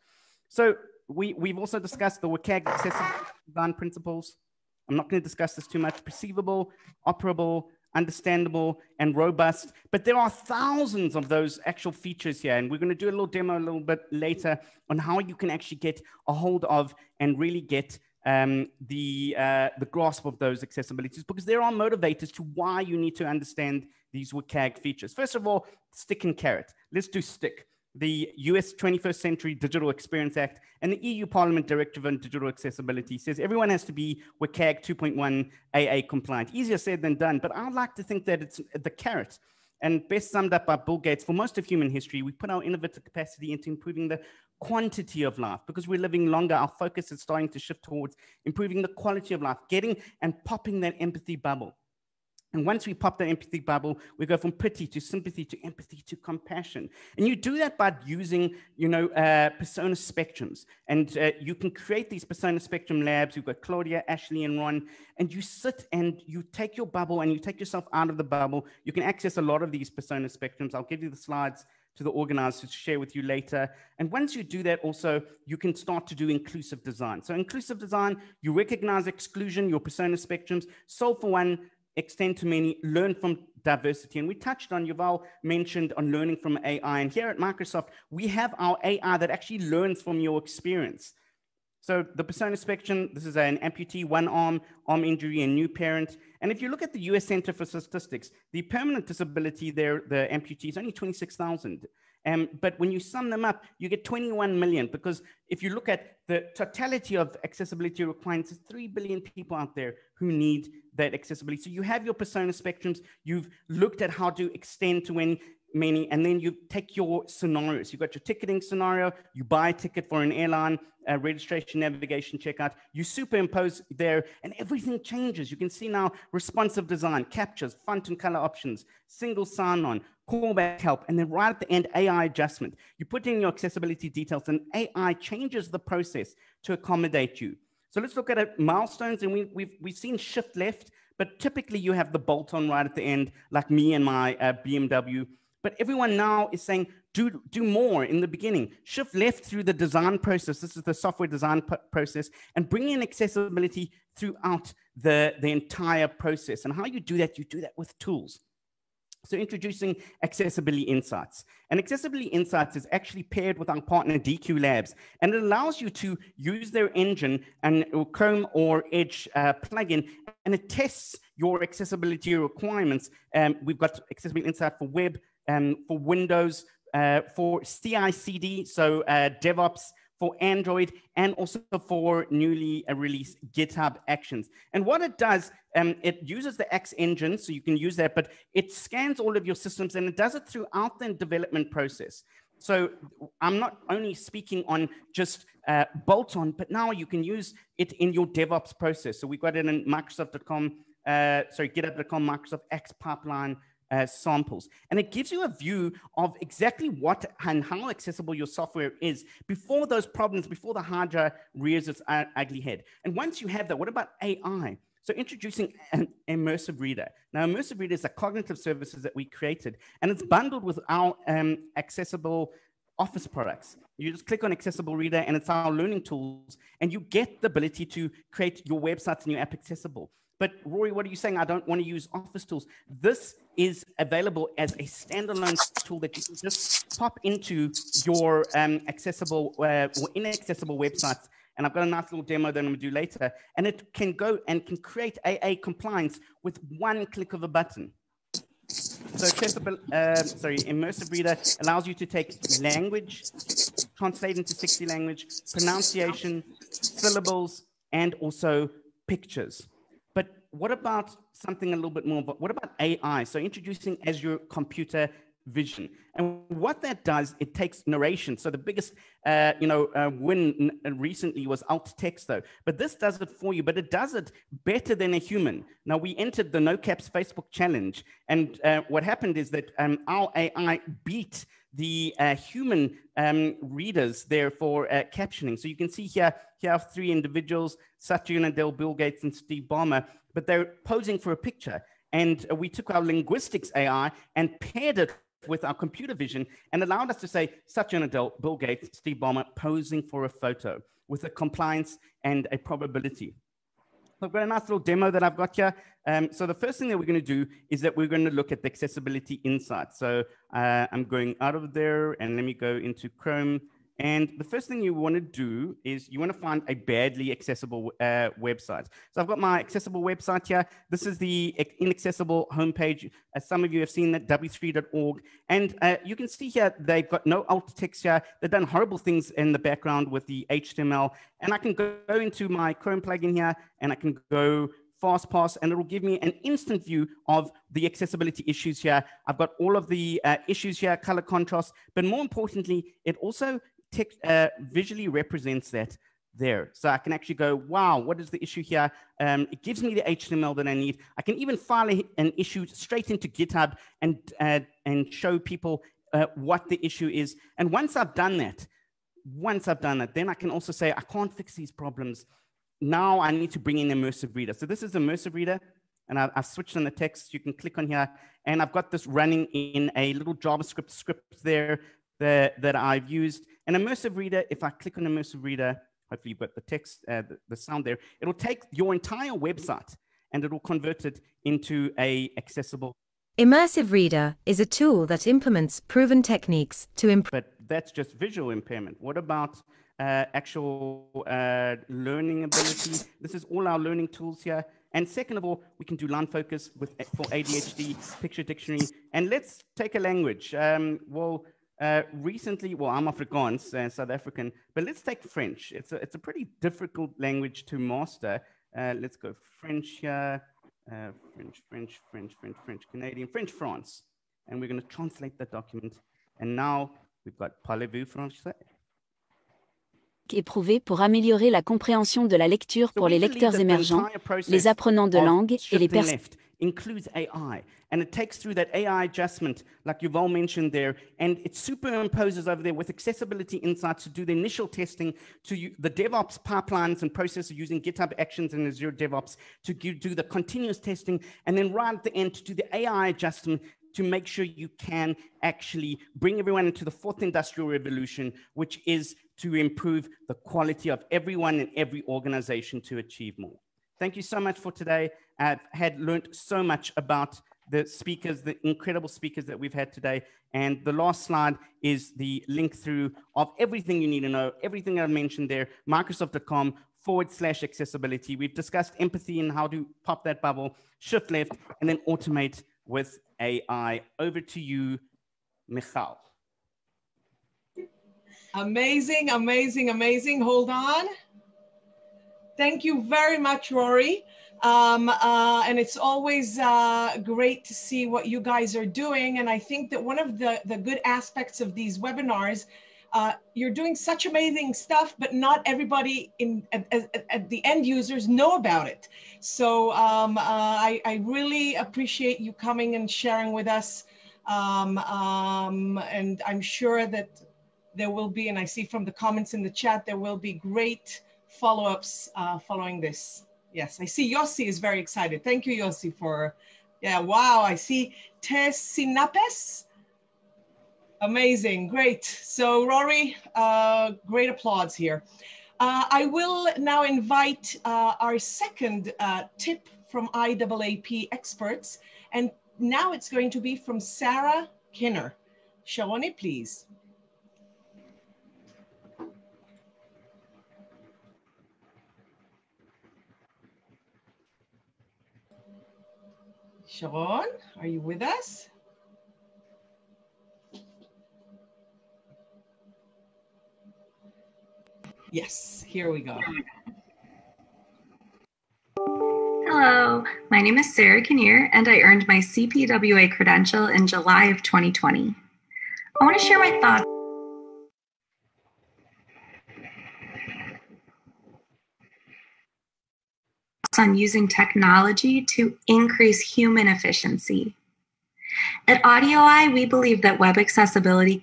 So we've also discussed the WCAG accessibility design principles. I'm not going to discuss this too much. Perceivable, operable, understandable, and robust. But there are thousands of those actual features here, and we're going to do a little demo a little bit later on how you can actually get a hold of and really get the grasp of those accessibilities, because there are motivators to why you need to understand these WCAG features. First of all, stick and carrot. Let's do stick. The US 21st Century Digital Experience Act and the EU Parliament Directive on Digital Accessibility says everyone has to be WCAG 2.1 AA compliant. Easier said than done, but I'd like to think that it's the carrot. And best summed up by Bill Gates, for most of human history, we put our innovative capacity into improving the quantity of life. Because we're living longer, our focus is starting to shift towards improving the quality of life, getting and popping that empathy bubble. And once we pop the empathy bubble, we go from pity to sympathy to empathy to compassion. And you do that by using, persona spectrums. And you can create these persona spectrum labs. You've got Claudia, Ashley, and Ron. And you sit and you take your bubble and you take yourself out of the bubble. You can access a lot of these persona spectrums. I'll give you the slides to the organizers to share with you later. And once you do that also, you can start to do inclusive design. So inclusive design, you recognize exclusion, your persona spectrums, solve for one, extend to many, learn from diversity. And we touched on, Yuval mentioned on learning from AI. And here at Microsoft, we have our AI that actually learns from your experience. So the persona spectrum, this is an amputee, one arm injury, and new parent. And if you look at the US Center for Statistics, the permanent disability there, the amputee, is only 26,000. But when you sum them up, you get 21 million, because if you look at the totality of accessibility requirements, there's 3 billion people out there who need that accessibility. So you have your persona spectrums, you've looked at how to extend to many, and then you take your scenarios. You've got your ticketing scenario, you buy a ticket for an airline, registration, navigation, checkout, you superimpose there, and everything changes. You can see now responsive design, captures, font and color options, single sign-on, callback help, and then right at the end, AI adjustment. You put in your accessibility details, and AI changes the process to accommodate you. So let's look at milestones, and we've seen shift left, but typically you have the bolt-on right at the end, like me and my BMW. But everyone now is saying, do more in the beginning. Shift left through the design process. This is the software design process, and bring in accessibility throughout the entire process. And how you do that with tools. So introducing Accessibility Insights. And Accessibility Insights is actually paired with our partner DQ Labs, and it allows you to use their engine and Chrome or Edge plugin, and it tests your accessibility requirements. We've got Accessibility Insight for web, for Windows, for CI/CD, so DevOps, for Android, and also for newly released GitHub Actions. And what it does, it uses the X engine, so you can use that, but it scans all of your systems, and it does it throughout the development process. So I'm not only speaking on just bolt-on, but now you can use it in your DevOps process. So we've got it in Microsoft.com, GitHub.com, Microsoft X pipeline, samples, and it gives you a view of exactly what and how accessible your software is before those problems, before the hardware rears its ugly head. And once you have that, what about AI? So introducing an immersive reader. Now, immersive reader is a cognitive services that we created, and it's bundled with our accessible Office products. You just click on Accessible Reader, and it's our learning tools, and you get the ability to create your websites and your app accessible. But Rory, what are you saying? I don't want to use Office tools. This is available as a standalone tool that you can just pop into your accessible or inaccessible websites. And I've got a nice little demo that I'm going to do later. And it can go and can create AA compliance with one click of a button. So Immersive Reader allows you to take language, translate into 60 language, pronunciation, syllables, and also pictures. But what about something a little bit more? What about AI? So introducing Azure Computer Vision. And what that does, it takes narration. So the biggest win recently was alt text though, but this does it for you, but it does it better than a human. Now we entered the No Caps Facebook challenge, and what happened is that our AI beat the human readers there for captioning. So you can see here are three individuals, Satya Nadella, Bill Gates, and Steve Ballmer, but they're posing for a picture. And we took our linguistics AI and paired it with our computer vision and allowed us to say Satya Nadella, Bill Gates, Steve Ballmer posing for a photo with a compliance and a probability. So I've got a nice little demo that I've got here. So the first thing that we're going to do is that we're going to look at the accessibility insights. So I'm going out of there and let me go into Chrome. And the first thing you want to do is you want to find a badly accessible website. So I've got my accessible website here. This is the inaccessible homepage. As some of you have seen that, w3.org. And you can see here, they've got no alt text here. They've done horrible things in the background with the HTML. And I can go into my Chrome plugin here, and I can go FastPass, and it will give me an instant view of the accessibility issues here. I've got all of the issues here, color contrast, but more importantly, it also visually represents that there. So I can actually go, wow, what is the issue here? It gives me the HTML that I need. I can even file an issue straight into GitHub and show people what the issue is. And once I've done that, then I can also say, I can't fix these problems. Now I need to bring in immersive reader. So this is immersive reader, and I've switched on the text. You can click on here, and I've got this running in a little JavaScript script there that I've used. An immersive reader, if I click on immersive reader, hopefully you've got the text, the sound there, it'll take your entire website and it'll convert it into a accessible. Immersive Reader is a tool that implements proven techniques to improve. But that's just visual impairment. What about actual learning ability? This is all our learning tools here. And second of all, we can do line focus for ADHD, picture dictionary. And let's take a language. Recently, I'm Afrikaans, South African, but let's take French. It's a pretty difficult language to master. Let's go French here, French, Canadian, French, France. And we're going to translate that document. And now we've got Parlez-vous français? Éprouvé pour améliorer la compréhension de la lecture pour les lecteurs émergents, les apprenants de langue et les personnes. Includes AI, and it takes through that AI adjustment, like Yuval mentioned there, and it superimposes over there with accessibility insights to do the initial testing, to the DevOps pipelines and processes using GitHub Actions and Azure DevOps to do the continuous testing, and then right at the end to do the AI adjustment to make sure you can actually bring everyone into the fourth industrial revolution, which is to improve the quality of everyone in every organization to achieve more. Thank you so much for today. I've learned so much about the speakers, the incredible speakers that we've had today. And the last slide is the link through of everything you need to know, everything I mentioned there, Microsoft.com/accessibility. We've discussed empathy and how to pop that bubble, shift left, and then automate with AI. Over to you, Michal. Amazing, amazing, amazing. Hold on. Thank you very much, Rory. And it's always great to see what you guys are doing. And I think that one of the good aspects of these webinars, you're doing such amazing stuff, but not everybody at the end users know about it. So I really appreciate you coming and sharing with us. And I'm sure that there will be, and I see from the comments in the chat, there will be great follow-ups following this. Yes, I see Yossi is very excited. Thank you, Yossi, for, yeah, wow, I see Tessinapes. Amazing, great. So Rory, great applause here. I will now invite our second tip from IAAP experts, and now it's going to be from Sarah Kinner. Sharonee, please. Sharon, are you with us? Yes, here we go. Hello, my name is Sarah Kinnear, and I earned my CPWA credential in July of 2020. I want to share my thoughts on using technology to increase human efficiency. At AudioEye, we believe that web accessibility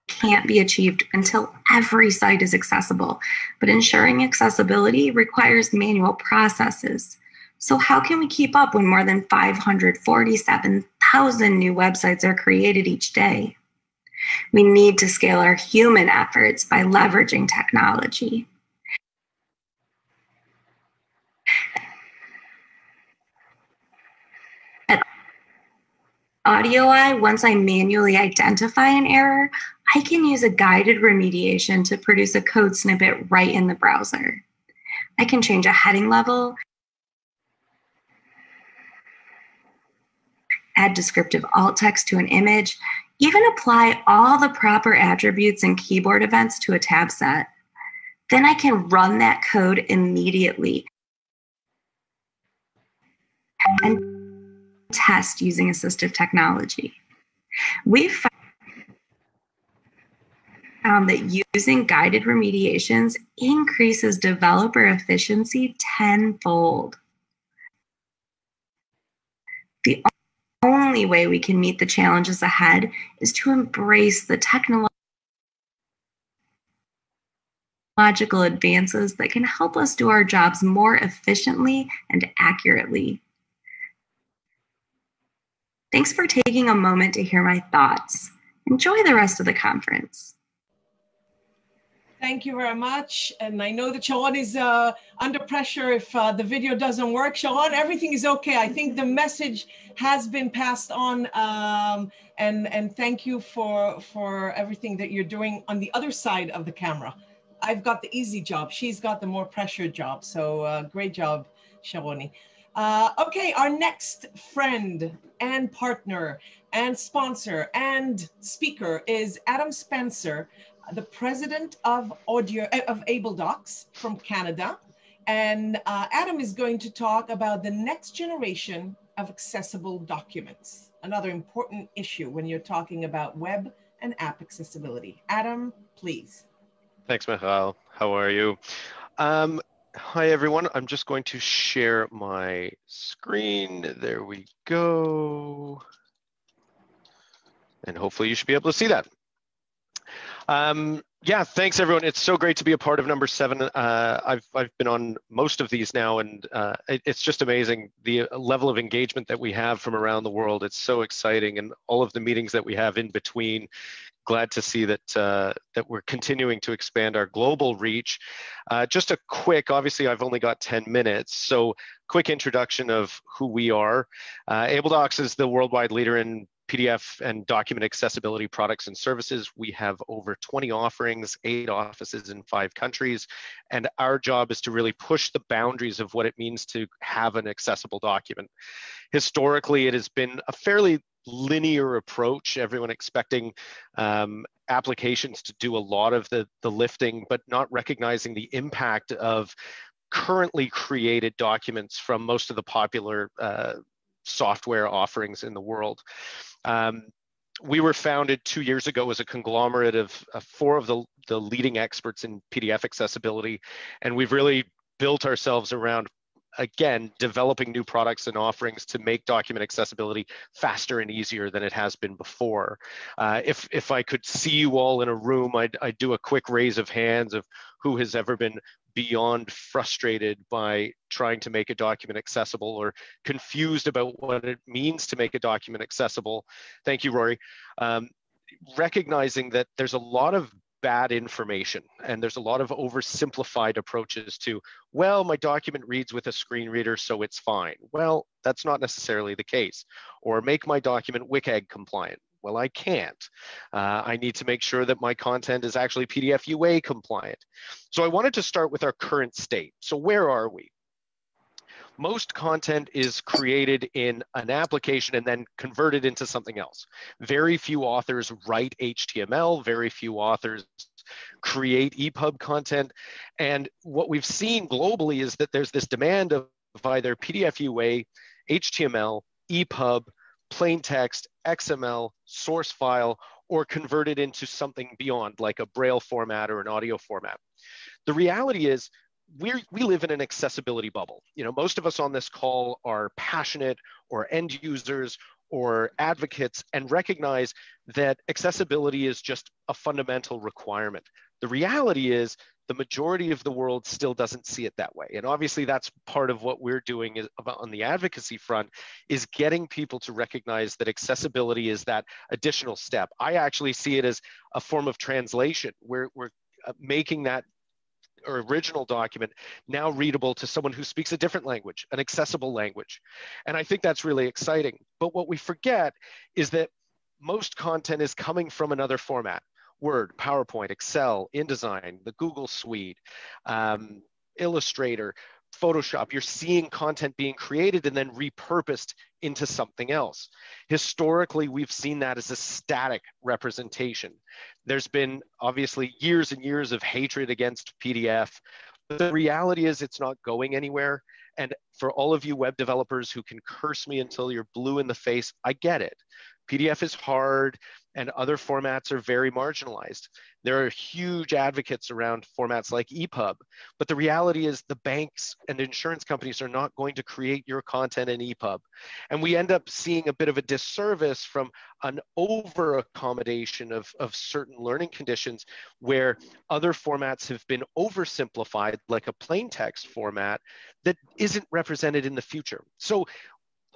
can't be achieved until every site is accessible, but ensuring accessibility requires manual processes. So how can we keep up when more than 547,000 new websites are created each day? We need to scale our human efforts by leveraging technology. At AudioEye, once I manually identify an error, I can use a guided remediation to produce a code snippet right in the browser. I can change a heading level, add descriptive alt text to an image, even apply all the proper attributes and keyboard events to a tab set. Then I can run that code immediately and test using assistive technology. We've found that using guided remediations increases developer efficiency tenfold. The only way we can meet the challenges ahead is to embrace the technological advances that can help us do our jobs more efficiently and accurately. Thanks for taking a moment to hear my thoughts. Enjoy the rest of the conference. Thank you very much. And I know that Sharon is under pressure if the video doesn't work. Sharon, everything is okay. I think the message has been passed on. And thank you for everything that you're doing on the other side of the camera. I've got the easy job. She's got the more pressured job. So great job, Sharoni. Okay, our next friend and partner and sponsor and speaker is Adam Spencer, the president of AbleDocs from Canada. And Adam is going to talk about the next generation of accessible documents, another important issue when you're talking about web and app accessibility. Adam, please. Thanks, Michal. How are you? Hi, everyone. I'm just going to share my screen. There we go. And hopefully you should be able to see that. Yeah, thanks everyone. It's so great to be a part of number 7. I've been on most of these now, and it's just amazing the level of engagement that we have from around the world. It's so exciting, and all of the meetings that we have in between. Glad to see that that we're continuing to expand our global reach. Just a quick, obviously I've only got 10 minutes, so quick introduction of who we are. AbleDocs is the worldwide leader in PDF and document accessibility products and services. We have over 20 offerings, 8 offices in 5 countries, and our job is to really push the boundaries of what it means to have an accessible document. Historically, it has been a fairly linear approach, everyone expecting applications to do a lot of the lifting, but not recognizing the impact of currently created documents from most of the popular software offerings in the world. We were founded 2 years ago as a conglomerate of 4 of the leading experts in PDF accessibility, and we've really built ourselves around, again, developing new products and offerings to make document accessibility faster and easier than it has been before. If I could see you all in a room, I'd do a quick raise of hands of who has ever been beyond frustrated by trying to make a document accessible or confused about what it means to make a document accessible. Thank you, Rory. Recognizing that there's a lot of bad information and there's a lot of oversimplified approaches to, well, my document reads with a screen reader, so it's fine. Well, that's not necessarily the case. Or make my document WCAG compliant. Well, I can't. I need to make sure that my content is actually PDF UA compliant. So I wanted to start with our current state. So where are we? Most content is created in an application and then converted into something else. Very few authors write HTML, very few authors create EPUB content. And what we've seen globally is that there's this demand of either PDF UA, HTML, EPUB, plain text, XML, source file, or converted into something beyond, like a Braille format or an audio format. The reality is, we live in an accessibility bubble. You know, most of us on this call are passionate or end users or advocates and recognize that accessibility is just a fundamental requirement. The reality is the majority of the world still doesn't see it that way. And obviously that's part of what we're doing is on the advocacy front, is getting people to recognize that accessibility is that additional step. I actually see it as a form of translation. We're making that original document now readable to someone who speaks a different language, an accessible language. And I think that's really exciting. But what we forget is that most content is coming from another format. Word, PowerPoint, Excel, InDesign, the Google Suite, Illustrator. Photoshop, you're seeing content being created and then repurposed into something else. Historically, we've seen that as a static representation. There's been obviously years and years of hatred against PDF. But the reality is it's not going anywhere. And for all of you web developers who can curse me until you're blue in the face, I get it. PDF is hard and other formats are very marginalized. There are huge advocates around formats like EPUB, but the reality is the banks and insurance companies are not going to create your content in EPUB. And we end up seeing a bit of a disservice from an over accommodation of certain learning conditions where other formats have been oversimplified, like a plain text format that isn't represented in the future. So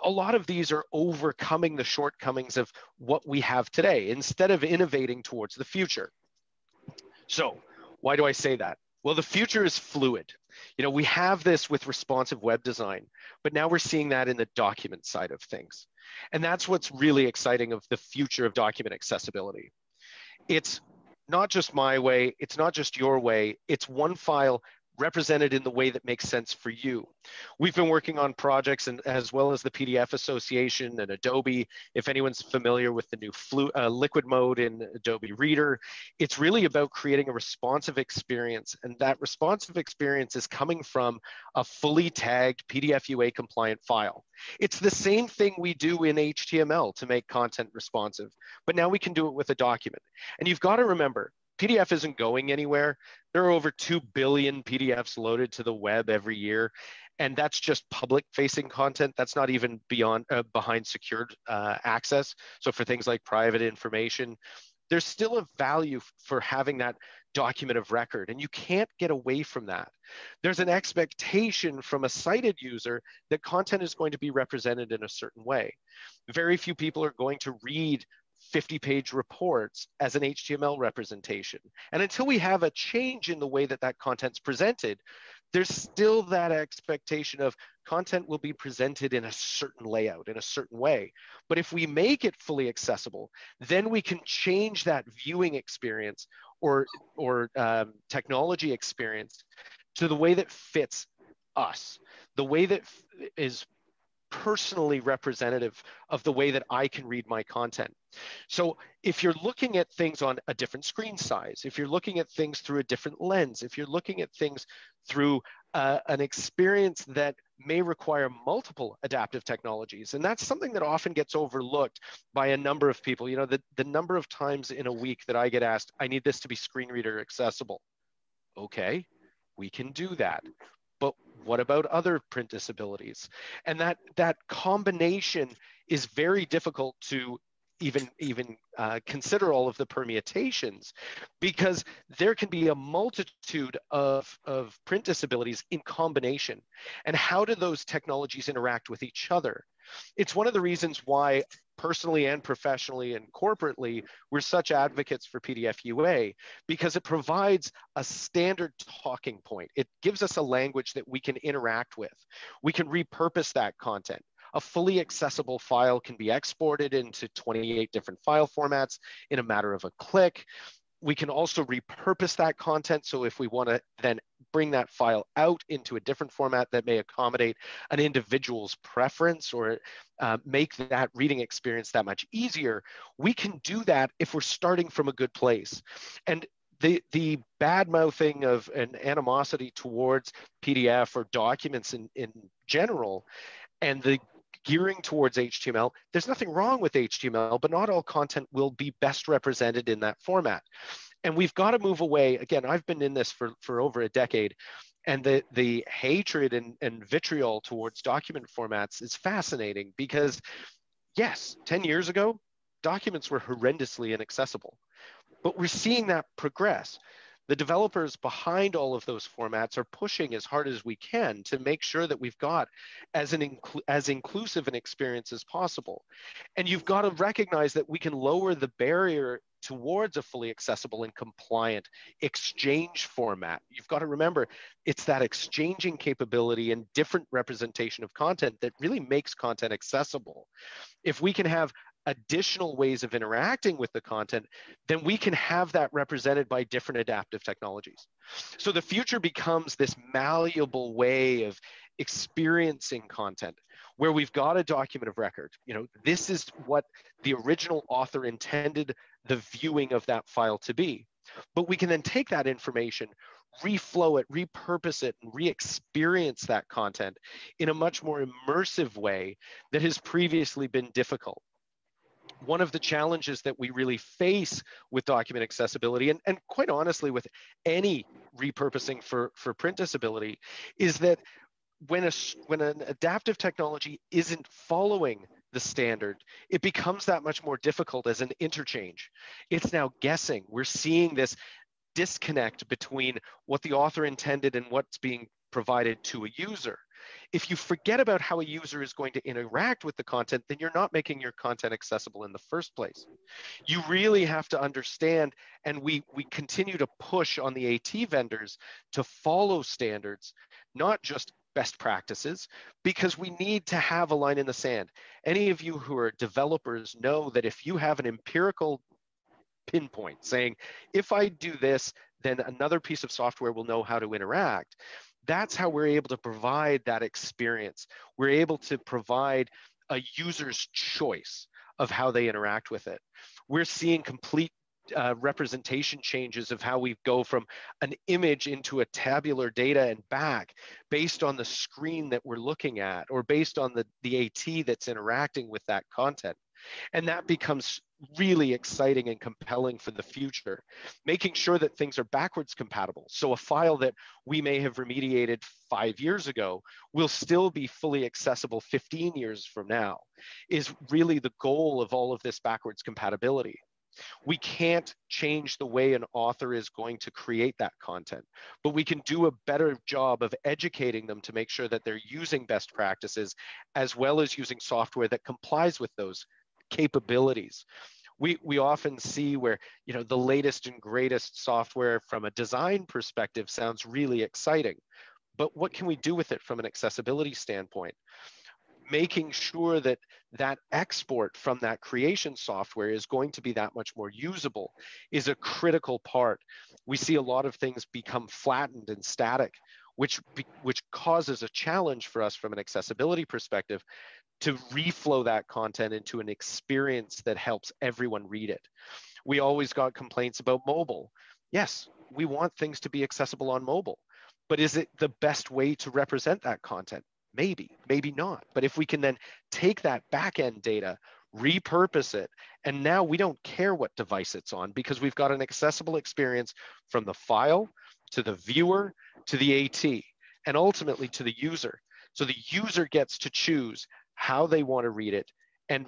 a lot of these are overcoming the shortcomings of what we have today instead of innovating towards the future. So why do I say that? Well, the future is fluid. You know, we have this with responsive web design, but now we're seeing that in the document side of things. And that's what's really exciting of the future of document accessibility. It's not just my way, it's not just your way, it's one file represented in the way that makes sense for you. We've been working on projects and as well as the PDF Association and Adobe. If anyone's familiar with the new liquid mode in Adobe Reader, it's really about creating a responsive experience. And that responsive experience is coming from a fully tagged PDF UA compliant file. It's the same thing we do in HTML to make content responsive, but now we can do it with a document. And you've got to remember, PDF isn't going anywhere. There are over 2 billion PDFs loaded to the web every year, and that's just public-facing content. That's not even behind secured access. So for things like private information, there's still a value for having that document of record, and you can't get away from that. There's an expectation from a sighted user that content is going to be represented in a certain way. Very few people are going to read 50-page reports as an HTML representation. And until we have a change in the way that that content's presented, there's still that expectation of content will be presented in a certain layout, in a certain way. But if we make it fully accessible, then we can change that viewing experience or technology experience to the way that fits us, the way that is personally representative of the way that I can read my content. So if you're looking at things on a different screen size, if you're looking at things through a different lens, if you're looking at things through an experience that may require multiple adaptive technologies, and that's something that often gets overlooked by a number of people. You know, the number of times in a week that I get asked, I need this to be screen reader accessible. Okay, we can do that. But what about other print disabilities? And that combination is very difficult to even consider all of the permutations, because there can be a multitude of print disabilities in combination. And how do those technologies interact with each other? It's one of the reasons why personally and professionally and corporately, we're such advocates for PDF UA, because it provides a standard talking point. It gives us a language that we can interact with. We can repurpose that content. A fully accessible file can be exported into 28 different file formats in a matter of a click. We can also repurpose that content. So if we want to then bring that file out into a different format that may accommodate an individual's preference or make that reading experience that much easier, we can do that if we're starting from a good place. And the bad mouthing of an animosity towards PDF or documents in general, and the gearing towards HTML, there's nothing wrong with HTML, but not all content will be best represented in that format. And we've got to move away. Again, I've been in this for over a decade, and the hatred and vitriol towards document formats is fascinating because, yes, 10 years ago, documents were horrendously inaccessible, but we're seeing that progress. The developers behind all of those formats are pushing as hard as we can to make sure that we've got as inclusive an experience as possible. And you've got to recognize that we can lower the barrier towards a fully accessible and compliant exchange format. You've got to remember, it's that exchanging capability and different representation of content that really makes content accessible. If we can have additional ways of interacting with the content, then we can have that represented by different adaptive technologies. So the future becomes this malleable way of experiencing content where we've got a document of record. You know, this is what the original author intended the viewing of that file to be. But we can then take that information, reflow it, repurpose it, and re-experience that content in a much more immersive way that has previously been difficult. One of the challenges that we really face with document accessibility, and quite honestly with any repurposing for print disability, is that when an adaptive technology isn't following the standard, it becomes that much more difficult as an interchange. It's now guessing. We're seeing this disconnect between what the author intended and what's being provided to a user. If you forget about how a user is going to interact with the content, then you're not making your content accessible in the first place. You really have to understand, and we continue to push on the AT vendors to follow standards, not just best practices, because we need to have a line in the sand. Any of you who are developers know that if you have an empirical pinpoint saying, if I do this, then another piece of software will know how to interact, that's how we're able to provide that experience. We're able to provide a user's choice of how they interact with it. We're seeing complete representation changes of how we go from an image into a tabular data and back based on the screen that we're looking at or based on the AT that's interacting with that content. And that becomes really exciting and compelling for the future, making sure that things are backwards compatible. So a file that we may have remediated 5 years ago will still be fully accessible 15 years from now is really the goal of all of this backwards compatibility. We can't change the way an author is going to create that content, but we can do a better job of educating them to make sure that they're using best practices as well as using software that complies with those capabilities. We often see where, you know, the latest and greatest software from a design perspective sounds really exciting, but what can we do with it from an accessibility standpoint? Making sure that that export from that creation software is going to be that much more usable is a critical part. We see a lot of things become flattened and static, which causes a challenge for us from an accessibility perspective to reflow that content into an experience that helps everyone read it. We always got complaints about mobile. Yes, we want things to be accessible on mobile, but is it the best way to represent that content? Maybe, maybe not. But if we can then take that back-end data, repurpose it, and now we don't care what device it's on because we've got an accessible experience from the file to the viewer to the AT and ultimately to the user. So the user gets to choose how they want to read it. And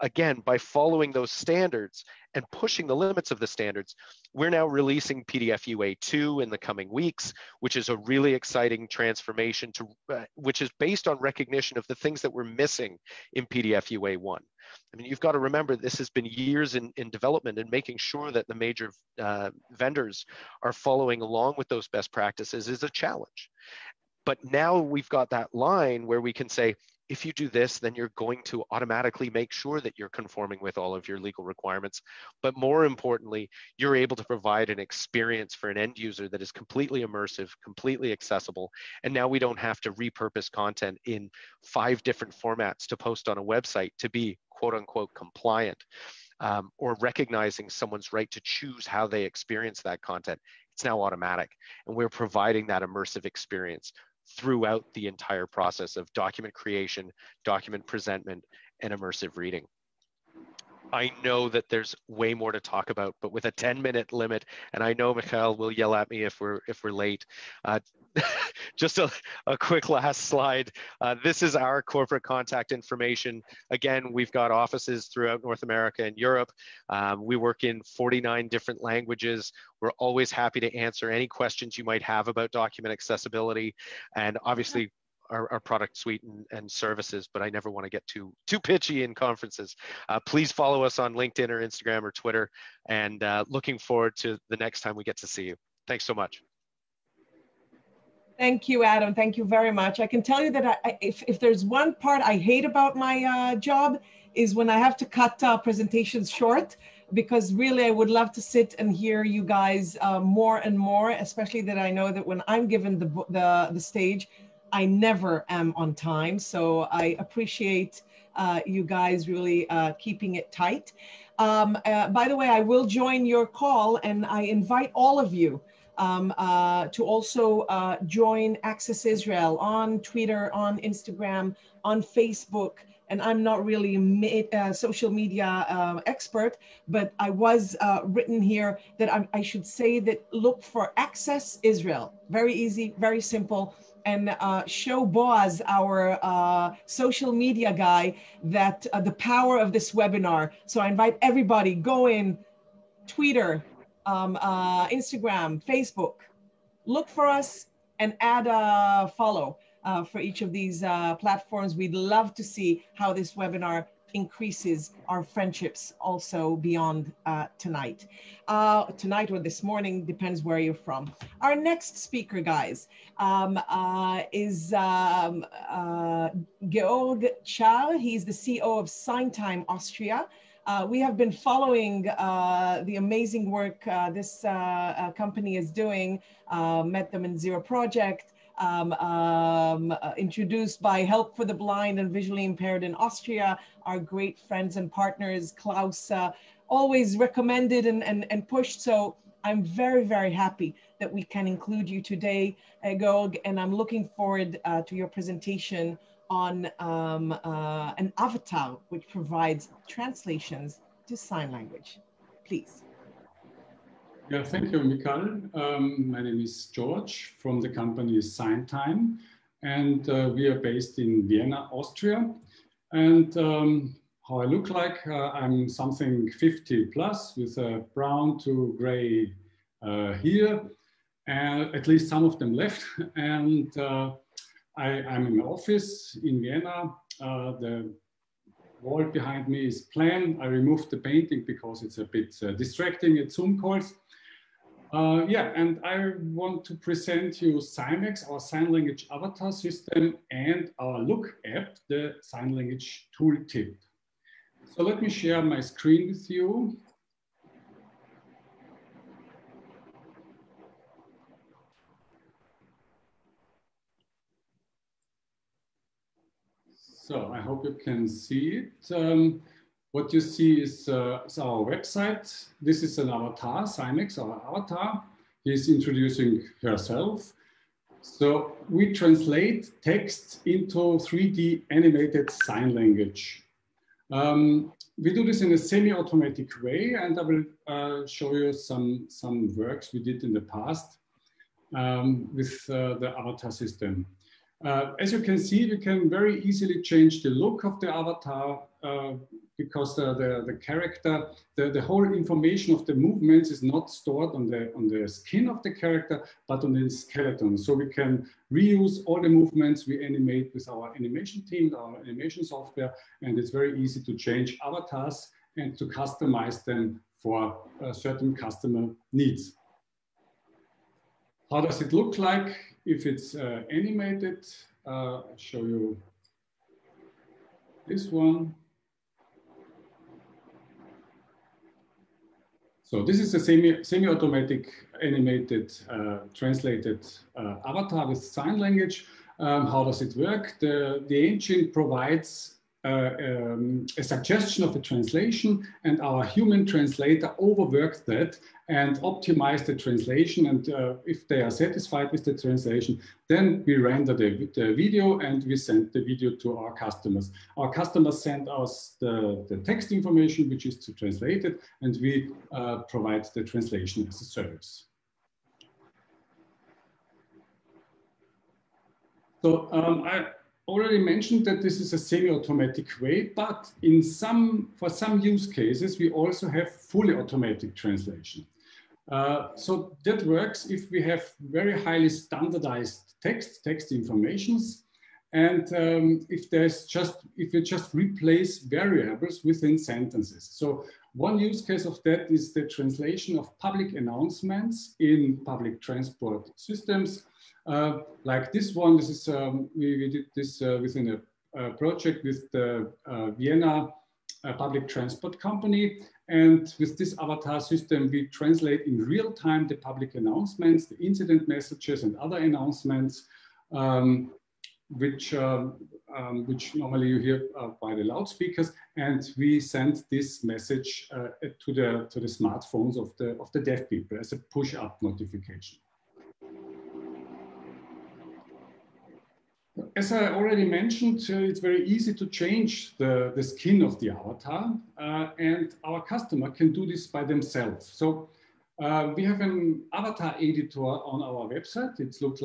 again, by following those standards and pushing the limits of the standards, we're now releasing PDF UA 2 in the coming weeks, which is a really exciting transformation to, which is based on recognition of the things that we're missing in PDF UA 1. I mean, you've got to remember this has been years in development and making sure that the major vendors are following along with those best practices is a challenge. But now we've got that line where we can say, if you do this, then you're going to automatically make sure that you're conforming with all of your legal requirements. But more importantly, you're able to provide an experience for an end user that is completely immersive, completely accessible. And now we don't have to repurpose content in 5 different formats to post on a website to be quote unquote compliant, or recognizing someone's right to choose how they experience that content. It's now automatic. And we're providing that immersive experience throughout the entire process of document creation, document presentment, and immersive reading. I know that there's way more to talk about, but with a 10-minute limit, and I know Mikhail will yell at me if we're late. Just a quick last slide. This is our corporate contact information. Again, we've got offices throughout North America and Europe. We work in 49 different languages. We're always happy to answer any questions you might have about document accessibility, and obviously our product suite and services, but I never want to get too pitchy in conferences. Please follow us on LinkedIn or Instagram or Twitter, and looking forward to the next time we get to see you. Thanks so much. Thank you, Adam. Thank you very much. I can tell you that if there's one part I hate about my job, is when I have to cut presentations short, because really I would love to sit and hear you guys more and more, especially that I know that when I'm given the stage, I never am on time. So I appreciate you guys really keeping it tight. By the way, I will join your call, and I invite all of you to also join Access Israel on Twitter, on Instagram, on Facebook. And I'm not really a social media expert, but I was written here that I should say that look for Access Israel. Very easy, very simple. And show Boaz, our social media guy, that the power of this webinar. So I invite everybody, go in Twitter, Instagram, Facebook, look for us and add a follow for each of these platforms. We'd love to see how this webinar increases our friendships also beyond tonight. Tonight or this morning, depends where you're from. Our next speaker, guys, is Georg Char. He's the CEO of SignTime Austria. We have been following the amazing work this company is doing, met them in Zero Project, introduced by Help for the Blind and Visually Impaired in Austria, our great friends and partners, Klaus, always recommended and pushed. So I'm very, very happy that we can include you today, Georg, and I'm looking forward to your presentation on an avatar which provides translations to sign language. Please. Yeah, thank you, Michal. My name is George from the company SignTime, and we are based in Vienna, Austria. And how I look like, I'm something 50 plus with a brown to gray hair, and at least some of them left. And I'm in the office in Vienna. The wall behind me is plain. I removed the painting because it's a bit distracting at Zoom calls. Yeah, and I want to present you SignX, our sign language avatar system, and our Look app, the sign language tooltip. So let me share my screen with you. So I hope you can see it. What you see is our website. This is an avatar, SignX, our avatar. He's introducing herself. So we translate text into 3D animated sign language. We do this in a semi-automatic way, and I will show you some works we did in the past with the avatar system. As you can see, we can very easily change the look of the avatar because the character, the whole information of the movements is not stored on the skin of the character, but on the skeleton. So we can reuse all the movements we animate with our animation team, our animation software, and it's very easy to change avatars and to customize them for certain customer needs. How does it look like if it's animated? I'll show you this one. So this is a semi-automatic animated translated avatar with sign language. How does it work? The engine provides a suggestion of a translation, and our human translator overworks that and optimize the translation. And if they are satisfied with the translation, then we render the video and we send the video to our customers. Our customers send us the text information, which is to translate it, and we provide the translation as a service. So I already mentioned that this is a semi-automatic way, but for some use cases, we also have fully automatic translation. So that works if we have very highly standardized text informations, and if you just replace variables within sentences. So one use case of that is the translation of public announcements in public transport systems. Like this one, this is we did this within a project with the Vienna a public transport company. And with this avatar system, we translate in real time the public announcements, the incident messages and other announcements, which normally you hear by the loudspeakers, and we send this message to the smartphones of the deaf people as a push-up notification. As I already mentioned, it's very easy to change the skin of the avatar, and our customer can do this by themselves. So we have an avatar editor on our website. It looks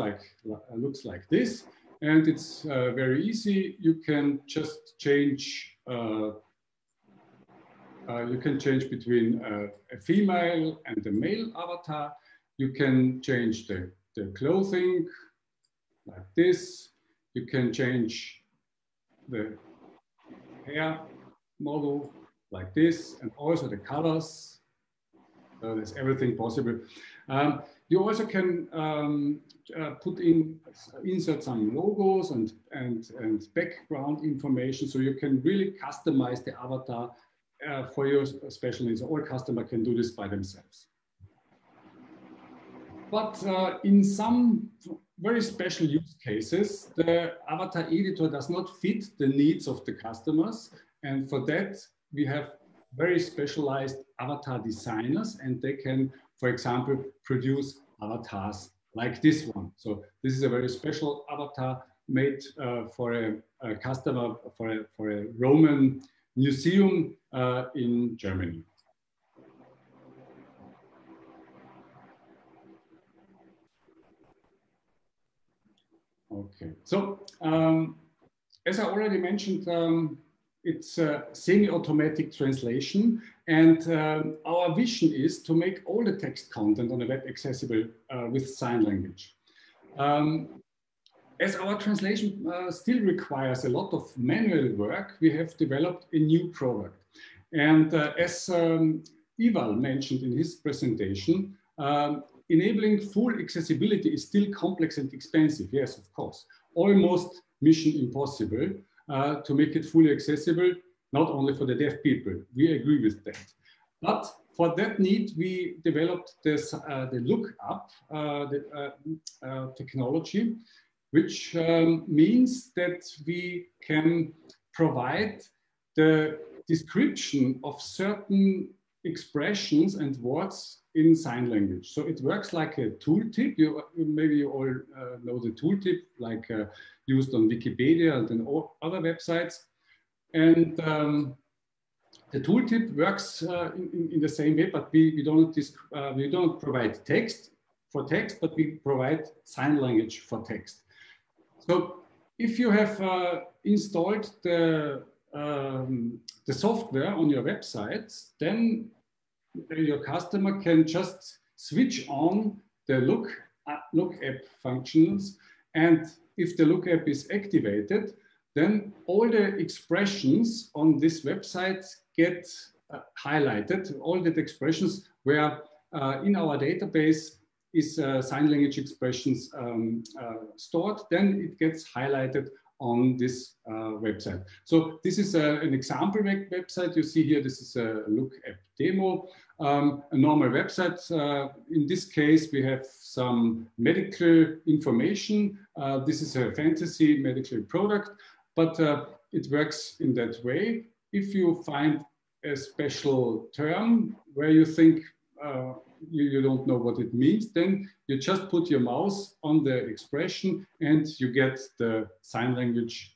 like this. And it's very easy. You can just change. You can change between a female and a male avatar. You can change the clothing like this. You can change the hair model like this, and also the colors. So there's everything possible. You also can insert some logos and background information, so you can really customize the avatar for your special needs. All customers can do this by themselves. But in some very special use cases, the avatar editor does not fit the needs of the customers, and for that we have very specialized avatar designers, and they can, for example, produce avatars like this one. So this is a very special avatar made for a customer, for a Roman museum in Germany. Okay, so as I already mentioned, it's a semi-automatic translation, and our vision is to make all the text content on the web accessible with sign language. As our translation still requires a lot of manual work, we have developed a new product. And as Ival mentioned in his presentation, enabling full accessibility is still complex and expensive. Yes, of course. Almost mission impossible to make it fully accessible, not only for the deaf people. We agree with that. But for that need, we developed this, the lookup technology, which means that we can provide the description of certain expressions and words in sign language. So it works like a tooltip. Maybe you all know the tooltip, like used on Wikipedia and then all other websites. And the tooltip works in the same way, but we don't provide text for text, but we provide sign language for text. So if you have installed the software on your website, then your customer can just switch on the look app functions, and if the look app is activated, then all the expressions on this website get highlighted. All the expressions where in our database is sign language expressions stored, then it gets highlighted on this website. So this is an example website. You see here, this is a look app demo. A normal website. In this case, we have some medical information. This is a fantasy medical product, but it works in that way. If you find a special term where you think you don't know what it means, then you just put your mouse on the expression and you get the sign language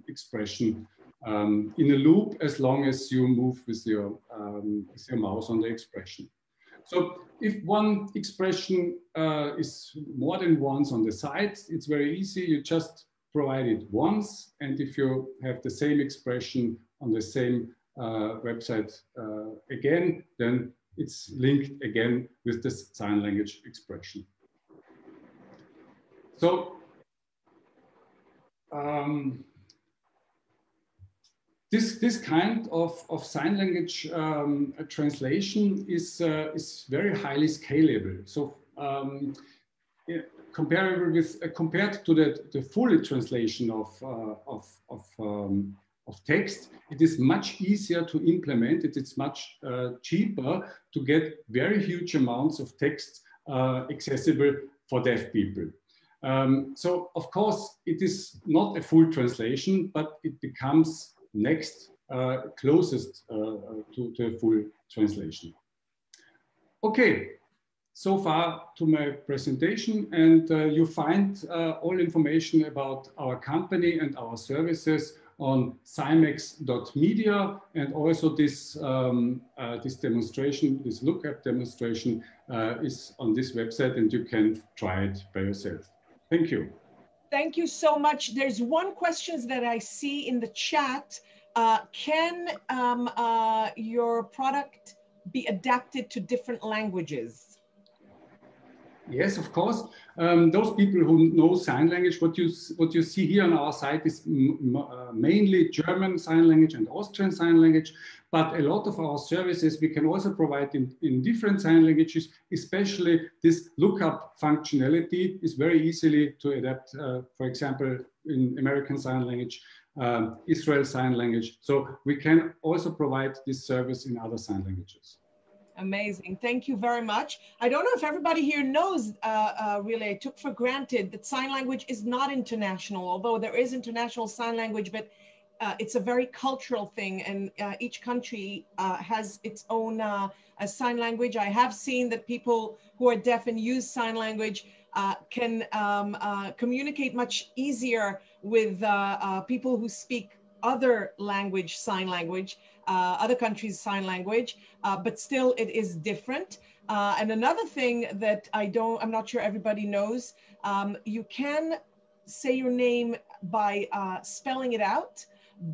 expression in a loop as long as you move with your mouse on the expression. So if one expression is more than once on the site, it's very easy. You just provide it once. And if you have the same expression on the same website again, then it's linked again with the sign language expression. So this kind of sign language translation is very highly scalable. So compared to the full translation of of text, it is much easier to implement it. It's much cheaper to get very huge amounts of text accessible for deaf people. So of course, it is not a full translation, but it becomes next closest to a full translation. Okay, so far to my presentation, and you find all information about our company and our services on cymex.media, and also this this demonstration, this lookup demonstration is on this website, and you can try it by yourself. Thank you. Thank you so much. There's one question that I see in the chat. Can your product be adapted to different languages? Yes, of course. Those people who know sign language, what you see here on our site is mainly German sign language and Austrian sign language, but a lot of our services we can also provide in different sign languages, especially this lookup functionality is very easily to adapt, for example, in American Sign Language, Israel Sign Language. So we can also provide this service in other sign languages. Amazing. Thank you very much. I don't know if everybody here knows, really, I took for granted that sign language is not international, although there is international sign language, but it's a very cultural thing, and each country has its own sign language. I have seen that people who are deaf and use sign language can communicate much easier with people who speak other language, sign language, other countries' sign language, but still it is different. And another thing that I'm not sure everybody knows, you can say your name by spelling it out,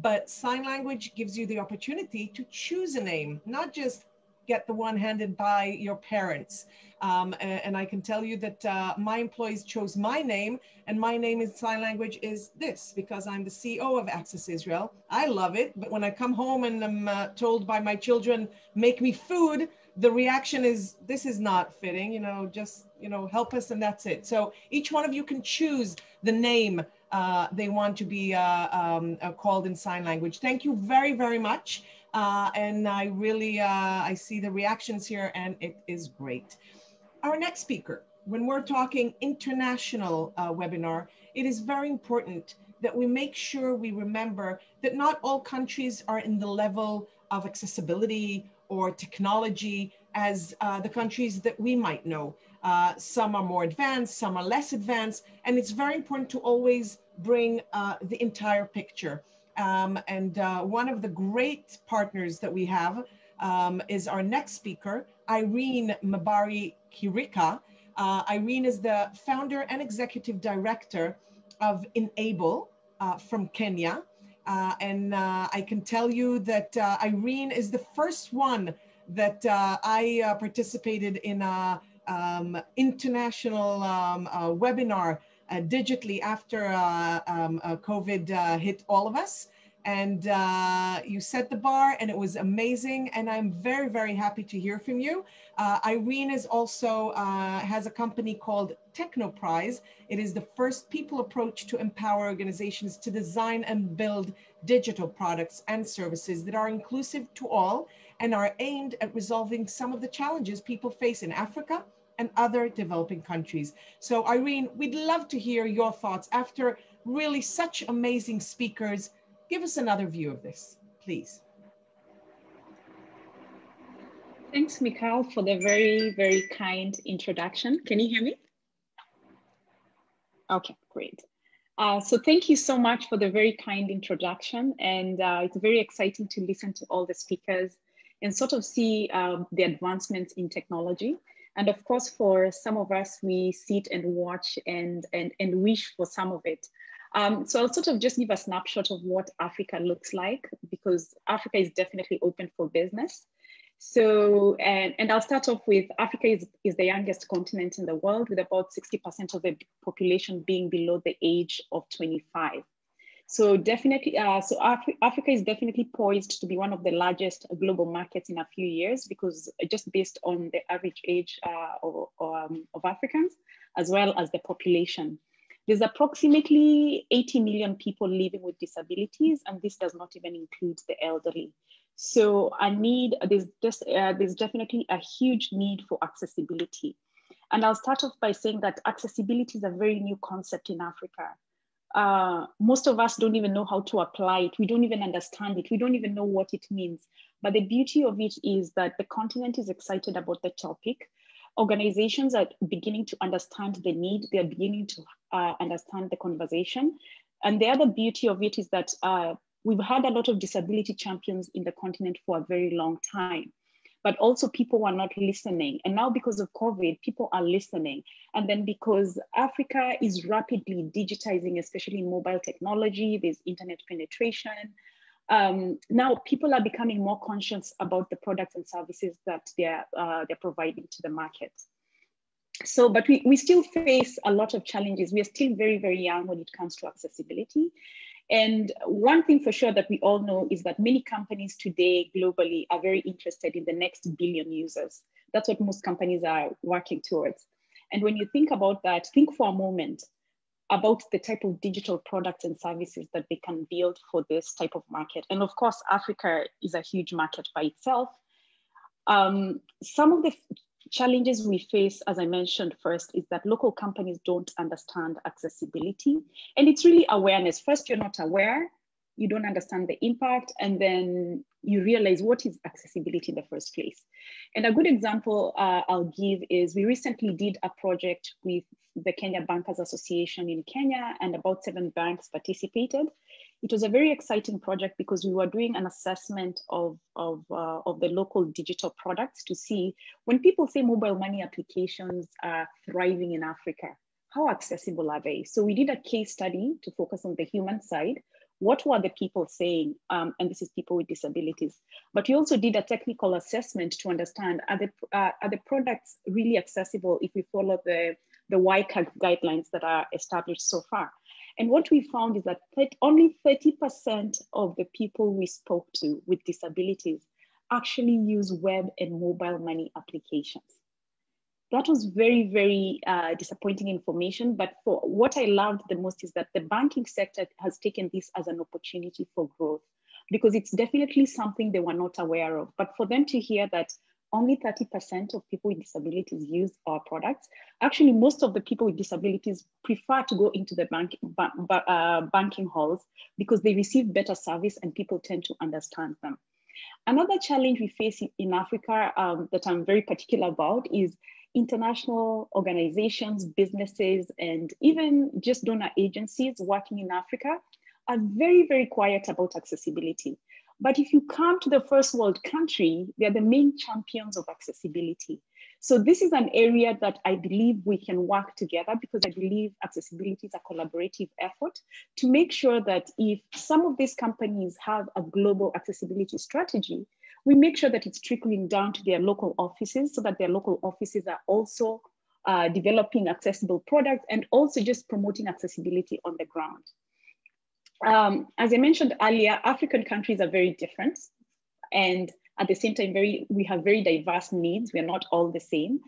but sign language gives you the opportunity to choose a name, not just get the one handed by your parents. And I can tell you that my employees chose my name, and my name in sign language is this, because I'm the CEO of Access Israel. I love it, but when I come home and I'm told by my children, make me food, the reaction is, this is not fitting, just, help us and that's it. So each one of you can choose the name they want to be called in sign language. Thank you very, very much. And I really, I see the reactions here, and it is great. Our next speaker, when we're talking international webinar, it is very important that we make sure we remember that not all countries are in the level of accessibility or technology as the countries that we might know. Some are more advanced, some are less advanced, and it's very important to always bring the entire picture. And one of the great partners that we have is our next speaker, Irene Mabari-Kirika. Irene is the founder and executive director of Enable from Kenya. And I can tell you that Irene is the first one that I participated in a international webinar digitally after COVID hit all of us. And you set the bar, and it was amazing. And I'm very, very happy to hear from you. Irene is also has a company called Technoprize. It is the first people approach to empower organizations to design and build digital products and services that are inclusive to all and are aimed at resolving some of the challenges people face in Africa and other developing countries. So Irene, we'd love to hear your thoughts after really such amazing speakers. Give us another view of this, please. Thanks, Michal, for the very, very kind introduction. Can you hear me? Okay, great. So thank you so much for the very kind introduction. And it's very exciting to listen to all the speakers and sort of see the advancements in technology. And of course, for some of us, we sit and watch and wish for some of it. So I'll sort of just give a snapshot of what Africa looks like, because Africa is definitely open for business. So, and I'll start off with Africa is the youngest continent in the world, with about 60% of the population being below the age of 25. So definitely, Africa is definitely poised to be one of the largest global markets in a few years, because just based on the average age of Africans, as well as the population. There's approximately 80 million people living with disabilities, and this does not even include the elderly. So there's definitely a huge need for accessibility. And I'll start off by saying that accessibility is a very new concept in Africa. Most of us don't even know how to apply it. We don't even understand it. We don't even know what it means. But the beauty of it is that the continent is excited about the topic. Organizations are beginning to understand the need. They're beginning to understand the conversation. And the other beauty of it is that we've had a lot of disability champions in the continent for a very long time, but also people were not listening. And now because of COVID, people are listening. And then because Africa is rapidly digitizing, especially in mobile technology, there's internet penetration. Now people are becoming more conscious about the products and services that they're providing to the market. So, but we still face a lot of challenges. We are still very, very young when it comes to accessibility. And one thing for sure that we all know is that many companies today globally are very interested in the next billion users. That's what most companies are working towards. And when you think about that, think for a moment about the type of digital products and services that they can build for this type of market. And of course, Africa is a huge market by itself. Some of the challenges we face, as I mentioned first, is that local companies don't understand accessibility. And it's really awareness. First, you're not aware, you don't understand the impact, and then you realize what is accessibility in the first place. And a good example I'll give is we recently did a project with the Kenya Bankers Association in Kenya, and about 7 banks participated. It was a very exciting project because we were doing an assessment of the local digital products to see when people say mobile money applications are thriving in Africa, how accessible are they? So we did a case study to focus on the human side. What were the people saying? And this is people with disabilities. But we also did a technical assessment to understand, are the products really accessible if we follow the WCAG guidelines that are established so far? And what we found is that only 30% of the people we spoke to with disabilities actually use web and mobile money applications. That was very, very disappointing information. But for what I loved the most is that the banking sector has taken this as an opportunity for growth, because it's definitely something they were not aware of. But for them to hear that only 30% of people with disabilities use our products, actually most of the people with disabilities prefer to go into the banking halls because they receive better service and people tend to understand them. Another challenge we face in Africa that I'm very particular about is international organizations, businesses, and even just donor agencies working in Africa are very, very quiet about accessibility. But if you come to the first world country, they're the main champions of accessibility. So this is an area that I believe we can work together, because I believe accessibility is a collaborative effort to make sure that if some of these companies have a global accessibility strategy, we make sure that it's trickling down to their local offices so that their local offices are also developing accessible products and also just promoting accessibility on the ground. As I mentioned earlier, African countries are very different, and at the same time, we have very diverse needs. We are not all the same.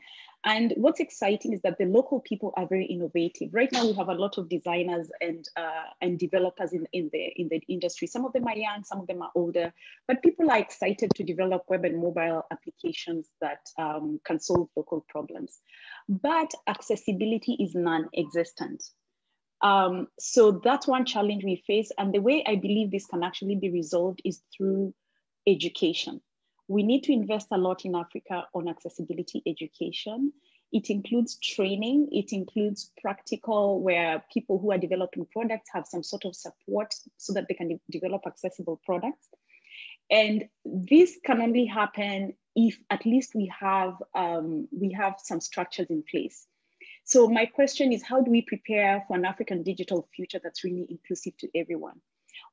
And what's exciting is that the local people are very innovative. Right now, we have a lot of designers and developers in the industry. Some of them are young, some of them are older, but people are excited to develop web and mobile applications that can solve local problems. But accessibility is non-existent. So that's one challenge we face. And the way I believe this can actually be resolved is through education. We need to invest a lot in Africa on accessibility education. It includes training, it includes practical, where people who are developing products have some sort of support so that they can develop accessible products. And this can only happen if at least we have some structures in place. So my question is, how do we prepare for an African digital future that's really inclusive to everyone?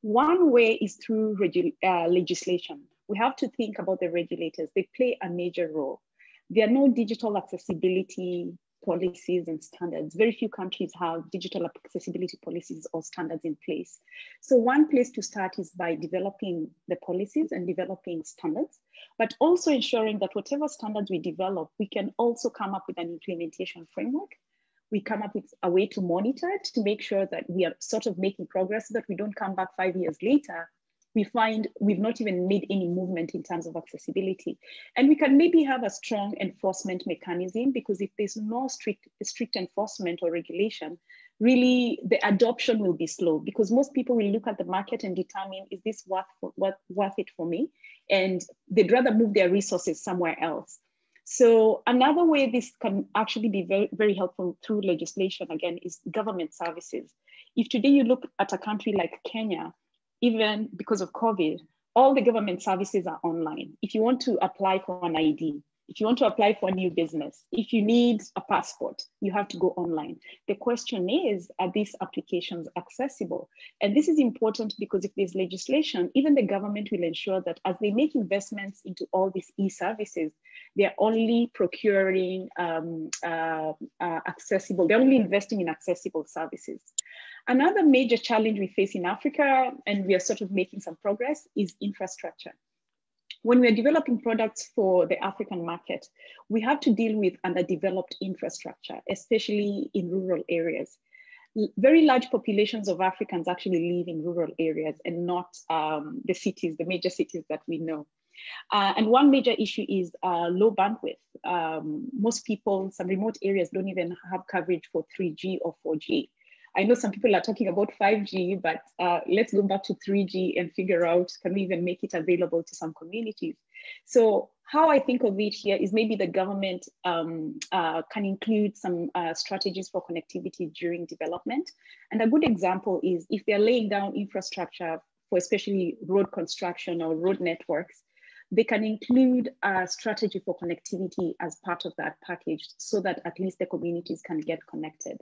One way is through legislation. We have to think about the regulators. They play a major role. There are no digital accessibility policies and standards. Very few countries have digital accessibility policies or standards in place. So one place to start is by developing the policies and developing standards, but also ensuring that whatever standards we develop, we can also come up with an implementation framework we come up with a way to monitor it, to make sure that we are sort of making progress so that we don't come back 5 years later, we find we've not even made any movement in terms of accessibility. And we can maybe have a strong enforcement mechanism, because if there's no strict enforcement or regulation, really the adoption will be slow, because most people will look at the market and determine, is this worth it for me? And they'd rather move their resources somewhere else. So another way this can actually be very, very helpful through legislation, again, is government services. If today you look at a country like Kenya, even because of COVID, all the government services are online. If you want to apply for an ID, if you want to apply for a new business, if you need a passport, you have to go online. The question is, are these applications accessible? And this is important because if there's legislation, even the government will ensure that as they make investments into all these e-services, they're only procuring accessible, they're only investing in accessible services. Another major challenge we face in Africa, and we are sort of making some progress, is infrastructure. When we're developing products for the African market, we have to deal with underdeveloped infrastructure, especially in rural areas. Very large populations of Africans actually live in rural areas and not the cities, the major cities that we know. And one major issue is low bandwidth. Most people, some remote areas don't even have coverage for 3G or 4G. I know some people are talking about 5G, but let's go back to 3G and figure out, can we even make it available to some communities? So how I think of it here is maybe the government can include some strategies for connectivity during development. And a good example is if they're laying down infrastructure for especially road construction or road networks, they can include a strategy for connectivity as part of that package so that at least the communities can get connected.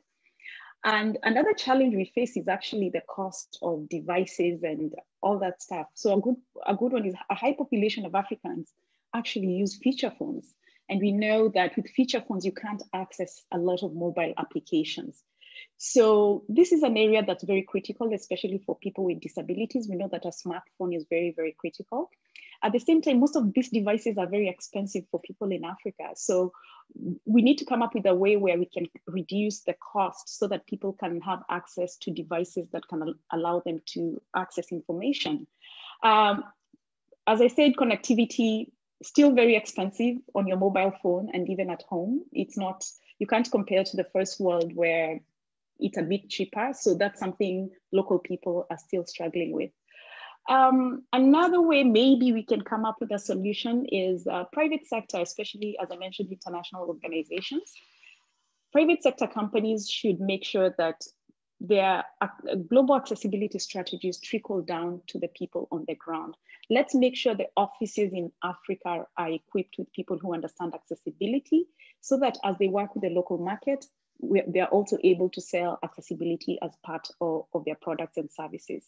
And another challenge we face is actually the cost of devices and all that stuff. So a good one is a high population of Africans actually use feature phones. And we know that with feature phones, you can't access a lot of mobile applications. So this is an area that's very critical, especially for people with disabilities. We know that a smartphone is very, very critical. At the same time, most of these devices are very expensive for people in Africa. So we need to come up with a way where we can reduce the cost so that people can have access to devices that can allow them to access information. As I said, connectivity still very expensive on your mobile phone and even at home. It's not, you can't compare to the first world where it's a bit cheaper. So that's something local people are still struggling with. Another way maybe we can come up with a solution is private sector, especially as I mentioned, international organizations. Private sector companies should make sure that their global accessibility strategies trickle down to the people on the ground. Let's make sure the offices in Africa are equipped with people who understand accessibility so that as they work with the local market, they're also able to sell accessibility as part of their products and services.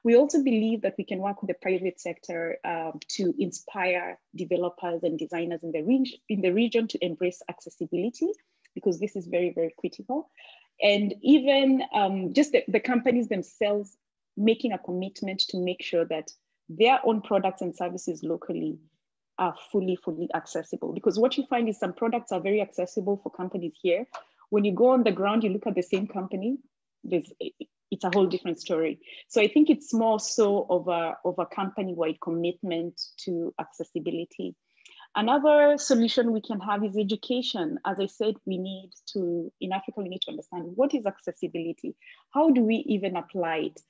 We also believe that we can work with the private sector to inspire developers and designers in the region to embrace accessibility, because this is very, very critical. And even just the companies themselves making a commitment to make sure that their own products and services locally are fully accessible. Because what you find is some products are very accessible for companies here. When you go on the ground, you look at the same company, it's a whole different story. So I think it's more so of a company-wide commitment to accessibility. Another solution we can have is education. As I said, in Africa, we need to understand what is accessibility? How do we even apply it?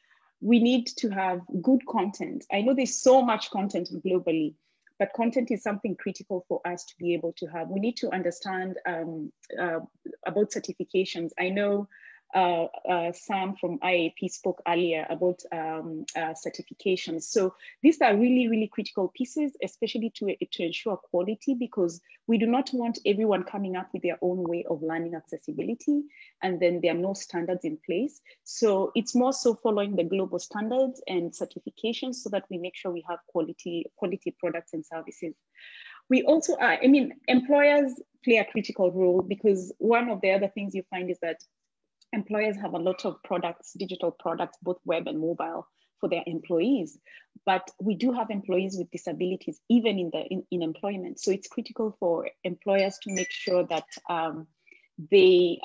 We need to have good content. I know there's so much content globally, but content is something critical for us to be able to have. We need to understand about certifications. I know Sam from IAP spoke earlier about certifications. So these are really, really critical pieces, especially to ensure quality, because we do not want everyone coming up with their own way of learning accessibility, and then there are no standards in place. So it's more so following the global standards and certifications so that we make sure we have quality products and services. We also, employers play a critical role, because one of the other things you find is that employers have a lot of products, digital products, both web and mobile, for their employees. But we do have employees with disabilities, even in employment. So it's critical for employers to make sure that they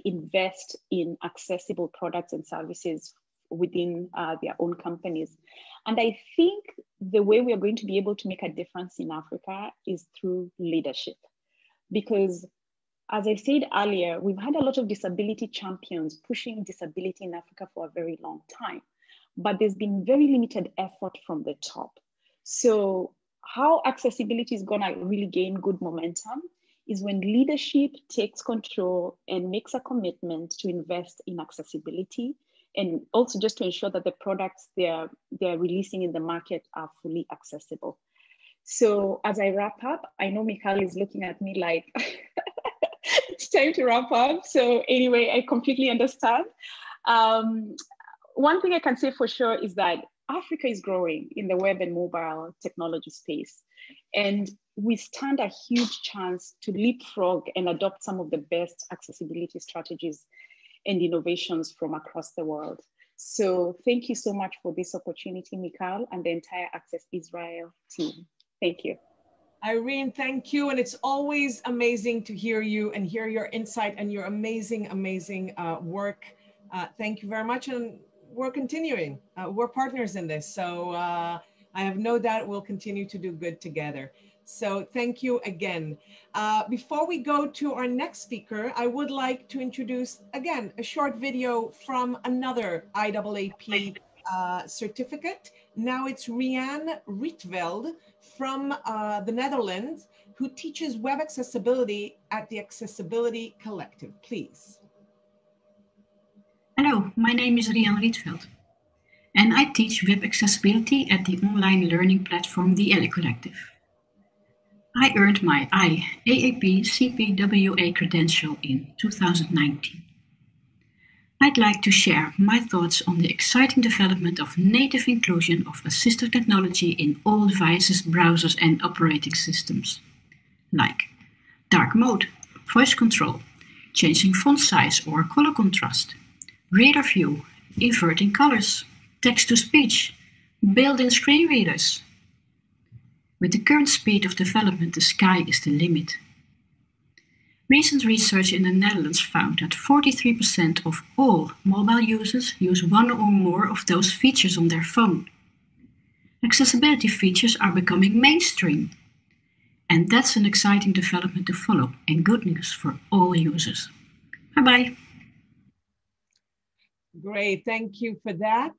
invest in accessible products and services within their own companies. And I think the way we are going to be able to make a difference in Africa is through leadership. Because as I said earlier, we've had a lot of disability champions pushing disability in Africa for a very long time, but there's been very limited effort from the top. So how accessibility is gonna really gain good momentum is when leadership takes control and makes a commitment to invest in accessibility, and also just to ensure that the products they're releasing in the market are fully accessible. So as I wrap up, I know Michal is looking at me like, it's time to wrap up. So anyway, I completely understand. One thing I can say for sure is that Africa is growing in the web and mobile technology space. And we stand a huge chance to leapfrog and adopt some of the best accessibility strategies and innovations from across the world. So thank you so much for this opportunity, Michal, and the entire Access Israel team. Thank you. Irene, thank you. And it's always amazing to hear you and hear your insight and your amazing, amazing work. Thank you very much. And we're continuing. We're partners in this. So I have no doubt we'll continue to do good together. So thank you again. Before we go to our next speaker, I would like to introduce, again, a short video from another IAAP certificate. Now it's Rianne Rietveld from the Netherlands, who teaches web accessibility at the Accessibility Collective. Please. Hello, my name is Rianne Rietveld, and I teach web accessibility at the online learning platform The Ally Collective. I earned my IAAP CPWA credential in 2019. I'd like to share my thoughts on the exciting development of native inclusion of assistive technology in all devices, browsers, and operating systems, like dark mode, voice control, changing font size or color contrast, reader view, inverting colors, text-to-speech, built-in screen readers. With the current speed of development, the sky is the limit. Recent research in the Netherlands found that 43% of all mobile users use one or more of those features on their phone. Accessibility features are becoming mainstream. And that's an exciting development to follow and good news for all users. Bye-bye. Great, thank you for that.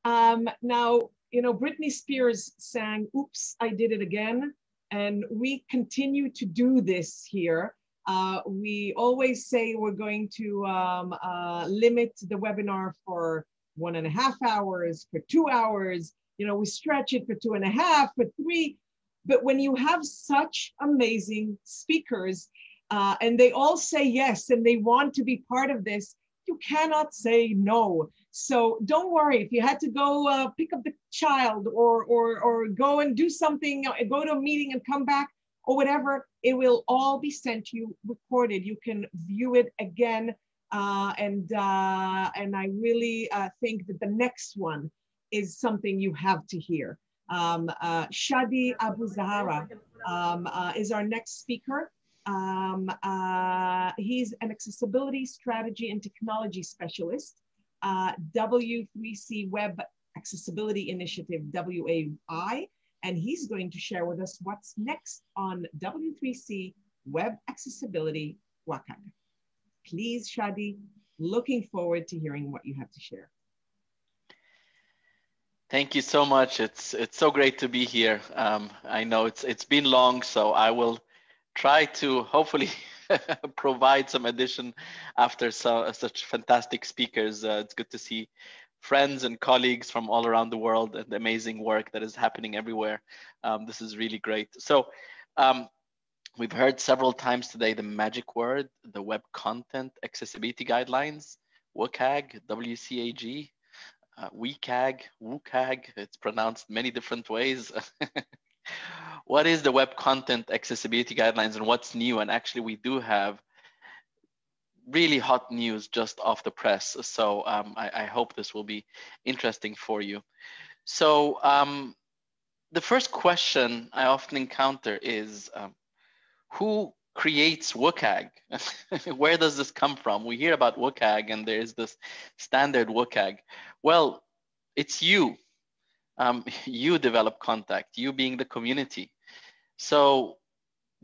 Now, you know, Britney Spears sang, "Oops, I Did It Again," and we continue to do this here. We always say we're going to limit the webinar for 1.5 hours, for 2 hours. You know, we stretch it for 2.5, for 3. But when you have such amazing speakers and they all say yes and they want to be part of this, you cannot say no. So don't worry if you had to go pick up the child or go and do something, go to a meeting and come back or whatever, it will all be sent to you recorded. You can view it again. And I really think that the next one is something you have to hear. Shadi Abu Zahara is our next speaker. He's an accessibility strategy and technology specialist, W3C Web Accessibility Initiative, WAI, and he's going to share with us what's next on W3C Web Accessibility Oaxaca. Please, Shadi, looking forward to hearing what you have to share. Thank you so much. It's so great to be here. I know it's been long, so I will try to hopefully provide some addition after such fantastic speakers. It's good to see friends and colleagues from all around the world and the amazing work that is happening everywhere. This is really great. So we've heard several times today the magic word, the Web Content Accessibility Guidelines, WCAG, WCAG, WCAG, WCAG, it's pronounced many different ways. What is the Web Content Accessibility Guidelines and what's new? And actually we do have really hot news just off the press. So I hope this will be interesting for you. So the first question I often encounter is who creates WCAG? Where does this come from? We hear about WCAG and there's this standard WCAG. Well, it's you. You develop contact, you being the community. So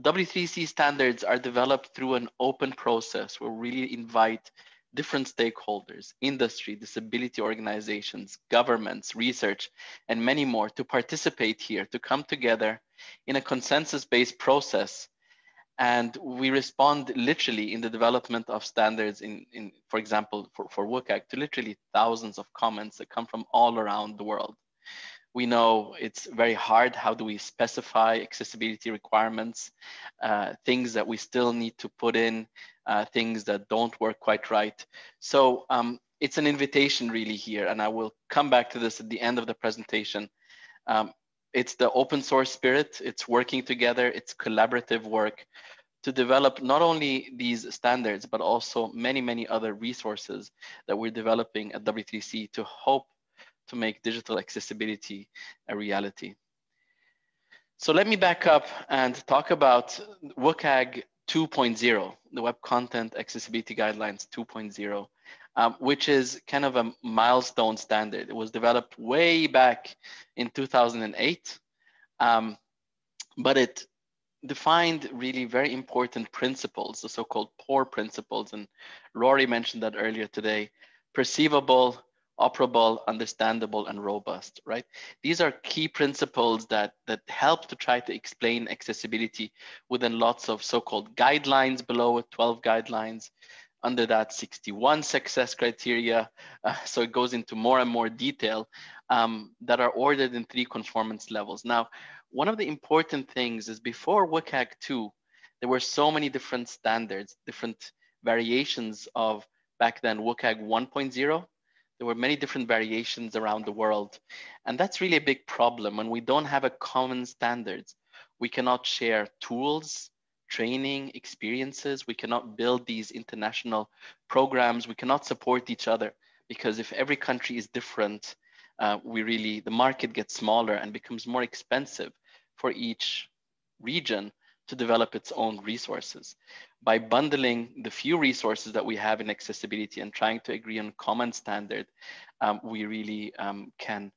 W3C standards are developed through an open process where we really invite different stakeholders, industry, disability organizations, governments, research, and many more to participate here, to come together in a consensus-based process. And we respond literally in the development of standards for example, for WCAG, to literally thousands of comments that come from all around the world. We know it's very hard. How do we specify accessibility requirements? Things that we still need to put in, things that don't work quite right. So it's an invitation really here, and I will come back to this at the end of the presentation. It's the open source spirit, it's working together, it's collaborative work to develop not only these standards, but also many, many other resources that we're developing at W3C to hope to make digital accessibility a reality. So let me back up and talk about WCAG 2.0, the Web Content Accessibility Guidelines 2.0, which is kind of a milestone standard. It was developed way back in 2008, but it defined really very important principles, the so-called POUR principles, and Rory mentioned that earlier today: perceivable, operable, understandable, and robust, right? These are key principles that help to try to explain accessibility within lots of so-called guidelines below it, 12 guidelines, under that 61 success criteria. So it goes into more and more detail that are ordered in 3 conformance levels. Now, one of the important things is before WCAG 2, there were so many different standards, different variations of back then WCAG 1.0. There were many different variations around the world. And that's really a big problem. When we don't have a common standards, we cannot share tools, training, experiences. We cannot build these international programs. We cannot support each other, because if every country is different, the market gets smaller and becomes more expensive for each region to develop its own resources. By bundling the few resources that we have in accessibility and trying to agree on common standard, we really can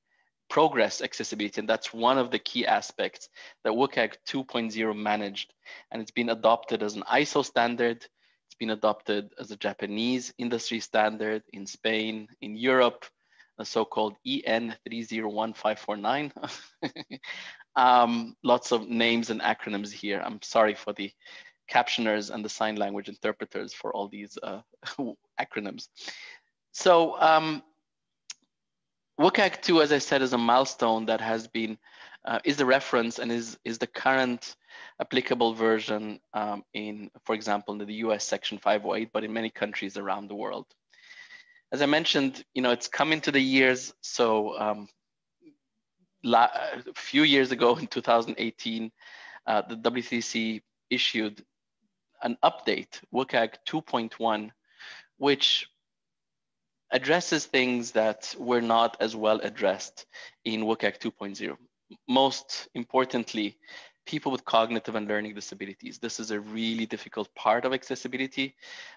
progress accessibility. And that's one of the key aspects that WCAG 2.0 managed. And it's been adopted as an ISO standard. It's been adopted as a Japanese industry standard in Spain, in Europe, a so-called EN 301549. Lots of names and acronyms here. I'm sorry for the captioners and the sign language interpreters for all these acronyms. So WCAG 2, as I said, is a milestone that has been, is the reference and is the current applicable version in, for example, in the US section 508, but in many countries around the world. As I mentioned, it's come into the years. So a few years ago in 2018, the W3C issued an update, WCAG 2.1, which addresses things that were not as well addressed in WCAG 2.0. Most importantly, people with cognitive and learning disabilities. This is a really difficult part of accessibility.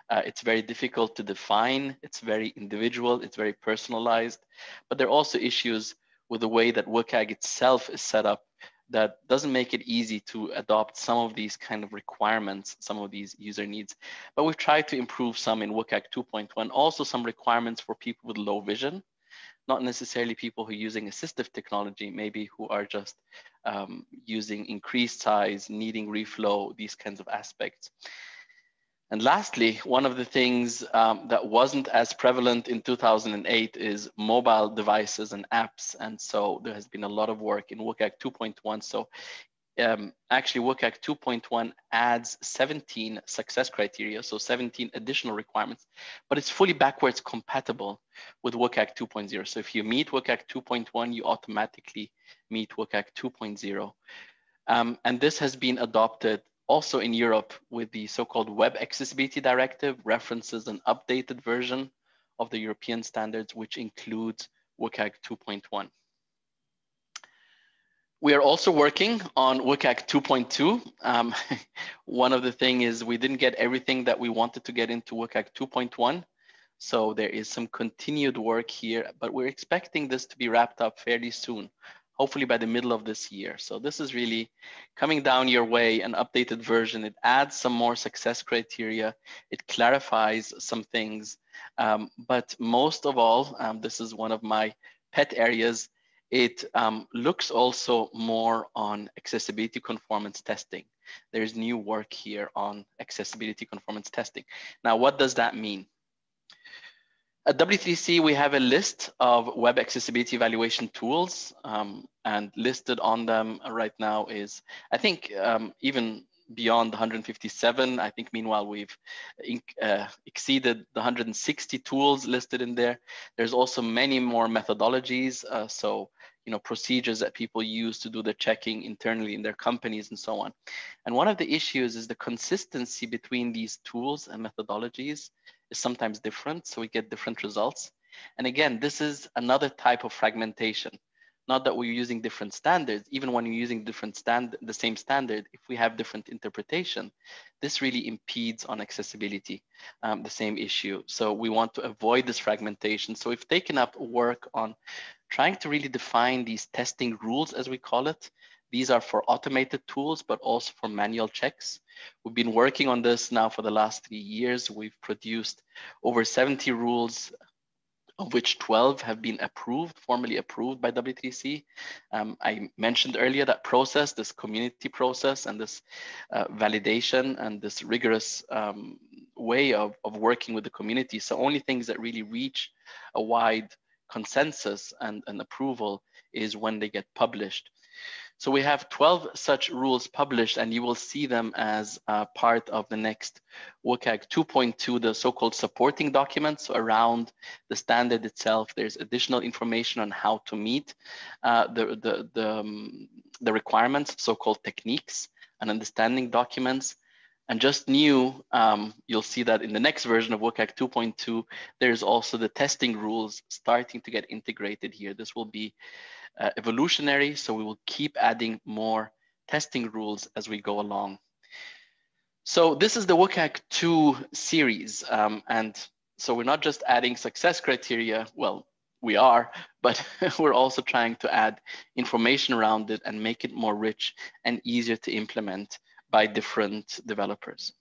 It's very difficult to define. It's very individual. It's very personalized. But there are also issues with the way that WCAG itself is set up that doesn't make it easy to adopt some of these kind of requirements, some of these user needs. But we've tried to improve some in WCAG 2.1, also some requirements for people with low vision, not necessarily people who are using assistive technology, maybe who are just using increased size, needing reflow, these kinds of aspects. And lastly, one of the things that wasn't as prevalent in 2008 is mobile devices and apps. And so there has been a lot of work in WCAG 2.1. So actually WCAG 2.1 adds 17 success criteria, so 17 additional requirements, but it's fully backwards compatible with WCAG 2.0. So if you meet WCAG 2.1, you automatically meet WCAG 2.0. And this has been adopted also in Europe with the so-called Web Accessibility Directive, references an updated version of the European standards, which includes WCAG 2.1. We are also working on WCAG 2.2. One of the things is we didn't get everything that we wanted to get into WCAG 2.1. So there is some continued work here, but we're expecting this to be wrapped up fairly soon, hopefully by the middle of this year. So this is really coming down your way, an updated version. It adds some more success criteria. It clarifies some things. But most of all, this is one of my pet areas. It looks also more on accessibility conformance testing. There's new work here on accessibility conformance testing. Now, what does that mean? At W3C, we have a list of web accessibility evaluation tools, and listed on them right now is, I think, even beyond 157. I think meanwhile we've exceeded the 160 tools listed in there. There's also many more methodologies, so procedures that people use to do the checking internally in their companies and so on. And one of the issues is the consistency between these tools and methodologies is sometimes different, so we get different results. And again, this is another type of fragmentation. Not that we're using different standards, even when you're using the same standard, if we have different interpretation, this really impedes on accessibility, the same issue. So we want to avoid this fragmentation. So we've taken up work on trying to really define these testing rules, as we call it. These are for automated tools, but also for manual checks. We've been working on this now for the last 3 years. We've produced over 70 rules, of which 12 have been formally approved by W3C. I mentioned earlier that process, this community process and this validation and this rigorous way of working with the community. So only things that really reach a wide consensus and approval is when they get published. So we have 12 such rules published, and you will see them as part of the next WCAG 2.2, the so-called supporting documents. So around the standard itself, there's additional information on how to meet the requirements, so-called techniques and understanding documents. And just new, you'll see that in the next version of WCAG 2.2, there's also the testing rules starting to get integrated here. This will be evolutionary, so we will keep adding more testing rules as we go along. So this is the WCAG 2 series, and so we're not just adding success criteria, well, we are, but we're also trying to add information around it and make it more rich and easier to implement by different developers.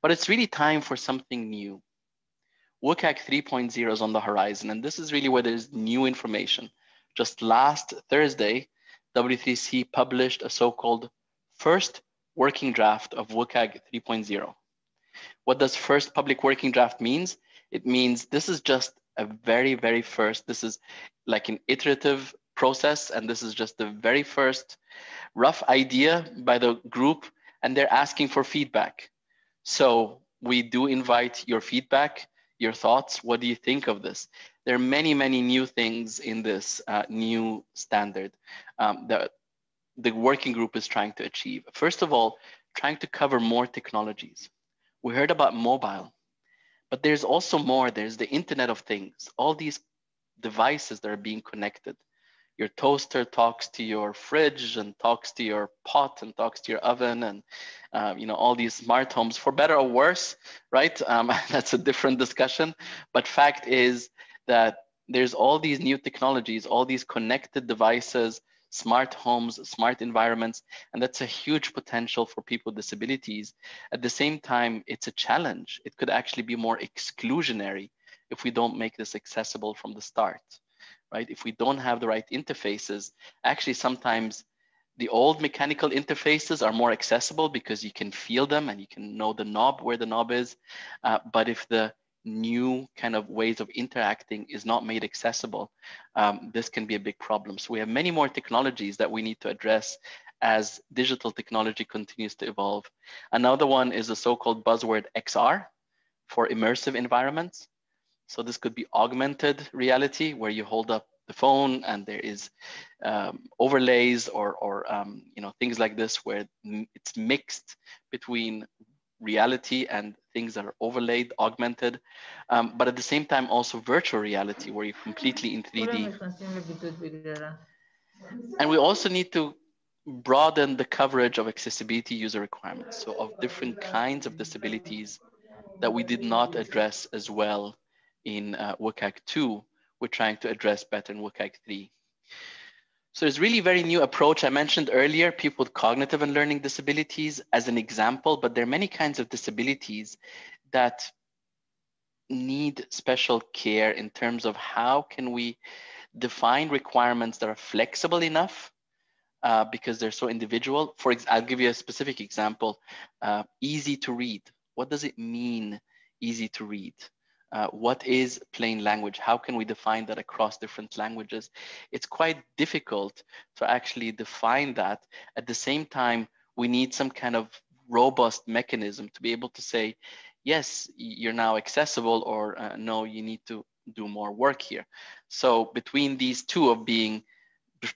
But it's really time for something new. WCAG 3.0 is on the horizon, and this is really where there's new information. Just last Thursday, W3C published a so-called first working draft of WCAG 3.0. What does first public working draft means? It means this is just a very, very first, this is like an iterative process, and this is just the very first rough idea by the group, and they're asking for feedback. So we do invite your feedback, your thoughts. What do you think of this? There are many, many new things in this new standard that the working group is trying to achieve. First of all, trying to cover more technologies. We heard about mobile, but there's also more. There's the Internet of Things, all these devices that are being connected. Your toaster talks to your fridge and talks to your pot and talks to your oven, and all these smart homes, for better or worse, right? That's a different discussion. But fact is that there's all these new technologies, all these connected devices, smart homes, smart environments, and that's a huge potential for people with disabilities. At the same time, it's a challenge. It could actually be more exclusionary if we don't make this accessible from the start, right? If we don't have the right interfaces, actually sometimes the old mechanical interfaces are more accessible because you can feel them and you can know the knob, where the knob is. But if the new kind of ways of interacting is not made accessible, this can be a big problem. So we have many more technologies that we need to address as digital technology continues to evolve. Another one is the so-called buzzword XR for immersive environments. So this could be augmented reality, where you hold up the phone and there is overlays or things like this, where it's mixed between reality and things that are overlaid, augmented, but at the same time also virtual reality, where you're completely in 3D. And we also need to broaden the coverage of accessibility user requirements, so of different kinds of disabilities that we did not address as well in WCAG 2, we're trying to address better in WCAG 3. So there's really a very new approach. I mentioned earlier people with cognitive and learning disabilities as an example, but there are many kinds of disabilities that need special care in terms of how can we define requirements that are flexible enough because they're so individual. I'll give you a specific example. Easy to read. What does it mean, easy to read? What is plain language? How can we define that across different languages? It's quite difficult to actually define that. At the same time, we need some kind of robust mechanism to be able to say, yes, you're now accessible, or no, you need to do more work here. So between these two of being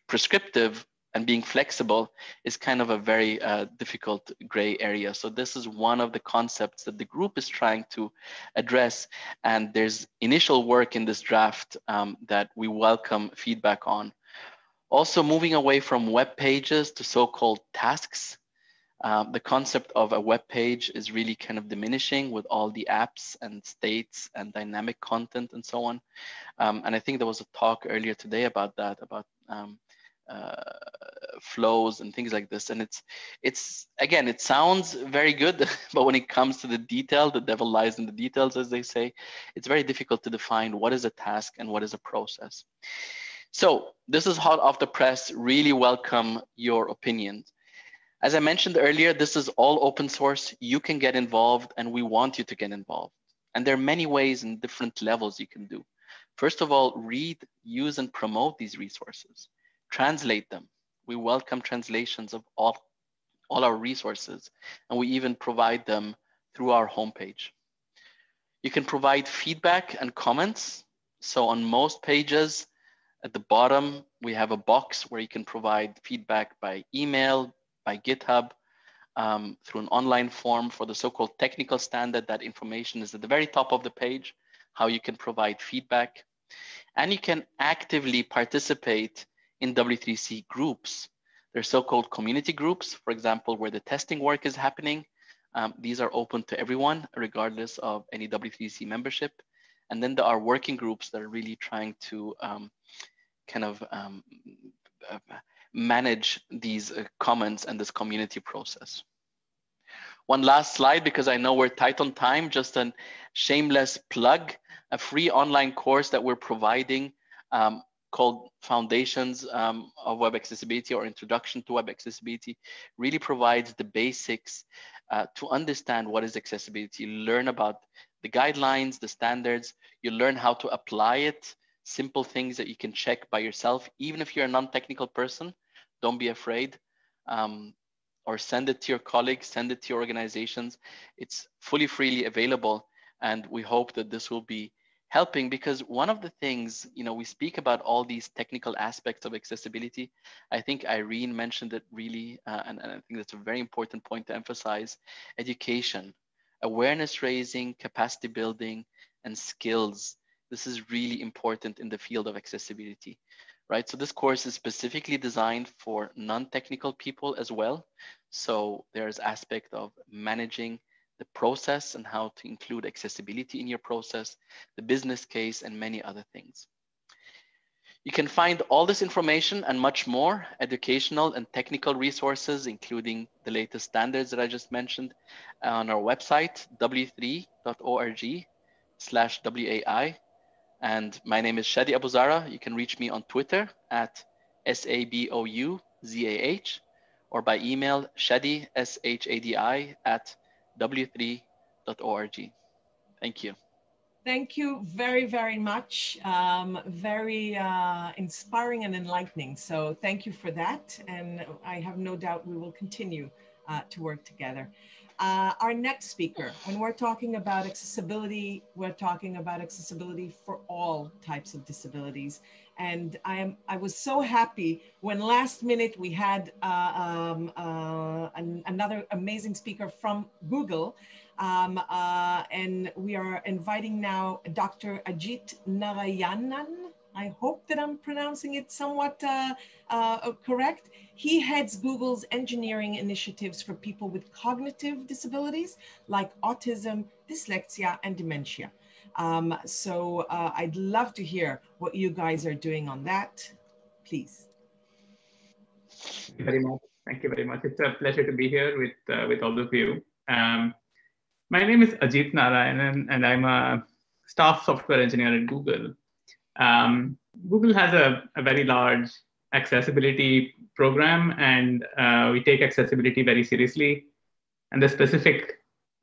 prescriptive and being flexible is kind of a very difficult gray area. So this is one of the concepts that the group is trying to address. And there's initial work in this draft that we welcome feedback on. Also moving away from web pages to so-called tasks. The concept of a web page is really kind of diminishing with all the apps and states and dynamic content and so on. And I think there was a talk earlier today about that, about flows and things like this. And it's again, it sounds very good, but when it comes to the detail, the devil lies in the details, as they say. It's very difficult to define what is a task and what is a process. So this is hot off the press. Really welcome your opinions. As I mentioned earlier, this is all open source. You can get involved, and we want you to get involved. And there are many ways and different levels you can do. First of all, read, use, and promote these resources. Translate them. We welcome translations of all our resources, and we even provide them through our homepage. You can provide feedback and comments. So on most pages, at the bottom, we have a box where you can provide feedback by email, by GitHub, through an online form for the so-called technical standard. That information is at the very top of the page, how you can provide feedback. And you can actively participate in W3C groups. They're so-called community groups, for example, where the testing work is happening. These are open to everyone, regardless of any W3C membership. And then there are working groups that are really trying to manage these comments and this community process. One last slide, because I know we're tight on time, just a shameless plug, a free online course that we're providing called Foundations of Web Accessibility, or Introduction to Web Accessibility, really provides the basics to understand what is accessibility. You learn about the guidelines, the standards, you learn how to apply it, simple things that you can check by yourself. Even if you're a non-technical person, don't be afraid, or send it to your colleagues, send it to your organizations. It's fully freely available, and we hope that this will be helping, because one of the things, we speak about all these technical aspects of accessibility. I think Irene mentioned it really, and I think that's a very important point to emphasize. Education, awareness raising, capacity building, and skills. This is really important in the field of accessibility, right? So this course is specifically designed for non-technical people as well. So there's aspect of managing the process and how to include accessibility in your process, the business case, and many other things. You can find all this information and much more, educational and technical resources, including the latest standards that I just mentioned, on our website, w3.org/WAI. And my name is Shadi Abuzara. You can reach me on Twitter at SABOUZAH, or by email, Shadi, SHADI, at w3.org. Thank you. Thank you very, very much. Very inspiring and enlightening. So thank you for that. And I have no doubt we will continue to work together. Our next speaker, when we're talking about accessibility, we're talking about accessibility for all types of disabilities. And I was so happy when last minute we had another amazing speaker from Google. And we are inviting now Dr. Ajit Narayanan. I hope that I'm pronouncing it somewhat correct. He heads Google's engineering initiatives for people with cognitive disabilities like autism, dyslexia, and dementia. So I'd love to hear what you guys are doing on that. Please. Thank you very much. Thank you very much. It's a pleasure to be here with all of you. My name is Ajit Narayanan, and I'm a staff software engineer at Google. Google has a very large accessibility program, and we take accessibility very seriously. And the specific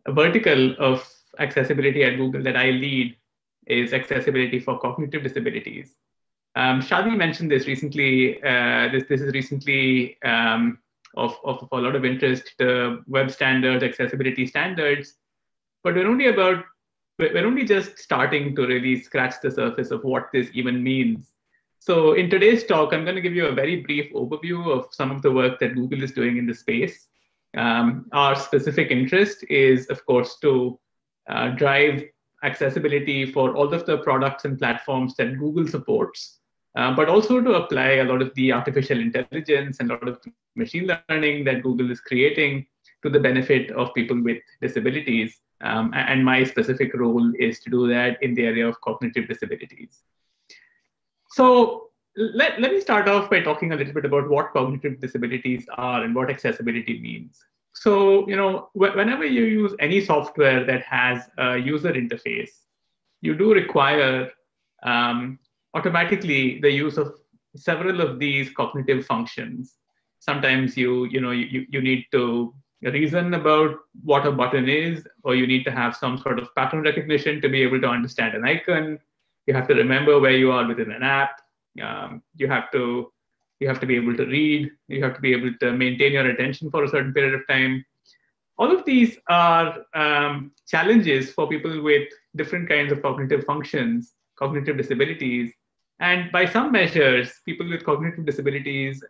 vertical of accessibility at Google that I lead is accessibility for cognitive disabilities. Shadi mentioned this recently. This is recently of a lot of interest, the web standards, accessibility standards, but we're only just starting to really scratch the surface of what this even means. So in today's talk, I'm going to give you a very brief overview of some of the work that Google is doing in the space. Our specific interest is, of course, to drive accessibility for all of the products and platforms that Google supports, but also to apply a lot of the artificial intelligence and a lot of machine learning that Google is creating to the benefit of people with disabilities. And my specific role is to do that in the area of cognitive disabilities. So let me start off by talking a little bit about what cognitive disabilities are and what accessibility means. So, whenever you use any software that has a user interface, you do require automatically the use of several of these cognitive functions. Sometimes you need to reason about what a button is, or you need to have some sort of pattern recognition to be able to understand an icon. You have to remember where you are within an app. You have to be able to read. You have to be able to maintain your attention for a certain period of time. All of these are challenges for people with different kinds of cognitive functions, cognitive disabilities. And by some measures, people with cognitive disabilities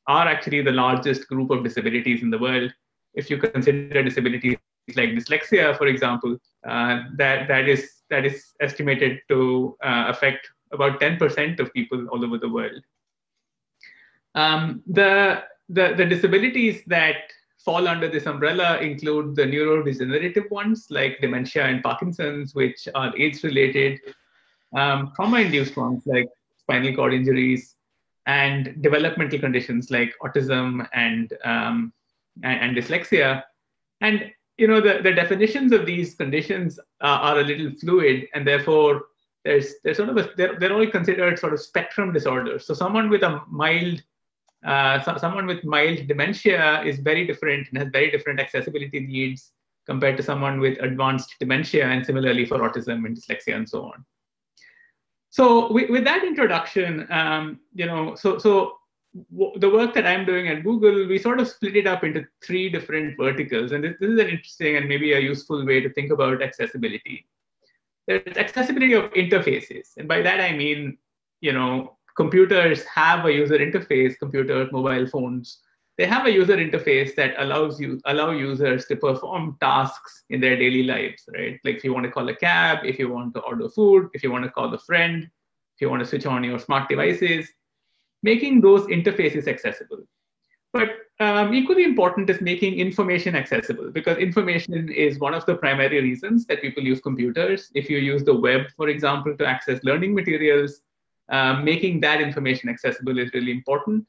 are actually the largest group of disabilities in the world. If you consider disabilities like dyslexia, for example, that is estimated to affect about 10% of people all over the world. The disabilities that fall under this umbrella include the neurodegenerative ones like dementia and Parkinson's, which are age-related, trauma-induced ones like spinal cord injuries, and developmental conditions like autism and dyslexia. And the definitions of these conditions are a little fluid, and therefore they're all considered sort of spectrum disorders. So someone with mild dementia is very different and has very different accessibility needs compared to someone with advanced dementia, and similarly for autism and dyslexia and so on. So with that introduction, the work that I'm doing at Google, we sort of split it up into three different verticals. And this is an interesting and maybe a useful way to think about accessibility. There's accessibility of interfaces. And by that, I mean, computers have a user interface, computers, mobile phones. They have a user interface that allow users to perform tasks in their daily lives, right? Like if you want to call a cab, if you want to order food, if you want to call a friend, if you want to switch on your smart devices, making those interfaces accessible. But equally important is making information accessible, because information is one of the primary reasons that people use computers. If you use the web, for example, to access learning materials, making that information accessible is really important.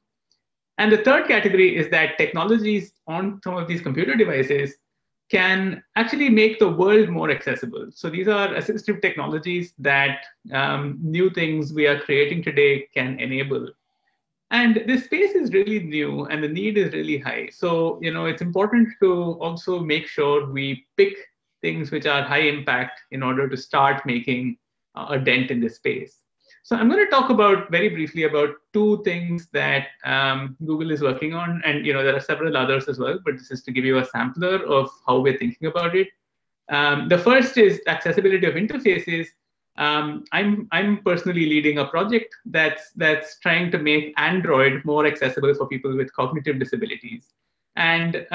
And the third category is that technologies on some of these computer devices can actually make the world more accessible. So these are assistive technologies that new things we are creating today can enable. And this space is really new and the need is really high. So, it's important to also make sure we pick things which are high impact in order to start making a dent in this space. So I'm going to talk very briefly about two things that Google is working on. And there are several others as well, but this is to give you a sampler of how we're thinking about it. The first is accessibility of interfaces. I'm personally leading a project that's trying to make Android more accessible for people with cognitive disabilities. And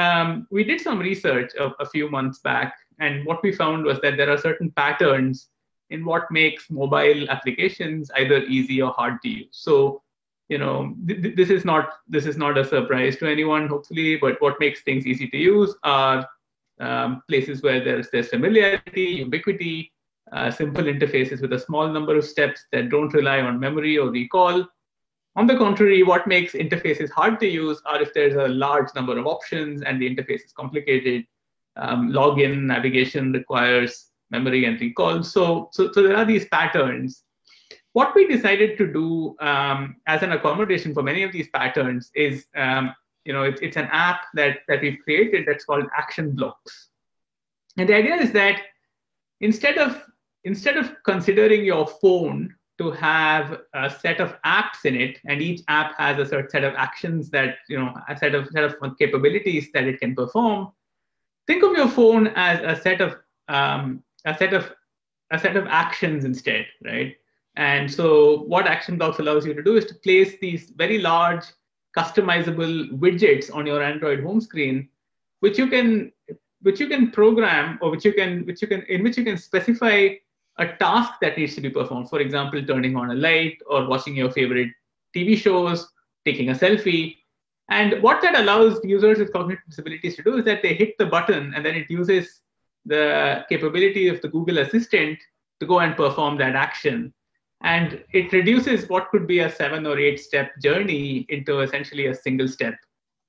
we did some research a few months back, and what we found was that there are certain patterns in what makes mobile applications either easy or hard to use. So, this is not a surprise to anyone, hopefully, but what makes things easy to use are places where there's familiarity, ubiquity, simple interfaces with a small number of steps that don't rely on memory or recall. On the contrary, what makes interfaces hard to use are if there's a large number of options and the interface is complicated. Login, navigation requires memory and recall. So there are these patterns. What we decided to do as an accommodation for many of these patterns is, it's an app that we've created that's called Action Blocks. And the idea is that instead of considering your phone to have a set of apps in it, and each app has a certain set of actions that, a set of capabilities that it can perform, think of your phone as a set of actions instead, right? And so what Action Blocks allows you to do is to place these very large customizable widgets on your Android home screen, which you can program, or in which you can specify a task that needs to be performed. For example, turning on a light, or watching your favorite TV shows, taking a selfie. And what that allows users with cognitive disabilities to do is that they hit the button, and then it uses the capability of the Google Assistant to go and perform that action. And it reduces what could be a 7 or 8 step journey into essentially a single step.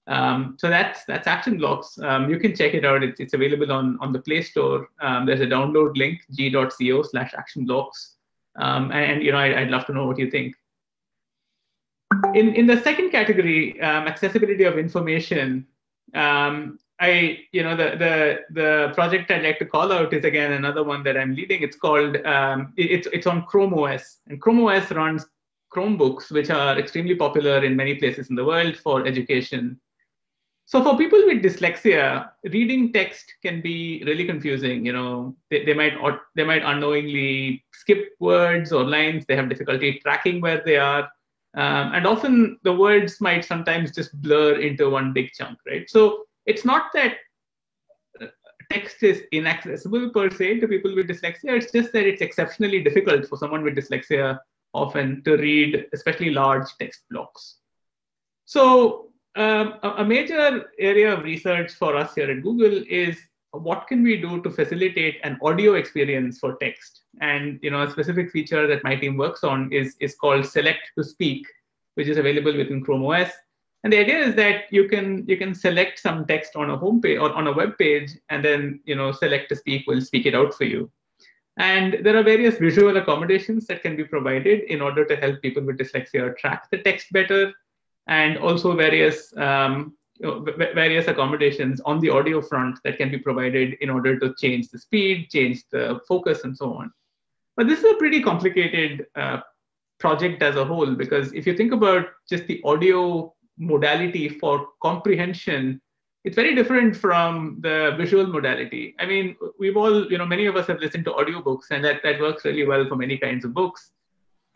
So that's Action Blocks. You can check it out. It's available on the Play Store. There's a download link, g.co/actionblocks. And I'd love to know what you think. In the second category, accessibility of information, the project I'd like to call out is, again, another one that I'm leading. It's called, it's on Chrome OS. And Chrome OS runs Chromebooks, which are extremely popular in many places in the world for education. So for people with dyslexia, reading text can be really confusing. They might unknowingly skip words or lines. They have difficulty tracking where they are. And often the words might sometimes just blur into one big chunk, right? So it's not that text is inaccessible per se to people with dyslexia. It's just that it's exceptionally difficult for someone with dyslexia often to read, especially large text blocks. So a major area of research for us here at Google is, what can we do to facilitate an audio experience for text? And a specific feature that my team works on is called Select to Speak, which is available within Chrome OS. And the idea is that you can select some text on a home page or on a web page, and then Select to Speak will speak it out for you. And there are various visual accommodations that can be provided in order to help people with dyslexia track the text better, and also various accommodations on the audio front that can be provided in order to change the speed, change the focus, and so on. But this is a pretty complicated project as a whole, because if you think about just the audio modality for comprehension, it's very different from the visual modality. I mean, we've all, many of us have listened to audiobooks, and that works really well for many kinds of books.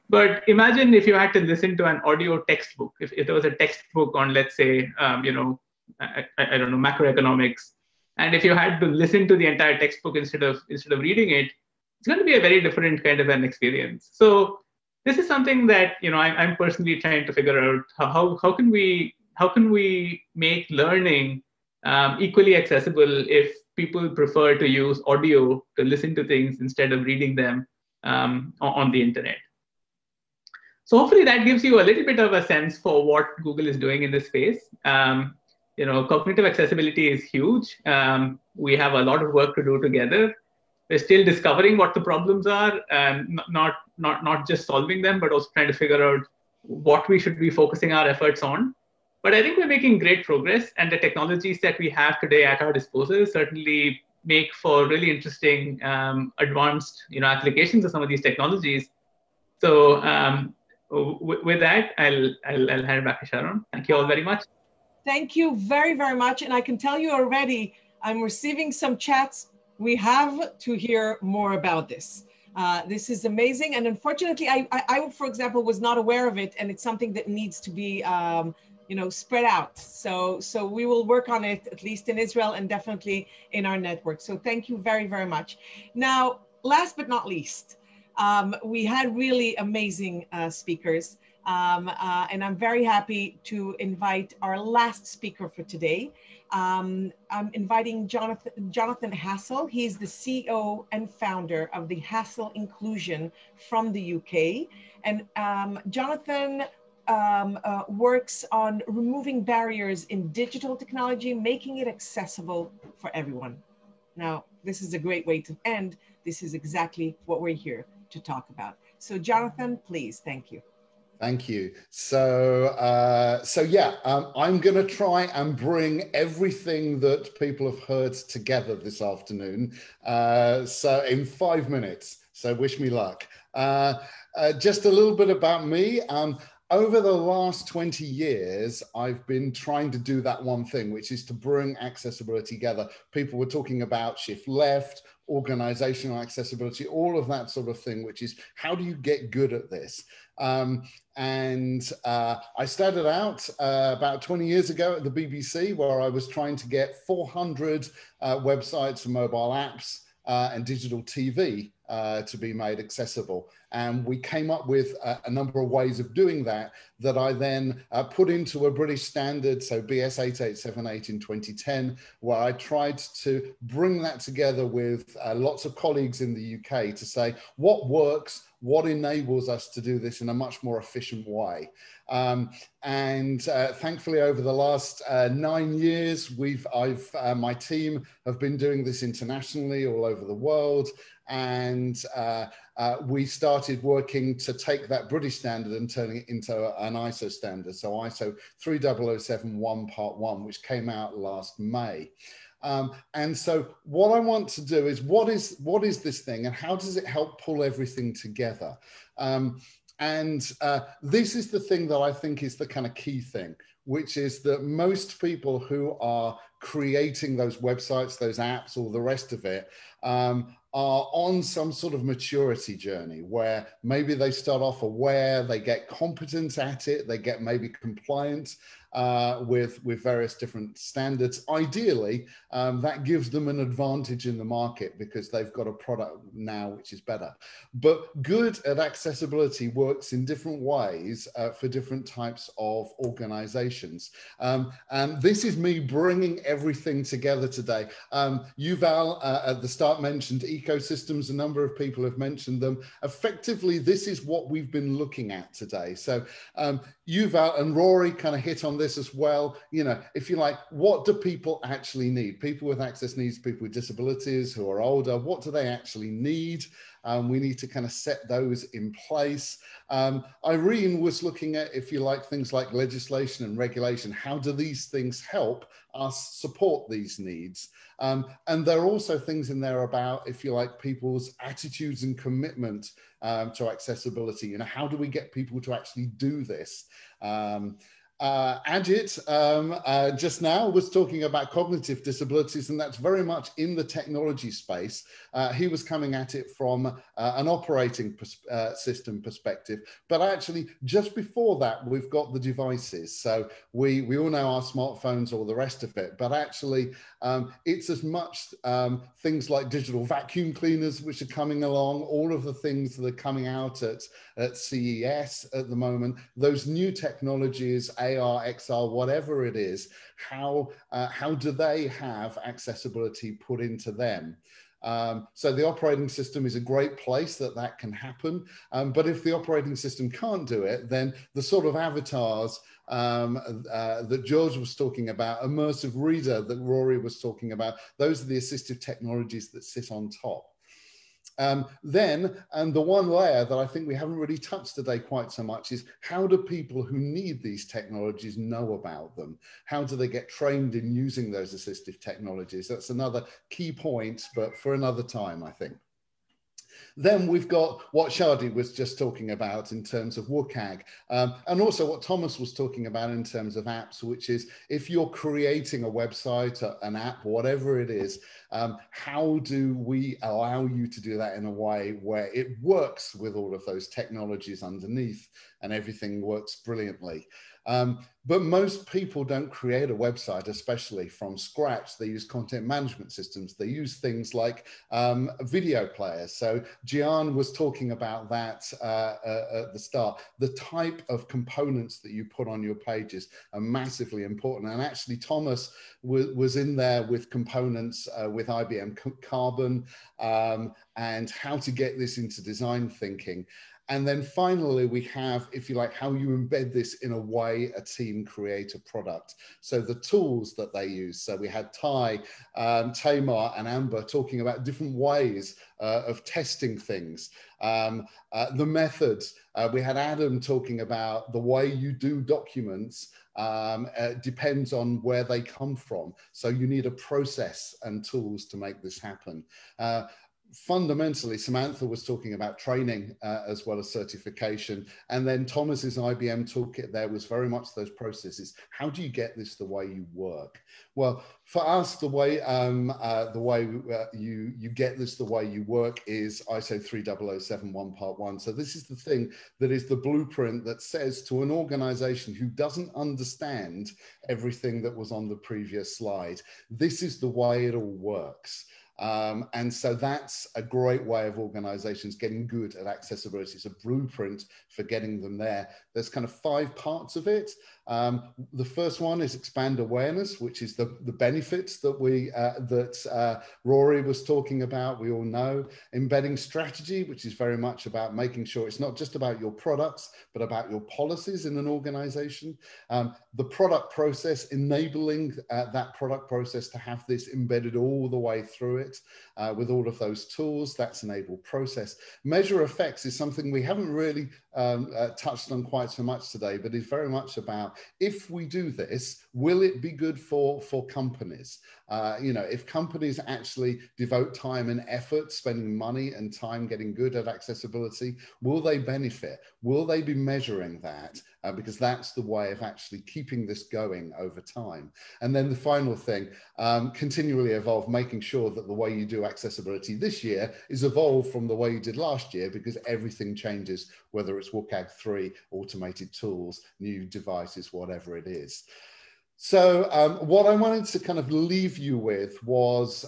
But imagine if you had to listen to an audio textbook, if there was a textbook on, let's say, I don't know, macroeconomics, and if you had to listen to the entire textbook instead of reading it, it's going to be a very different kind of an experience. So this is something that I'm personally trying to figure out. How can we make learning equally accessible if people prefer to use audio to listen to things instead of reading them on the internet. So hopefully that gives you a little bit of a sense for what Google is doing in this space. Cognitive accessibility is huge. We have a lot of work to do together. We're still discovering what the problems are, and not just solving them, but also trying to figure out what we should be focusing our efforts on. But I think we're making great progress, and the technologies that we have today at our disposal certainly make for really interesting, advanced, applications of some of these technologies. So with that, I'll hand it back to Sharon. Thank you all very much. Thank you very, very much. And I can tell you already, I'm receiving some chats. We have to hear more about this. This is amazing. And unfortunately, I, for example, was not aware of it. And it's something that needs to be, spread out. So we will work on it, at least in Israel and definitely in our network. So thank you very, very much. Now, last but not least, We had really amazing speakers. And I'm very happy to invite our last speaker for today. I'm inviting Jonathan Hassel. He's the CEO and founder of the Hassel Inclusion from the UK. And Jonathan works on removing barriers in digital technology, making it accessible for everyone. Now, this is a great way to end. This is exactly what we're here to talk about. So Jonathan, please, thank you. Thank you. So, I'm going to try and bring everything that people have heard together this afternoon. So in 5 minutes. So wish me luck. Just a little bit about me. Over the last 20 years, I've been trying to do that one thing, which is to bring accessibility together. People were talking about shift left, organizational accessibility, all of that sort of thing, which is how do you get good at this? I started out about 20 years ago at the BBC, where I was trying to get 400 websites and mobile apps and digital TV to be made accessible. And we came up with a number of ways of doing that I then put into a British standard, so BS 8878 in 2010, where I tried to bring that together with lots of colleagues in the UK to say what works, what enables us to do this in a much more efficient way. Thankfully, over the last 9 years, my team have been doing this internationally all over the world. And we started working to take that British standard and turning it into an ISO standard. So ISO 30071 Part 1, which came out last May. And so what I want to do is, what is this thing and how does it help pull everything together? This is the thing that I think is the kind of key thing, which is that most people who are creating those websites, those apps, all the rest of it, are on some sort of maturity journey where maybe they start off aware, they get competent at it, they get maybe compliant with various different standards. Ideally, that gives them an advantage in the market because they've got a product now which is better. But good at accessibility works in different ways for different types of organizations. And this is me bringing everything together today. Yuval at the start mentioned ecosystems. A number of people have mentioned them. Effectively, this is what we've been looking at today. So Yuval and Rory kind of hit on this as well. You know, if you like, what do people actually need? People with access needs, people with disabilities who are older, what do they actually need? We need to kind of set those in place. Irene was looking at, if you like, things like legislation and regulation. How do these things help us support these needs? And there are also things in there about, if you like, people's attitudes and commitment to accessibility. You know, how do we get people to actually do this? Ajit just now was talking about cognitive disabilities, and that's very much in the technology space. He was coming at it from an operating system perspective, but actually just before that, we've got the devices. So we all know our smartphones, all the rest of it, but actually it's as much things like digital vacuum cleaners, which are coming along, all of the things that are coming out at CES at the moment, those new technologies, AR, XR, whatever it is, how do they have accessibility put into them? So the operating system is a great place that can happen. But if the operating system can't do it, then the sort of avatars that George was talking about, immersive reader that Rory was talking about, those are the assistive technologies that sit on top. Then the one layer that I think we haven't really touched today quite so much is how do people who need these technologies know about them? How do they get trained in using those assistive technologies? That's another key point, but for another time, I think. Then we've got what Shadi was just talking about in terms of WCAG, and also what Thomas was talking about in terms of apps, which is if you're creating a website, an app, whatever it is, how do we allow you to do that in a way where it works with all of those technologies underneath and everything works brilliantly? But most people don't create a website, especially from scratch. They use content management systems. They use things like video players. So Gian was talking about that at the start. The type of components that you put on your pages are massively important. And actually, Thomas was in there with components with IBM Carbon and how to get this into design thinking. And then finally, we have, if you like, how you embed this in a way a team create a product. So the tools that they use. So we had Ty, Tamar, and Amber talking about different ways of testing things. The methods. We had Adam talking about the way you do documents depends on where they come from. So you need a process and tools to make this happen. Fundamentally, Samantha was talking about training as well as certification. And then Thomas's IBM toolkit there was very much those processes. How do you get this the way you work? Well, for us, the way you get this the way you work is ISO 30071 Part 1. So this is the thing that is the blueprint that says to an organization who doesn't understand everything that was on the previous slide, this is the way it all works. And so that's a great way of organizations getting good at accessibility. It's a blueprint for getting them there. There's kind of 5 parts of it. The first one is expand awareness, which is the benefits that Rory was talking about. We all know. Embedding strategy, which is very much about making sure it's not just about your products, but about your policies in an organization. The product process, enabling that product process to have this embedded all the way through it with all of those tools. That's enabled process. Measure effects is something we haven't really touched on quite so much today, but is very much about, if we do this, will it be good for companies? You know, if companies actually devote time and effort, spending money and time getting good at accessibility, will they benefit? Will they be measuring that? Because that's the way of actually keeping this going over time. And then the final thing, continually evolve, making sure that the way you do accessibility this year is evolved from the way you did last year, because everything changes, whether it's WCAG 3, automated tools, new devices, whatever it is. So what I wanted to kind of leave you with was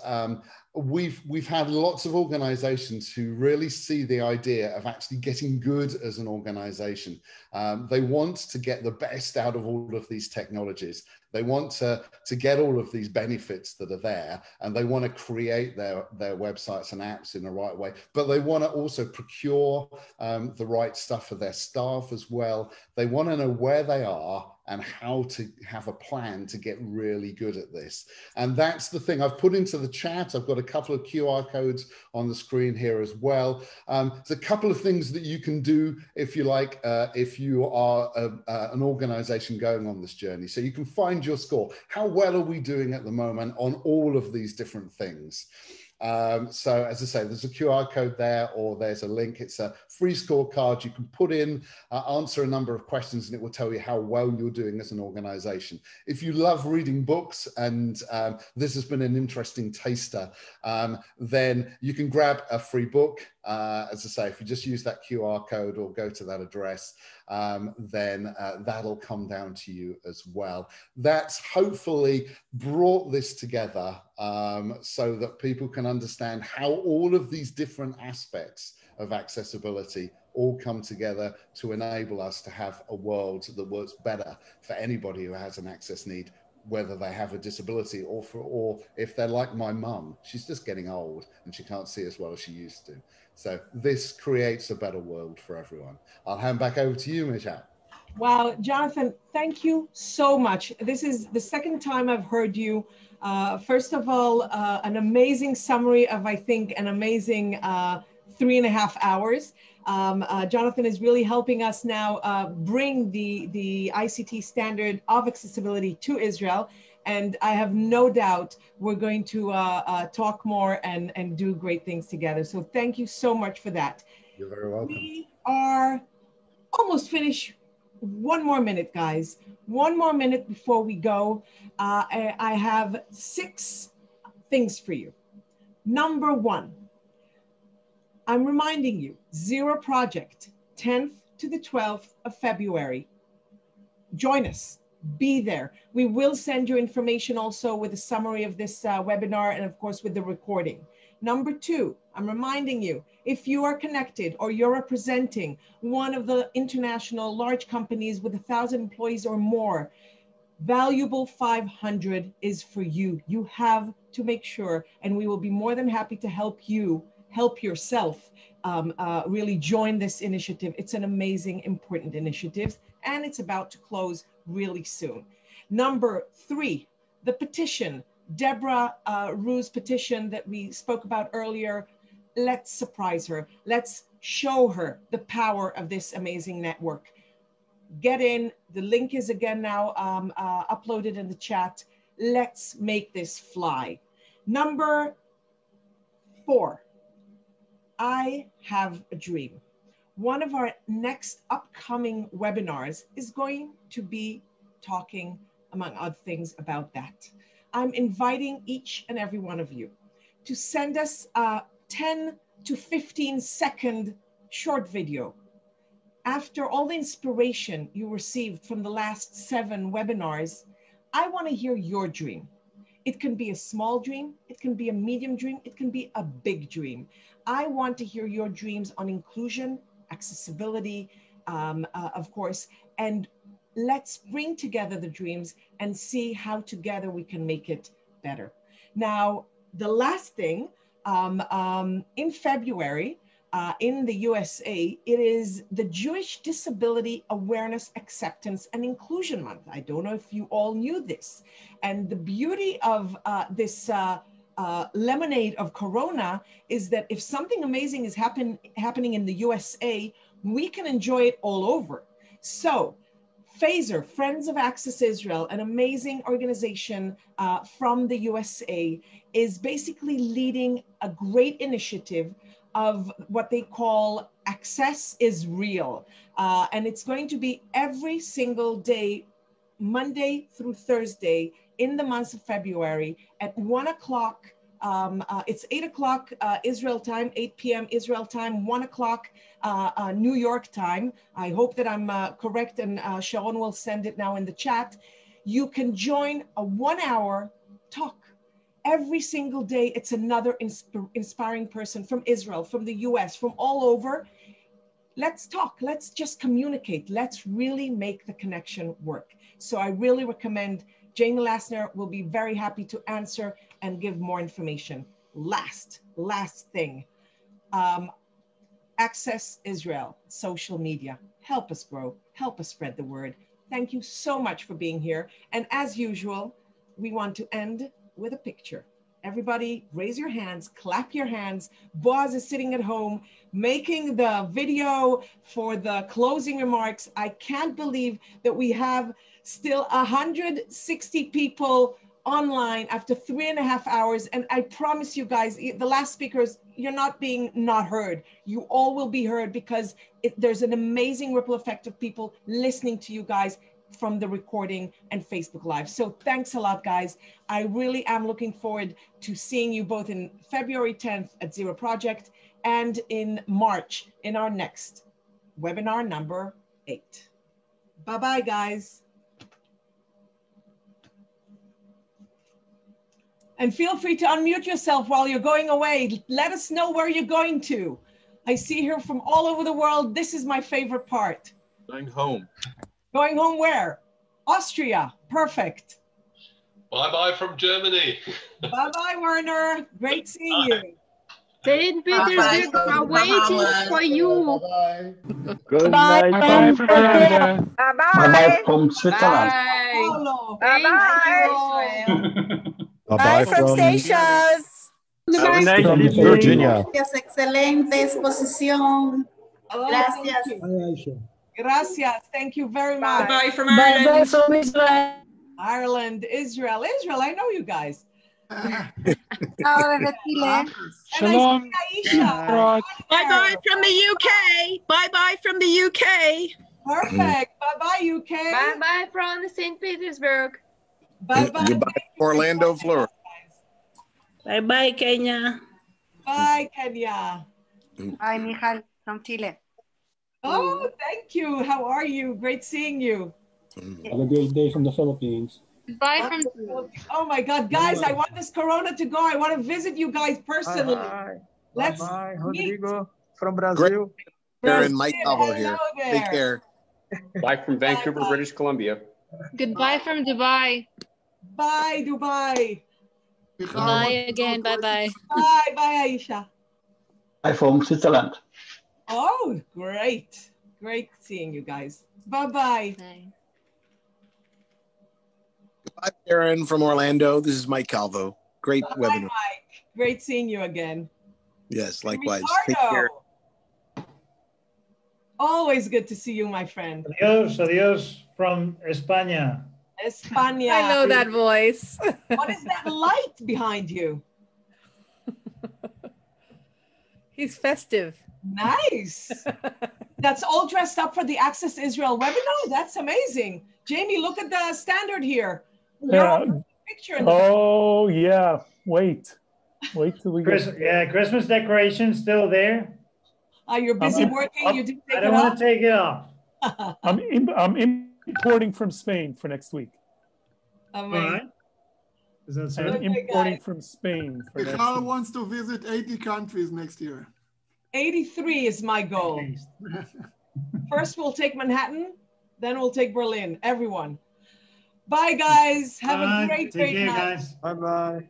we've had lots of organizations who really see the idea of actually getting good as an organization. They want to get the best out of all of these technologies. They want to get all of these benefits that are there, and they want to create their websites and apps in the right way, but they want to also procure the right stuff for their staff as well. They want to know where they are and how to have a plan to get really good at this. And that's the thing I've put into the chat. I've got a couple of QR codes on the screen here as well. There's a couple of things that you can do if you like, if you are an organization going on this journey. So you can find your score. How well are we doing at the moment on all of these different things? So as I say, there's a QR code there, or there's a link. It's a free scorecard you can put in, answer a number of questions, and it will tell you how well you're doing as an organization. If you love reading books, and this has been an interesting taster, then you can grab a free book. As I say, if you just use that QR code or go to that address, then that'll come down to you as well. That's hopefully brought this together so that people can understand how all of these different aspects of accessibility all come together to enable us to have a world that works better for anybody who has an access need, whether they have a disability or if they're like my mum, she's just getting old and she can't see as well as she used to. So this creates a better world for everyone. I'll hand back over to you, Michelle. Wow, Jonathan, thank you so much. This is the second time I've heard you. First of all, an amazing summary of, I think, an amazing 3.5 hours. Jonathan is really helping us now bring the ICT standard of accessibility to Israel. And I have no doubt we're going to talk more and do great things together. So thank you so much for that. You're very welcome. We are almost finished. One more minute, guys. One more minute before we go. I have 6 things for you. Number 1, I'm reminding you, Zero Project, 10th to the 12th of February. join us. Be there. We will send you information also with a summary of this webinar and of course with the recording. Number 2, I'm reminding you, if you are connected or you're representing one of the international large companies with 1,000 employees or more, Valuable 500 is for you. You have to make sure, and we will be more than happy to help you, help yourself really join this initiative. It's an amazing, important initiative, and it's about to close really soon. Number 3, the petition, Deborah Rue's petition that we spoke about earlier. Let's surprise her. Let's show her the power of this amazing network. Get in, the link is again now uploaded in the chat. Let's make this fly. Number 4, I have a dream. One of our next upcoming webinars is going to be talking, among other things, about that. I'm inviting each and every one of you to send us a 10 to 15 second short video. After all the inspiration you received from the last 7 webinars, I want to hear your dream. It can be a small dream, it can be a medium dream, it can be a big dream. I want to hear your dreams on inclusion, accessibility, of course, and let's bring together the dreams and see how together we can make it better. Now, the last thing, in February, in the USA, it is the Jewish Disability Awareness, Acceptance, and Inclusion Month. I don't know if you all knew this. And the beauty of this lemonade of Corona is that if something amazing is happening in the USA, we can enjoy it all over. So, FASER, Friends of Access Israel, an amazing organization from the USA, is basically leading a great initiative of what they call Access is Real. And it's going to be every single day, Monday through Thursday in the month of February at 1 o'clock. It's 8 o'clock Israel time, 8 p.m. Israel time, 1 o'clock New York time. I hope that I'm correct, and Sharon will send it now in the chat. You can join a 1-hour talk. Every single day, it's another inspiring person from Israel, from the US, from all over. Let's talk, let's just communicate. Let's really make the connection work. So I really recommend, Jane Lassner will be very happy to answer and give more information. Last thing, Access Israel, social media. Help us grow, help us spread the word. Thank you so much for being here. And as usual, we want to end with a picture. Everybody raise your hands, clap your hands. Boaz is sitting at home making the video for the closing remarks. I can't believe that we have still 160 people online after 3.5 hours. And I promise you guys, the last speakers, you're not being not heard. You all will be heard because there's an amazing ripple effect of people listening to you guys from the recording and Facebook Live. So thanks a lot, guys. I really am looking forward to seeing you both in February 10th at Zero Project and in March in our next webinar number 8. Bye-bye, guys. And feel free to unmute yourself while you're going away. Let us know where you're going to. I see here from all over the world. This is my favorite part. Going home. Going home where? Austria. Perfect. Bye-bye from Germany. Bye-bye, Werner. Great seeing you. St. Petersburg are waiting for you. Bye-bye. Good night. Bye-bye from Canada. Bye-bye from Switzerland. Bye from Seychelles. Have a nice evening. Virginia. Excelente exposición. Gracias. Gracias. Thank you very much. Bye from Ireland. Bye from Israel. Ireland, Israel. Israel, I know you guys. Shalom. Bye-bye from the UK. Bye-bye from the UK. Perfect. Bye-bye, UK. Bye-bye from St. Petersburg. Bye-bye. Goodbye, Orlando, Florida. Bye-bye, Kenya. Bye, Kenya. Bye, Michal from Chile. Oh, thank you. How are you? Great seeing you. Have a great day from the Philippines. Goodbye from. Oh my God, guys! I want this Corona to go. I want to visit you guys personally. Hi. Let's Bye, meet. Rodrigo from Brazil. Aaron, Mike Alvo here. Hello Take there. care. Bye from Vancouver, British Columbia. Goodbye from Dubai. Bye, Dubai. Bye again. Bye bye. Bye, bye, Aisha. Hi from Switzerland. Oh, great. Great seeing you guys. Bye-bye. Bye, Aaron from Orlando. This is Mike Calvo. Great Bye, webinar. Mike. Great seeing you again. Yes, likewise. Ricardo. Take care. Always good to see you, my friend. Adios, adios from España. España. I know that voice. What is that light behind you? He's festive. Nice. That's all dressed up for the Access Israel webinar. That's amazing. Jamie, look at the standard here. Picture in the Oh, yeah. Wait till we get... Christmas decorations still there. You're busy working. You didn't take I don't want to take it off. I'm importing from Spain for next week. Amazing. Is that so? I'm importing from Spain for next Michal week. wants to visit 80 countries next year. 83 is my goal. First, we'll take Manhattan, then we'll take Berlin. Everyone. Bye, guys. Have a great, great night. Bye-bye.